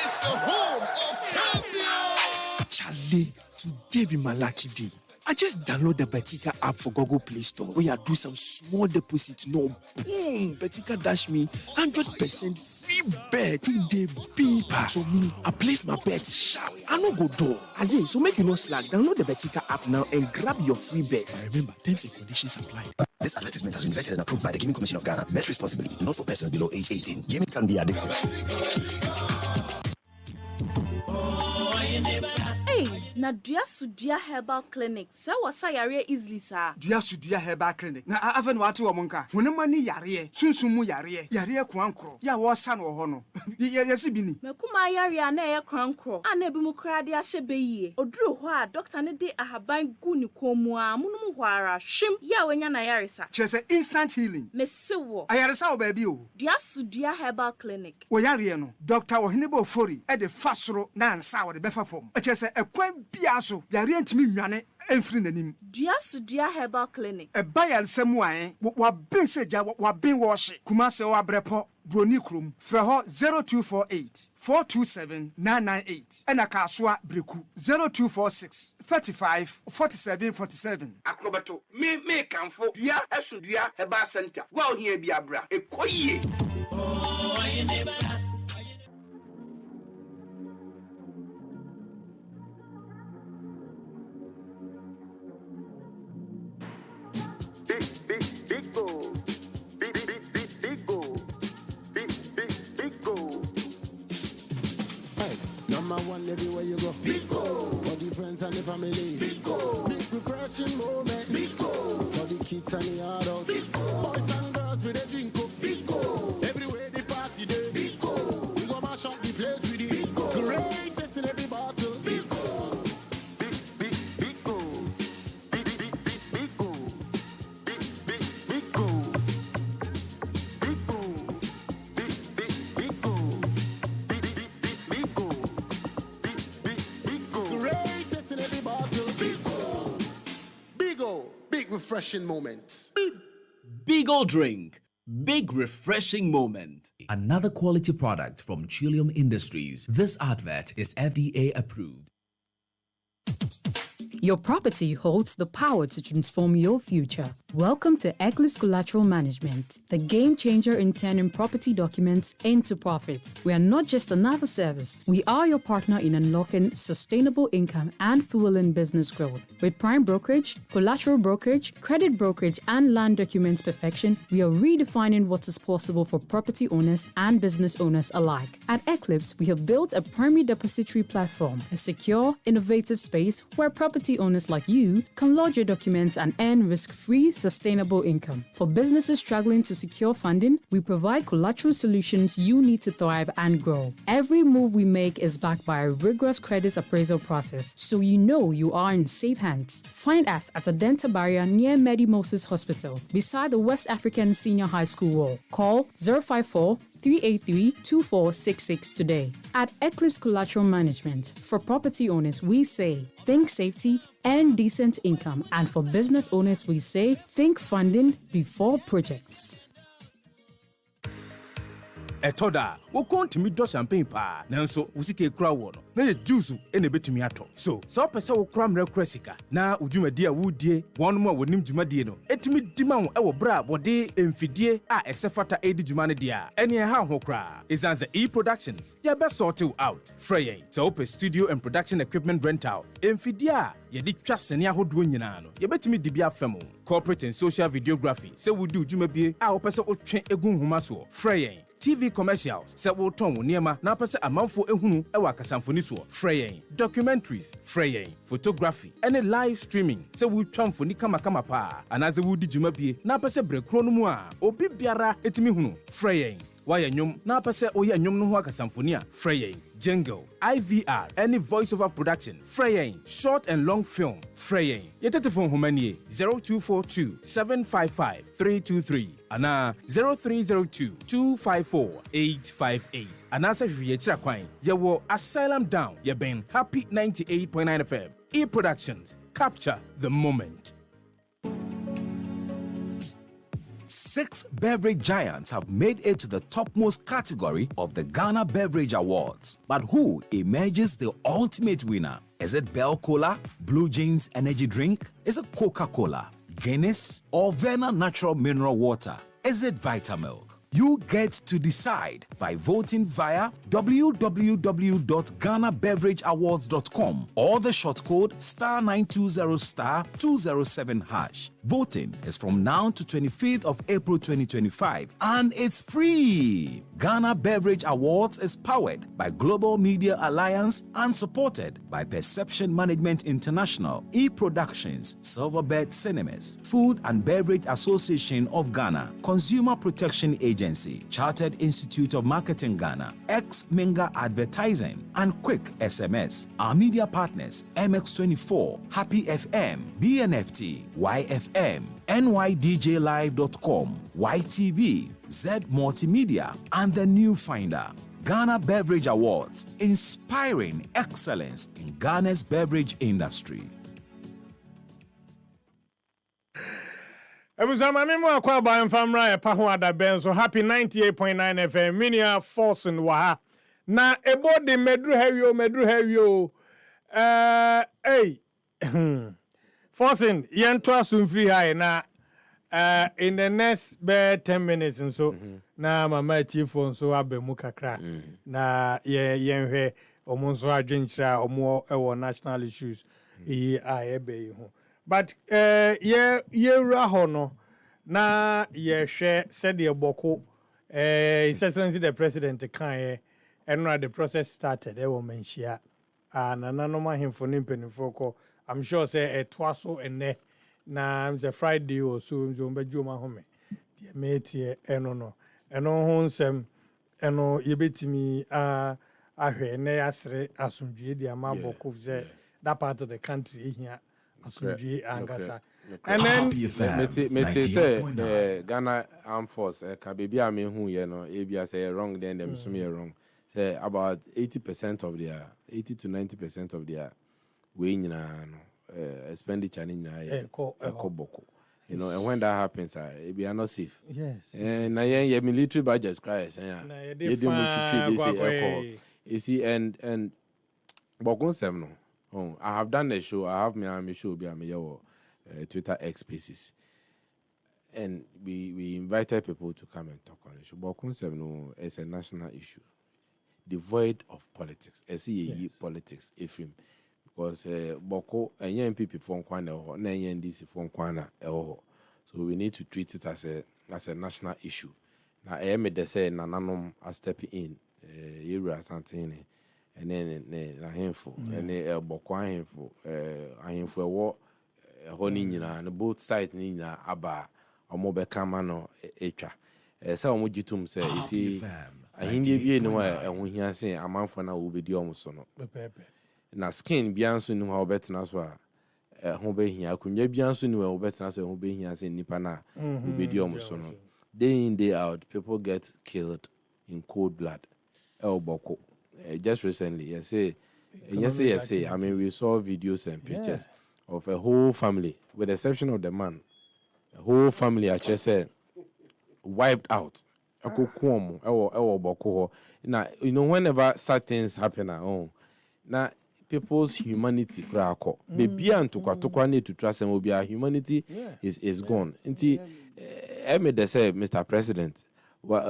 is the home of champions. Charlie, today be my lucky day. I just download the Betika app for Google Play Store. Where I do some small deposits. No, boom! Betika dash me 100% free bet. Free day beeper. So me, I place my bet sharp. I no go door. As in, so make you no slack. Download the Betika app now and grab your free bet. I remember, terms and conditions apply. This advertisement has been vetted and approved by the Gaming Commission of Ghana. Bet responsibly, not for persons below age 18. Gaming can be addictive. Hey, na Dua Herbal Clinic. Sa wasa yare easily sa. Dua Herbal Clinic. Na aven watu wa monka. Wonema ni yare, sunsumu yare. Yare kwankro. Ya wosa no ho no. Yesi bini. Mekuma yare na ye kwankro. Ana bi mu kra de ahye beyi. Oduru ho a doctor ne de ahaban gu ni komu a munum ho ara hwem ya wanya na yare sa. Chese instant healing. Mesewo. Ayare sa obabi o. Dua Herbal Clinic. Wo yare no. Doctor Ohinebo Fori e de fasoro na ansa wo de befa fom. Chese ekwan bia so yare ntimi nwane emfiri nanim. Dua Herbal Clinic. E bayal semu an wa ben seja wa ben wo hye. Kuma se wa brepo Broni Krum, Freho 0248 427 998. And Akaswa Breku 0246 35 47 47. Akrobato, me kamfo, Dua Esudua Herbal Center. Wow, here be abra. E koye. Oh, I never. Big goal. Big goal. Big goal. Hey, number one everywhere you go. Big goal. For the friends and the family. Big goal. Big refreshing moment. Big goal. For the kids and the adults. Big goal. Boys and girls with a drink up. Big goal. Everywhere the party day. Big goal. We go mash up the place with it. Big goal. Greatest in every battle. Big goal. Big goal. Big goal. Big refreshing moments. Beagle Drink. Big refreshing moment. Another quality product from Trillium Industries. This advert is FDA approved. Your property holds the power to transform your future. Welcome to Eclipse Collateral Management, the game changer in turning property documents into profits. We are not just another service. We are your partner in unlocking sustainable income and fueling business growth. With prime brokerage, collateral brokerage, credit brokerage, and land documents perfection, we are redefining what is possible for property owners and business owners alike. At Eclipse, we have built a primary depository platform, a secure, innovative space where property owners like you can lodge your documents and earn risk-free, sustainable income. For businesses struggling to secure funding, we provide collateral solutions you need to thrive and grow. Every move we make is backed by a rigorous credit appraisal process, so you know you are in safe hands. Find us at Adenta Barrier near Medi Moses Hospital, beside the West African Senior High School wall. Call 054 383-2466 today. At Eclipse Collateral Management, for property owners, we say, think safety and decent income. And for business owners, we say, think funding before projects. Etoda, wo kontimi do champagne pa, nanso wo sike kura wo no. Na ye juice ene betumi ato. So pese wo kura mre kura sika, na udwumadi a wudie, wonmo a wonim dwumadie no. Etimi dima wo e wo bra bode emfidie a esefata edi dwuma ne dia. Ene ha ho kura. Izanze E-Productions. Ya be sort you out. Freyen. So open studio and production equipment rental. Emfidie a ye di twa sene ahodo nyina no. Ye betimi di bia fam. Corporate and social videography. Se wo di dwumabie a wo pese wo twen egun homa so. Freyen. TV commercials sɛ wotɔn wo nneɛma na apɛ sɛ amanfo ehunu ɛwɔ akasamfoni soɔ frɛ yɛn documentaries frɛ yɛn photography ɛne live streaming sɛ wotwa mfoni kamakama paa anaasɛ wodi dwuma bie na apɛ sɛ brɛkuro no mu a obi biara etimi hunu frɛ yɛn wayɛ nnwom na apɛ sɛ oyɛ nnwom no ho akasamfoni a frɛ yɛn jingle IVR any voice over production frɛ yɛn short and long film frɛ yɛn yɛtɛtɛfo nhoma 0242 755 323 ana 0302 254 858 anaasɛ hwehwɛ yɛkyira kwan yɛwɔ Asylum Down yɛbɛn Happy 98.9 FM E-Productions capture the moment. 6 beverage giants have made it to the topmost category of the Ghana Beverage Awards. But who emerges the ultimate winner? Is it Bell Cola, Blue Jeans Energy Drink? Is it Coca-Cola, Guinness, or Verna Natural Mineral Water? Is it Vitamilk? You get to decide by voting via www.GhanaBeverageAwards.com or the short code *920*207#. Voting is from now to 25th of April 2025 and it's free. Ghana Beverage Awards is powered by Global Media Alliance and supported by Perception Management International, E-Productions, Silverbird Cinemas, Food and Beverage Association of Ghana, Consumer Protection Agency, Chartered Institute of Marketing Ghana, X-Minga Advertising, and Quick SMS. Our media partners, MX24, Happy FM, BNFT, YFM, NYDJLive.com, YTV, Z Multimedia, and The New Finder. Ghana Beverage Awards, inspiring excellence in Ghana's beverage industry. Ebusama memo akwa ba mfamra EpaHoaDaben so happy 98.9 FM minia forcing wa na ebo de medru hawio forcing yento asumfiri hai na in the next 10 minutes and so na mama tifo so abemu kakra na yenhwe omo so adwenkyira omo ewo national issues ebe ho. But ye raho no na ye hwe said ye boko His Excellency the President kan and the process started e wo menhia na nanoma hemfo ne mpanimfo ko I'm sure say a twaso ene na the Friday or so mbeju ma home de metie eno ho nsem eno yebetimi ahwe ne asre asomdwe de amaboko say that part of the country here Angasa. And then say Ghana Armed Force ka baby ame hu ye no ebia say wrong then them some wrong. Say about 80% of their 80 to 90% of their we nyina no expenditure ni nyina ekoboko. You know, and when that happens it be not safe. Yes. And na ye military budget cries you see and bokon sem no. Oh, I have done a show. I have my show be your Twitter X Spaces, and we invited people to come and talk on the show. But concept no, it's a national issue, devoid of politics. SEA politics, Ephraim, because Boko and young people from Kwana or NDC from Kwana. So we need to treat it as a national issue. Now I am the say Nananum are stepping in, area something. And then a handful, and a bokwa handful, war, honey, and both sides nina aba, or mobe camano, echa. So would you to say, you see, I hindi nowhere, and when he say a month for now will be the almost no. Now, skin beyond soon how better as well. Home here, could you be soon well better as well be here saying Nipana will be the almost no. Day in, day out, people get killed in cold blood. El Boko. Just recently, yes, I mean, we saw videos and pictures of a whole family, with the exception of the man, a whole family actually said wiped out. Now, you know, whenever such things happen at home, now people's humanity baby and to need to trust and our humanity is gone. Until I made the say, Mr. President, what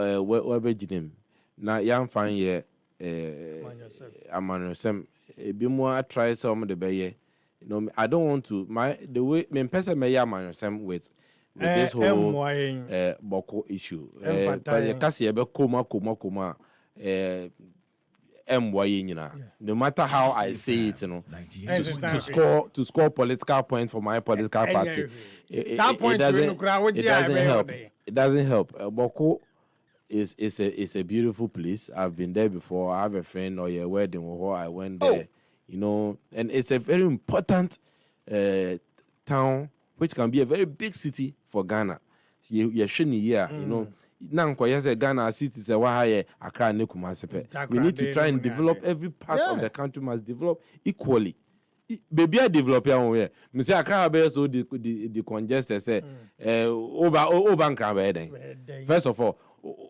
him now young fine here. Amanosem be more try some of the bay. You know, I don't want to the way me person may amanosem with with this whole Boko issue. No matter how I say it, you know, to score political points for my political party, it doesn't help. It doesn't help. Boko is a beautiful place. I've been there before. I have a friend or a wedding or I went there, you know, and it's a very important town, which can be a very big city for Ghana. You know. Ghana city say Accra ne Kumasi. We need to try and develop every part of the country must develop equally. Baby I develop your own way. Me say Accra be so the congested say Oban first of all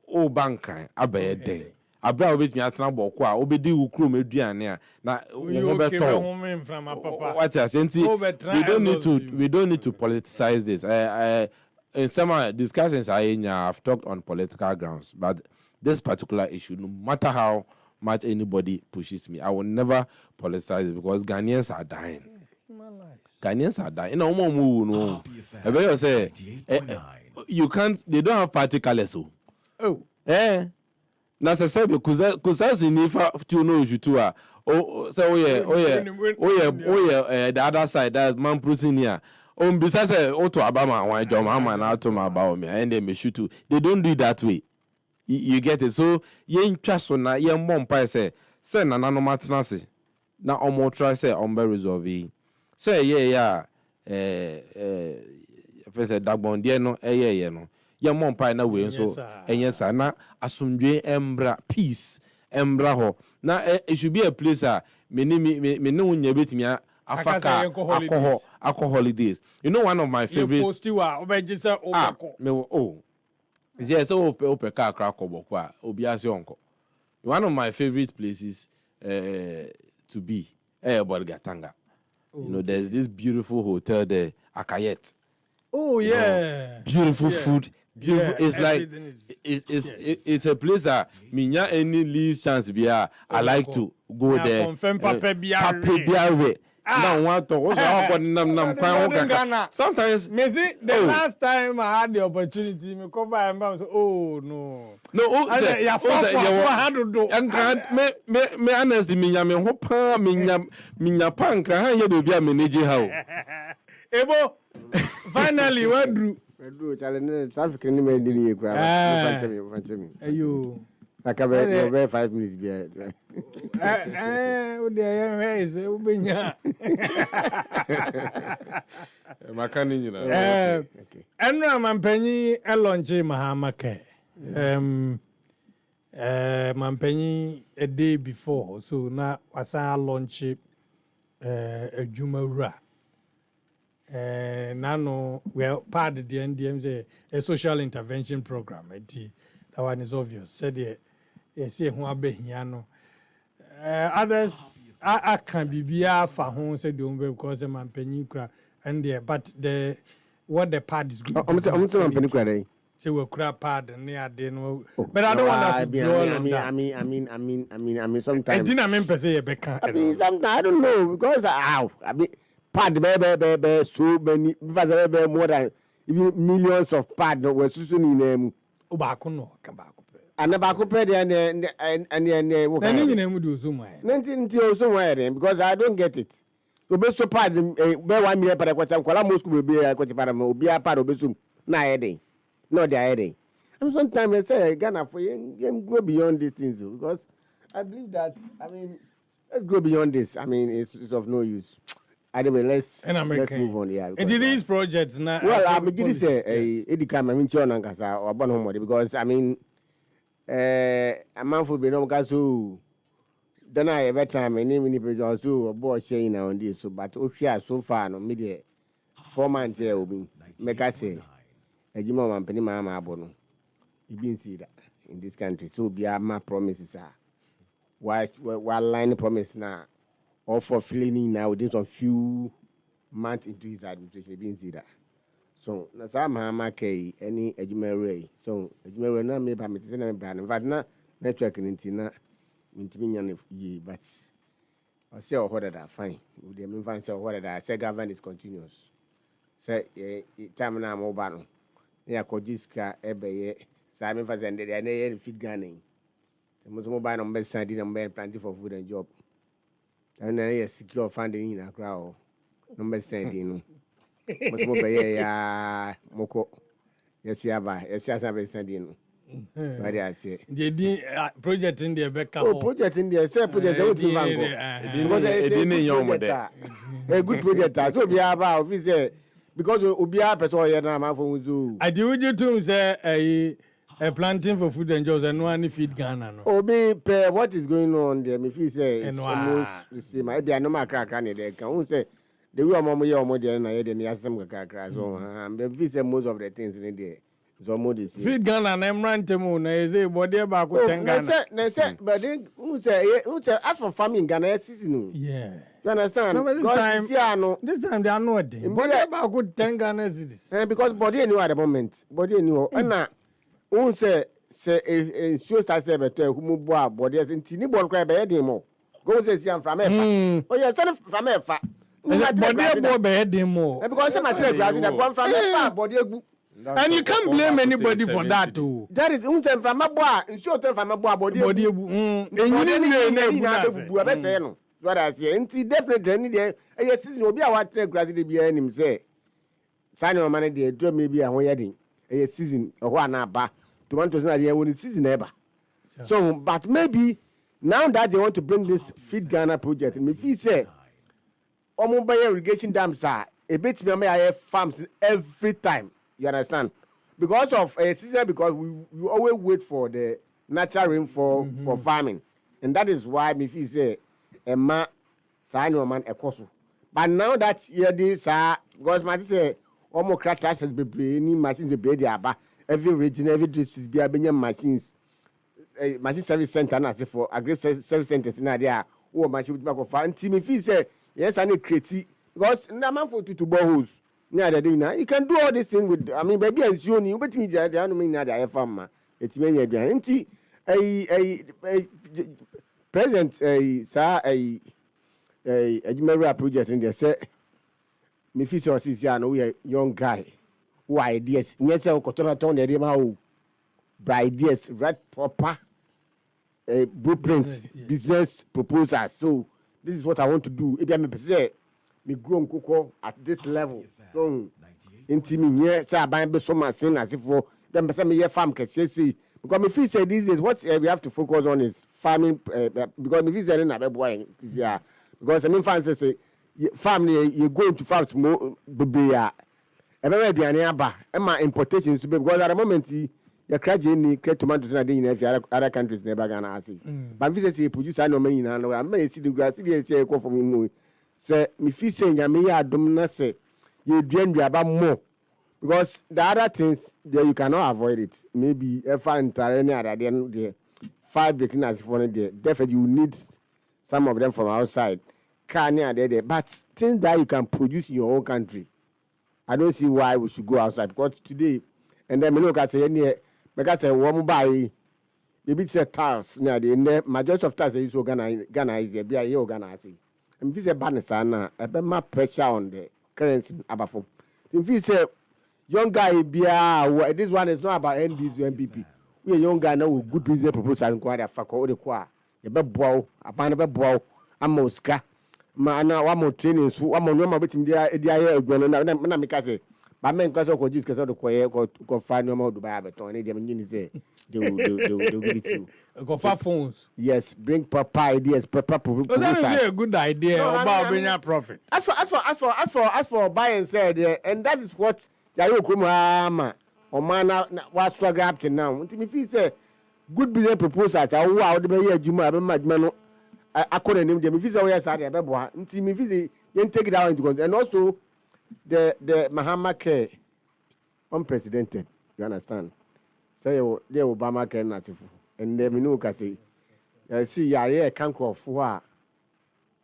Oban kan abeden. Abra obet me atena boko a obedi ukru meduane a na what I say we don't need to politicize this. In some discussions I've talked on political grounds, but this particular issue, no matter how much anybody pushes me, I will never politicize it because Ghanaians are dying. Ghanaians are dying. No. Say, you can't. They don't have party colors. Now say because in if you know you too are. The other side that man producing here. Besides auto Obama one job man to my about me and they shoot too. They don't do it that way. You get it. So yen trust on na yen mom pa say na no matnase. Na omo try say ombe resolve. Say first dagbon die no no. Yen mom pa na we so enye sa na asundwe embra peace embra ho. Na it should be a place me no nya betimi Africa alcohol holidays. You know one of my favorites. One of my favorite places to be Bolgatanga. You know, there's this beautiful hotel there, Akayet. Oh yeah, beautiful food. Beautiful. It's like it's a place that minya any least chance be I like to go there. Sometimes the last time I had the opportunity, me come by and say, oh no. Me honestly, me hopa, me panka, how you be a manager how. Ebo, finally, what do? Challenge South African made the grab. Ayo. I can be 5 minutes behind. And Mampenny a launch Mahamake. Mampenny a day before, so now was our launch a Jumara. Nano, well, part of the NDM's a social intervention program. That one is obvious. Said see who are behiano. Others I can be via for home said because I'm penucra and there, but the what the part is good. I'm penucra. Say we'll crap part and near no. But I don't want to be I mean sometimes I didn't per se I mean sometimes I don't know because I mean part baby so many more than millions of part were soon in them. Obakuno come back. And about compared and because I don't get it. To be so part, be 1 million per quarter, MASQ will be a quarter paramo, be a part of Besum, na heading. No, they are heading. And sometimes I say, Ghana for you, go beyond these things because I believe that, I mean, let's go beyond this. I mean, it's of no use. Anyway, let's move on. Yeah, and these projects now. Well, I'm going to say, Eddie Kam, I mean, Chionankasa or Bonhomo, because I mean, a month will be no gasu. Then I every time my name in the also a boy saying on this, so but Oshia so far no media 4 months here will be make us say Agyemang and Penny Mama Abono. You been see that in this country, so be my promises are while line promise now or for filling now within some few months into his administration, been see that. So na some Hamake any Agyemang Ray. So Agyemang na me permit send brand but na network in but I say what that fine. With the mean say what that say government is continuous. say time na mo ba no ya ko jiska ebeye sa me fa sende ya na fit Ghana mo so mo ba no be sandi na be planting for food and job and na secure funding in Accra o no be sandi no mo so mo be ya moko yes asa be sandi no what I say project in the back project in the say project we do vango because a good project so be aba office because obia person here na ma for nzu I do you to say a planting for food and jobs and one feed Ghana no obi what is going on there me feel say it's almost the same I be no ma crack there can say the way omo ye omo there na ye dey asem kakra so me feel say most of the things in there is almost the same feed Ghana na emrantemu na say body ba ko 10 Ghana na say but then who say as for farming Ghana season yeah. You understand? No, this time they are not there. Body about good 10 Ghana cities. Because body new at the moment. Body new. And now, who say show start say better who move body as in tini born cry by demo. Go say see am from Efa. Oh yeah, send from Efa. Body boy by demo. Because some material grass that come from Efa body egu. And you can't blame anybody for that too. That is who say from Aboa, show them from Aboa body egu. And you need no. What I say, and definitely any day, a season will be our grass to be him say. Sign your money there, do maybe a wedding, a season, or one ba, tomatoes not here when the season ever. So, but maybe now that they want to bring this Feed Ghana project, and if he say, almost by irrigation dams are a bit me have farms every time. You understand? Because of a season, because we always wait for the natural rainfall for farming, and that is why if he say. Emma Sano man ekoso. But now that here this because my say almost crack has been machines be paid aba every region every district be abenya machines machine service center na say for agri service centers na there o machine be go fa nti me feel say yes I need create because na man for to boreholes na the day na you can do all this thing with I mean baby and you ni obetimi dia dia no me na dia farm ma etime nya aduan nti President Agyemang project in there say me feel so since ya no we a young guy who ideas yes say okotona ton dey ma o ideas right proper blueprint business proposal so this is what I want to do if I me say me grow nkoko at this level so intimi here say aban be so machine as if for them say me farm kese see because me feel say these days what we have to focus on is farming because me feel say na be boy because I mean fans say farm you go into farms more be e be aduane aba e ma importation so because at the moment you crack any create tomatoes na dey in other countries never Ghana see but me feel say produce no money na no am see the grass dey say go from me say me feel say nyame ya adom na say you duaba more. Because the other things there you cannot avoid it. Maybe if I enter any other there 5 breaking as for there. Definitely you need some of them from outside. There. But things that you can produce in your own country. I don't see why we should go outside. Because today, and then me look at say any because one buy maybe it's a tiles near the majority of tiles is Ghana is there. Be a Ghana say. And if it's a balance na a bit more pressure on the currency above. If you say young guy this one is not about NDs to MPP. We a young guy now with good business proposal and quite a fuck all the qua. You be bow, a pan of bow, a MASQ. Man, one more training, so one more number between the idea of going on. Because but men cause of this because of the quiet go find no more to buy a beton. They will give it to you. Go for phones. Yes, bring proper ideas, proper proposals. That is a good idea about bringing a profit. As for buy and sell there, and that is what Yayo Kumama or man was struggling up to now. If he say good business proposals, I wow the way Agyemang I couldn't name them. If he's away side, if he's you take it out into consideration. And also the MASQ unprecedented. You understand? So the Obama can nasifu. And then we know kasi see yare cancer of wa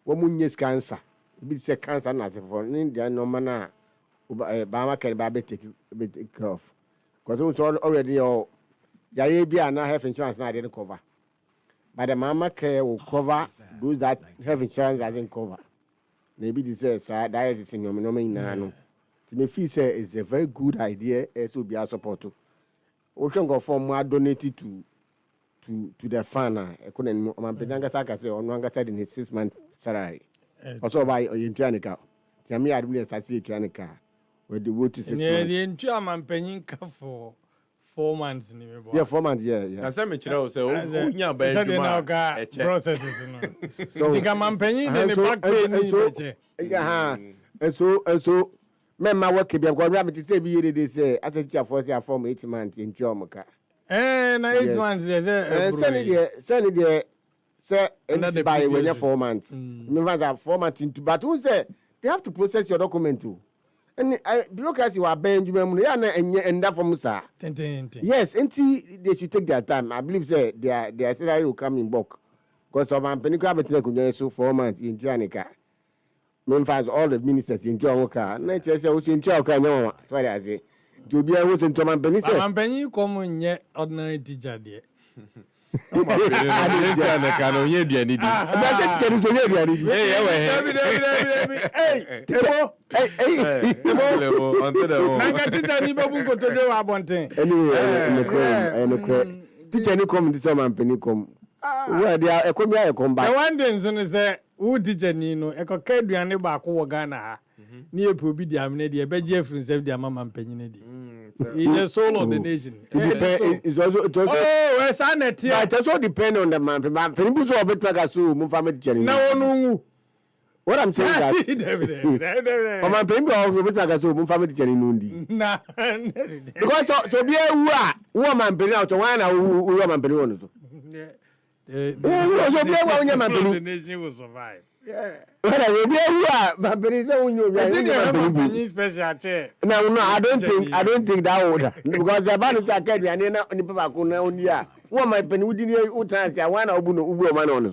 woman cancer. It be say cancer nasifu. India no mana Obama can take care of. Because already yare be na health insurance na didn't cover. But the MASQ will cover those that health insurance doesn't cover. Maybe this is direct in your no. To me, feel say it's a very good idea. It will be our support too. We can go for more donated to the fan. I couldn't. I'm beginning to say on one side in his 6 month salary. Also by Trianica. Tell me, I really start seeing Trianica. Where the wood to 6 months. Yeah, the entire man paying for 4 months. Yeah, 4 months. Yeah. I said, me children say, oh, yeah, but processes. So the man paying the back paying. And so. Memma work because rabbit say be they say as a teacher for say form 8 months in Jomoka. Na 8 months send it say and by when you 4 months. Remember that 4 months into but who say they have to process your document too. And bureaucracy were banned you and that from sir. Yes, until they should take their time. I believe say their salary will come in bulk. Because of an penny crab so 4 months in Janica. Memphis, all the ministers in Jomoka. Nature says, in Choka, no, that's what I say. To be a who's in Tom and Penny. I'm Penny common yet ordinary teacher, dear. Teacher, any come to some and penny come. Where they are, a come back. The one day, soon as who teacher Nino, a cockade, and a back over Ghana. Near Pubi, the Amnedia, Bejer from Save the Mamma and Penny. In the soul of the nation. It's also, oh, a son at here. It also depends on the man. Penny puts over Plagasu, Muhammad Jenny. No. What I'm saying that. My penny also with Plagasu, Muhammad Jenny Nundi. Nah, because so be a woman penny out of one woman penny on. The nation will survive. Yeah. Well, I don't think that would because the balance are carrying and then on the one my penny would one or man on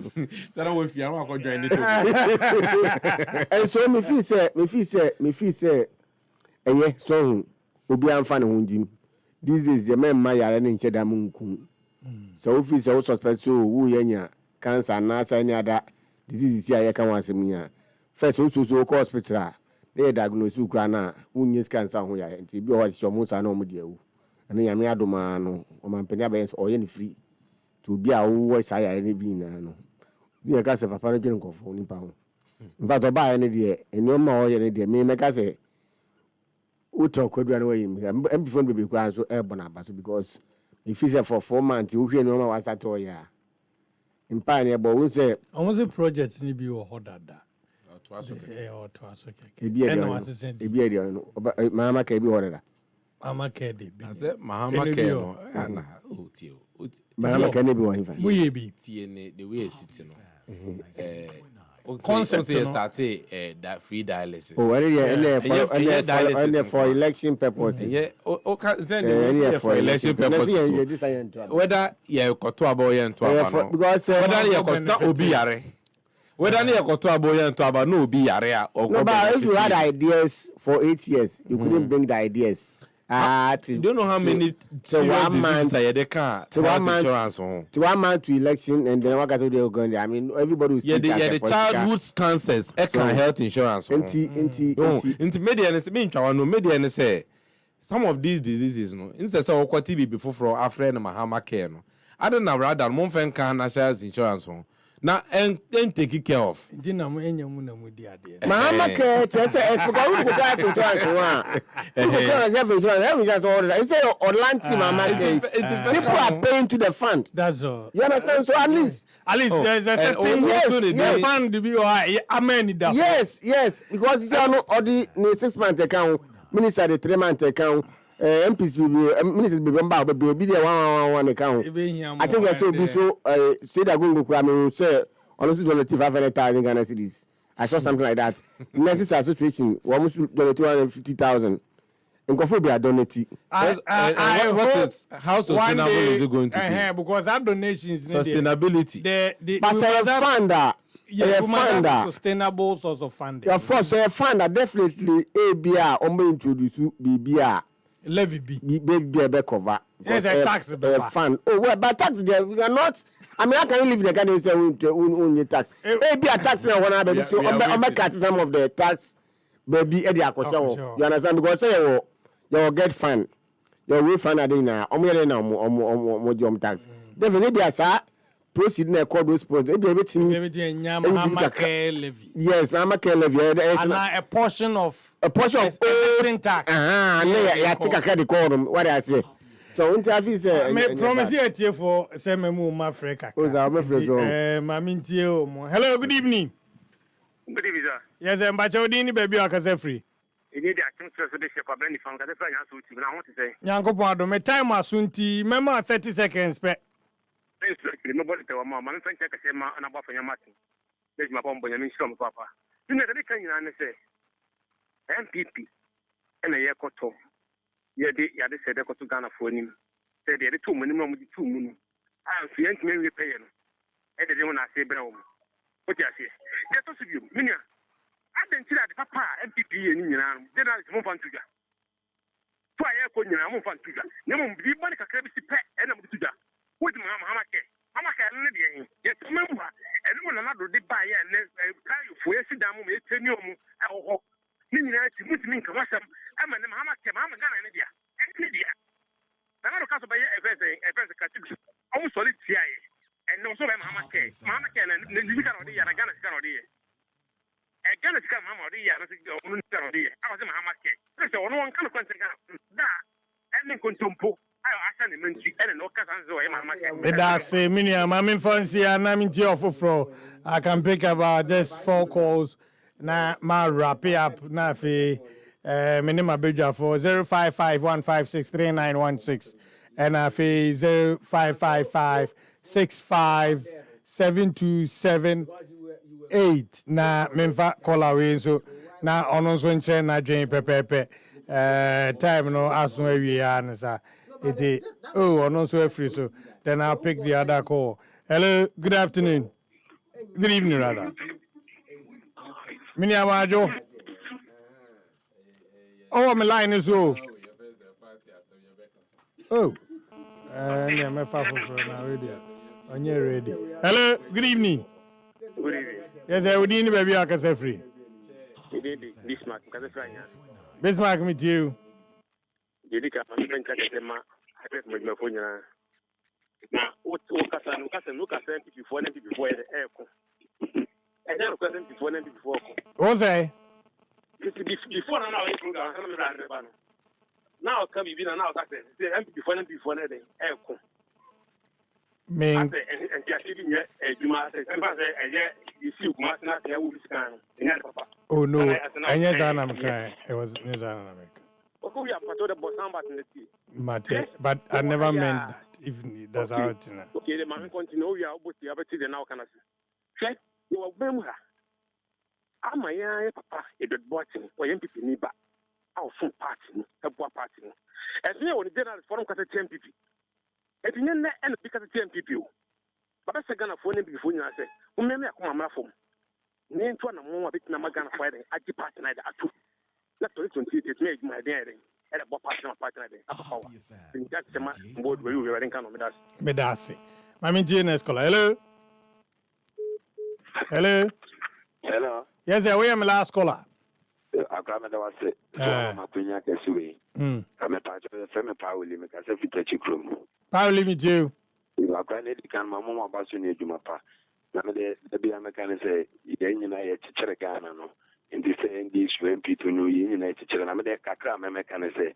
and so me feel say and yes, so will be unfunny Jim. This is the man my and Chedamunkum. So if it's also suspect so who yenya cancer and nasa any other disease here can once me. First also call hospital. They diagnose Ukraina, who needs cancer who are and be what your most no media. And I am Yadomano or my penabens or any free to be our voice I any being. You got a papa go for any pound. But to buy any day and no more any day may make us say Uto could run away and before we be grand so airborne because if it's for 4 months, you hear no was at all. Yeah, in Pioneer, but we say, almost a project in the or Hodada. Mamma can be ordered. Mamma Kedi. I said, Mahama Keno. Mamma can be one. We be the way it's sitting. Concept started that free dialysis. Oh, and for election purposes. Yeah, for election purposes. Whether you got to a boy and to a because whether you got to be a whether you got to a boy and to a no be area or no, but if you had ideas for 8 years, you couldn't bring the ideas. You don't know how many to 1 month to 1 month to 1 month to election and then what they are going there. I mean everybody will see the childhood cancers can health insurance into media and mean no media say some of these diseases no instead so what TB before for a friend Mahama care no I don't know rather mon fan can national insurance na and take care of Mahama care say because we go drive insurance it's say Orlando Mahama care people are paying to the fund. That's all. You understand? So at least there's a certain yes fund to be amen. Yes because you know all the 6 month account minister the 3 month account MPs ministers be there one account. I think I should be so say that go cram say almost donate 500,000 Ghana cedis. I saw something like that. Next association almost donate 250,000. And go for be a donate. How sustainable is it going to be? Because that donation is sustainability. But say a funder. Sustainable source of funding. Of course, a funder definitely ABR introduce BBR. Levy B cover. Yes, a tax fund. Oh, well, but tax there we are not. I mean, I can live in the country and say own tax. Maybe a tax now one baby. So I'm cut some of the tax baby Eddie Akosha. You understand? Because say you get fun. You will find a dinner. Omo jom tax. Definitely as proceed na call those points. Everything levy. Yes, Mama levy. And a portion of existing tax. Yeah, take a credit call what I say. So interview say me promise you for say me move Africa. Hello, good evening. Good evening, sir. Yes, I'm Bachodini baby akase free. You need that thing to the shape of any fund. That's why I want to say. Yanko Pado, me time asunti, remember 30 seconds pe. Nobody tell my man, thank you, and about for your matter. There's my bomb, and I'm papa. You know, they can say MPP and a year coto. Yeah, they said they got to Ghana for him. Said they had 2 minimum with 2 moon. I am fearing to me paying. And they don't want to say, Brown. What you say? Get us of you, Minia. I didn't see that papa MPP and Indian. Then I move on to you. Fire for you, I'm on to you. No one be money can be pet and I'm to that. What do Mamake? Mamake, and yet remember, and one another did buy and carry you for a sit down with 10 years. Oh, Minia, to me, come on, I'm a Mamake, Mamma Ghana, and India. I'm not a by a very category. Almost solid CIA. And no, so Mamake, Mamake, and you got on the Ghana Scarody. I can't come out of the year. I was in Hamake. So no one can contact that. And then Contumpo. I asked him and no cousin. That's a minium. I'm in fancy and I'm in Geoffro. I can pick about just 4 calls. Now, my wrap up. Now, minimum bidder for 05515633916 and I fee 0555657278 na memfa call away so na ono so nche na dwen pepepe time no aso awie an sa iti ono so free so then I'll pick the other call. Hello, good afternoon, good evening rather. Mini awajo my line is so yeah, my father on your radio. Hello, good evening. Good evening. Yes, I would need baby I can say free. Bismarck, Bismarck with you. You did a man catch them. I bet my phone. Now, what look at them before the air. And then before them before. What's I? Before now, now come you now before them air. Me. And just living here, you see, oh no, and yes, I'm crying. It was yes, I'm but I never meant that. If that's how it is. Okay, the man continue. We are about to have it now. Can I say? You are member. I'm a papa. A bit botting or young people need back. Our full party, a poor party. As we are on the general forum, because it's MPP. If you know, and because it's MPP. But that's a gun of phone before you say, who may come my phone. Name to one more bit Namagan fighting at the party night at 2. Not to listen to it, made my daring. And a partner party. That's the man board where you were in Canada. Medasi. I'm in GNS caller. Hello. Hello. Hello. Yes, I am my last caller. I got my say. I'm a queen. I guess we. I'm a part of the family power limit. I said, if you room. Power limit you. You are going to can my mama about you need you, my pa. Now, the be American say, you know, it's a Ghana. In this English, when people know you, United Children, I'm there, Kakra, American say,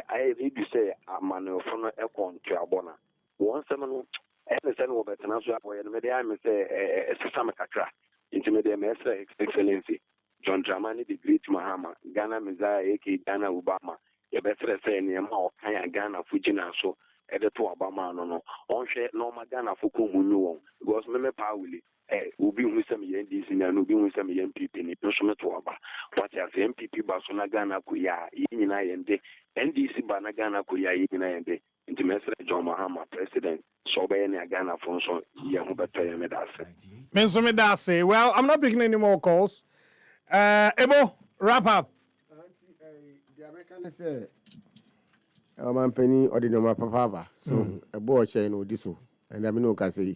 I need to say, I'm an phone aircon to Abona. Once someone, understand what better now, and maybe I may say, a summer Kakra, intermediate master, excellency. John Dramani, the great Mahama, Ghana, Mizaya, A.K. Ghana, Obama, the better say, Niama, Kaya, Ghana, Fujina, so. To Obama no on share normal Ghana for Kumu because me power will be with some NDC and will be with some MPP in the to Aba. What has MPP Basona Ghana Kuya, Yina and NDC Bana Ghana Kuya, Yina and the Intermediate John Mahama, President, Sobania Ghana Fonso, Yamuba Medase. Well, I'm not picking any more calls. Ebo, wrap up. The American say. Man penny or the number papa. So a boy chain or this, and I mean, no can say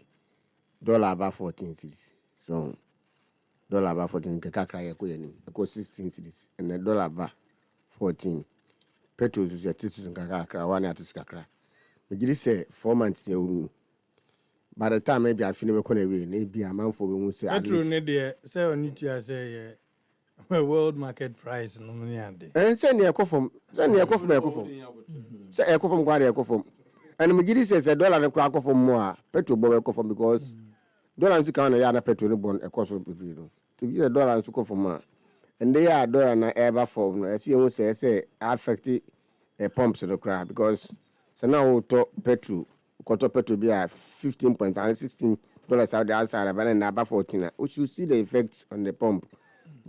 $14 cedis. So dollar ba 14 keka kra ye ko yanim ko 16 cedis and dollar ba 14 petrol so ya tisu kaka kra one atisu kakra me gidi say 4 months ya uru by the time maybe I finish ko na we na bi amanfo be hu say at petrol least ne de say oni tia say world market price no money ande say ne ekofom say ne ekofom say ekofom kwa de ekofom and me gidi say dollar ne kwa ekofom mo a petrol bo ekofom because dollar nsu kan na ya na petrol ne bon ekoso bebre no to bi dollar nsu kofom a and they are dollar na ever form no see you say affect pumps no cry because so now to petrol koto petrol be at 15 points and $16 out the outside and na about 14 we should see the effects on the pump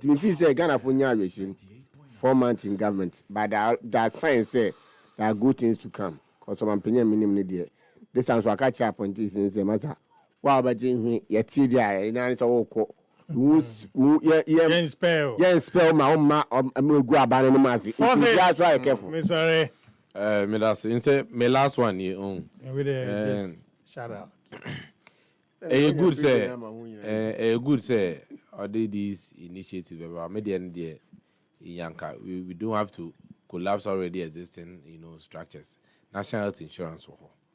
to me feel say Ghana for nya 4 months in government but that sign say there are good things to come because some opinion minimum there this sounds like catch up on this in say matter wow but ye ti dia na so ko yen spell ma gu abane no mazi you try careful me sorry me last one here we just shout out a good say or this initiative about media and the yanka we don't have to collapse already existing structures. National health insurance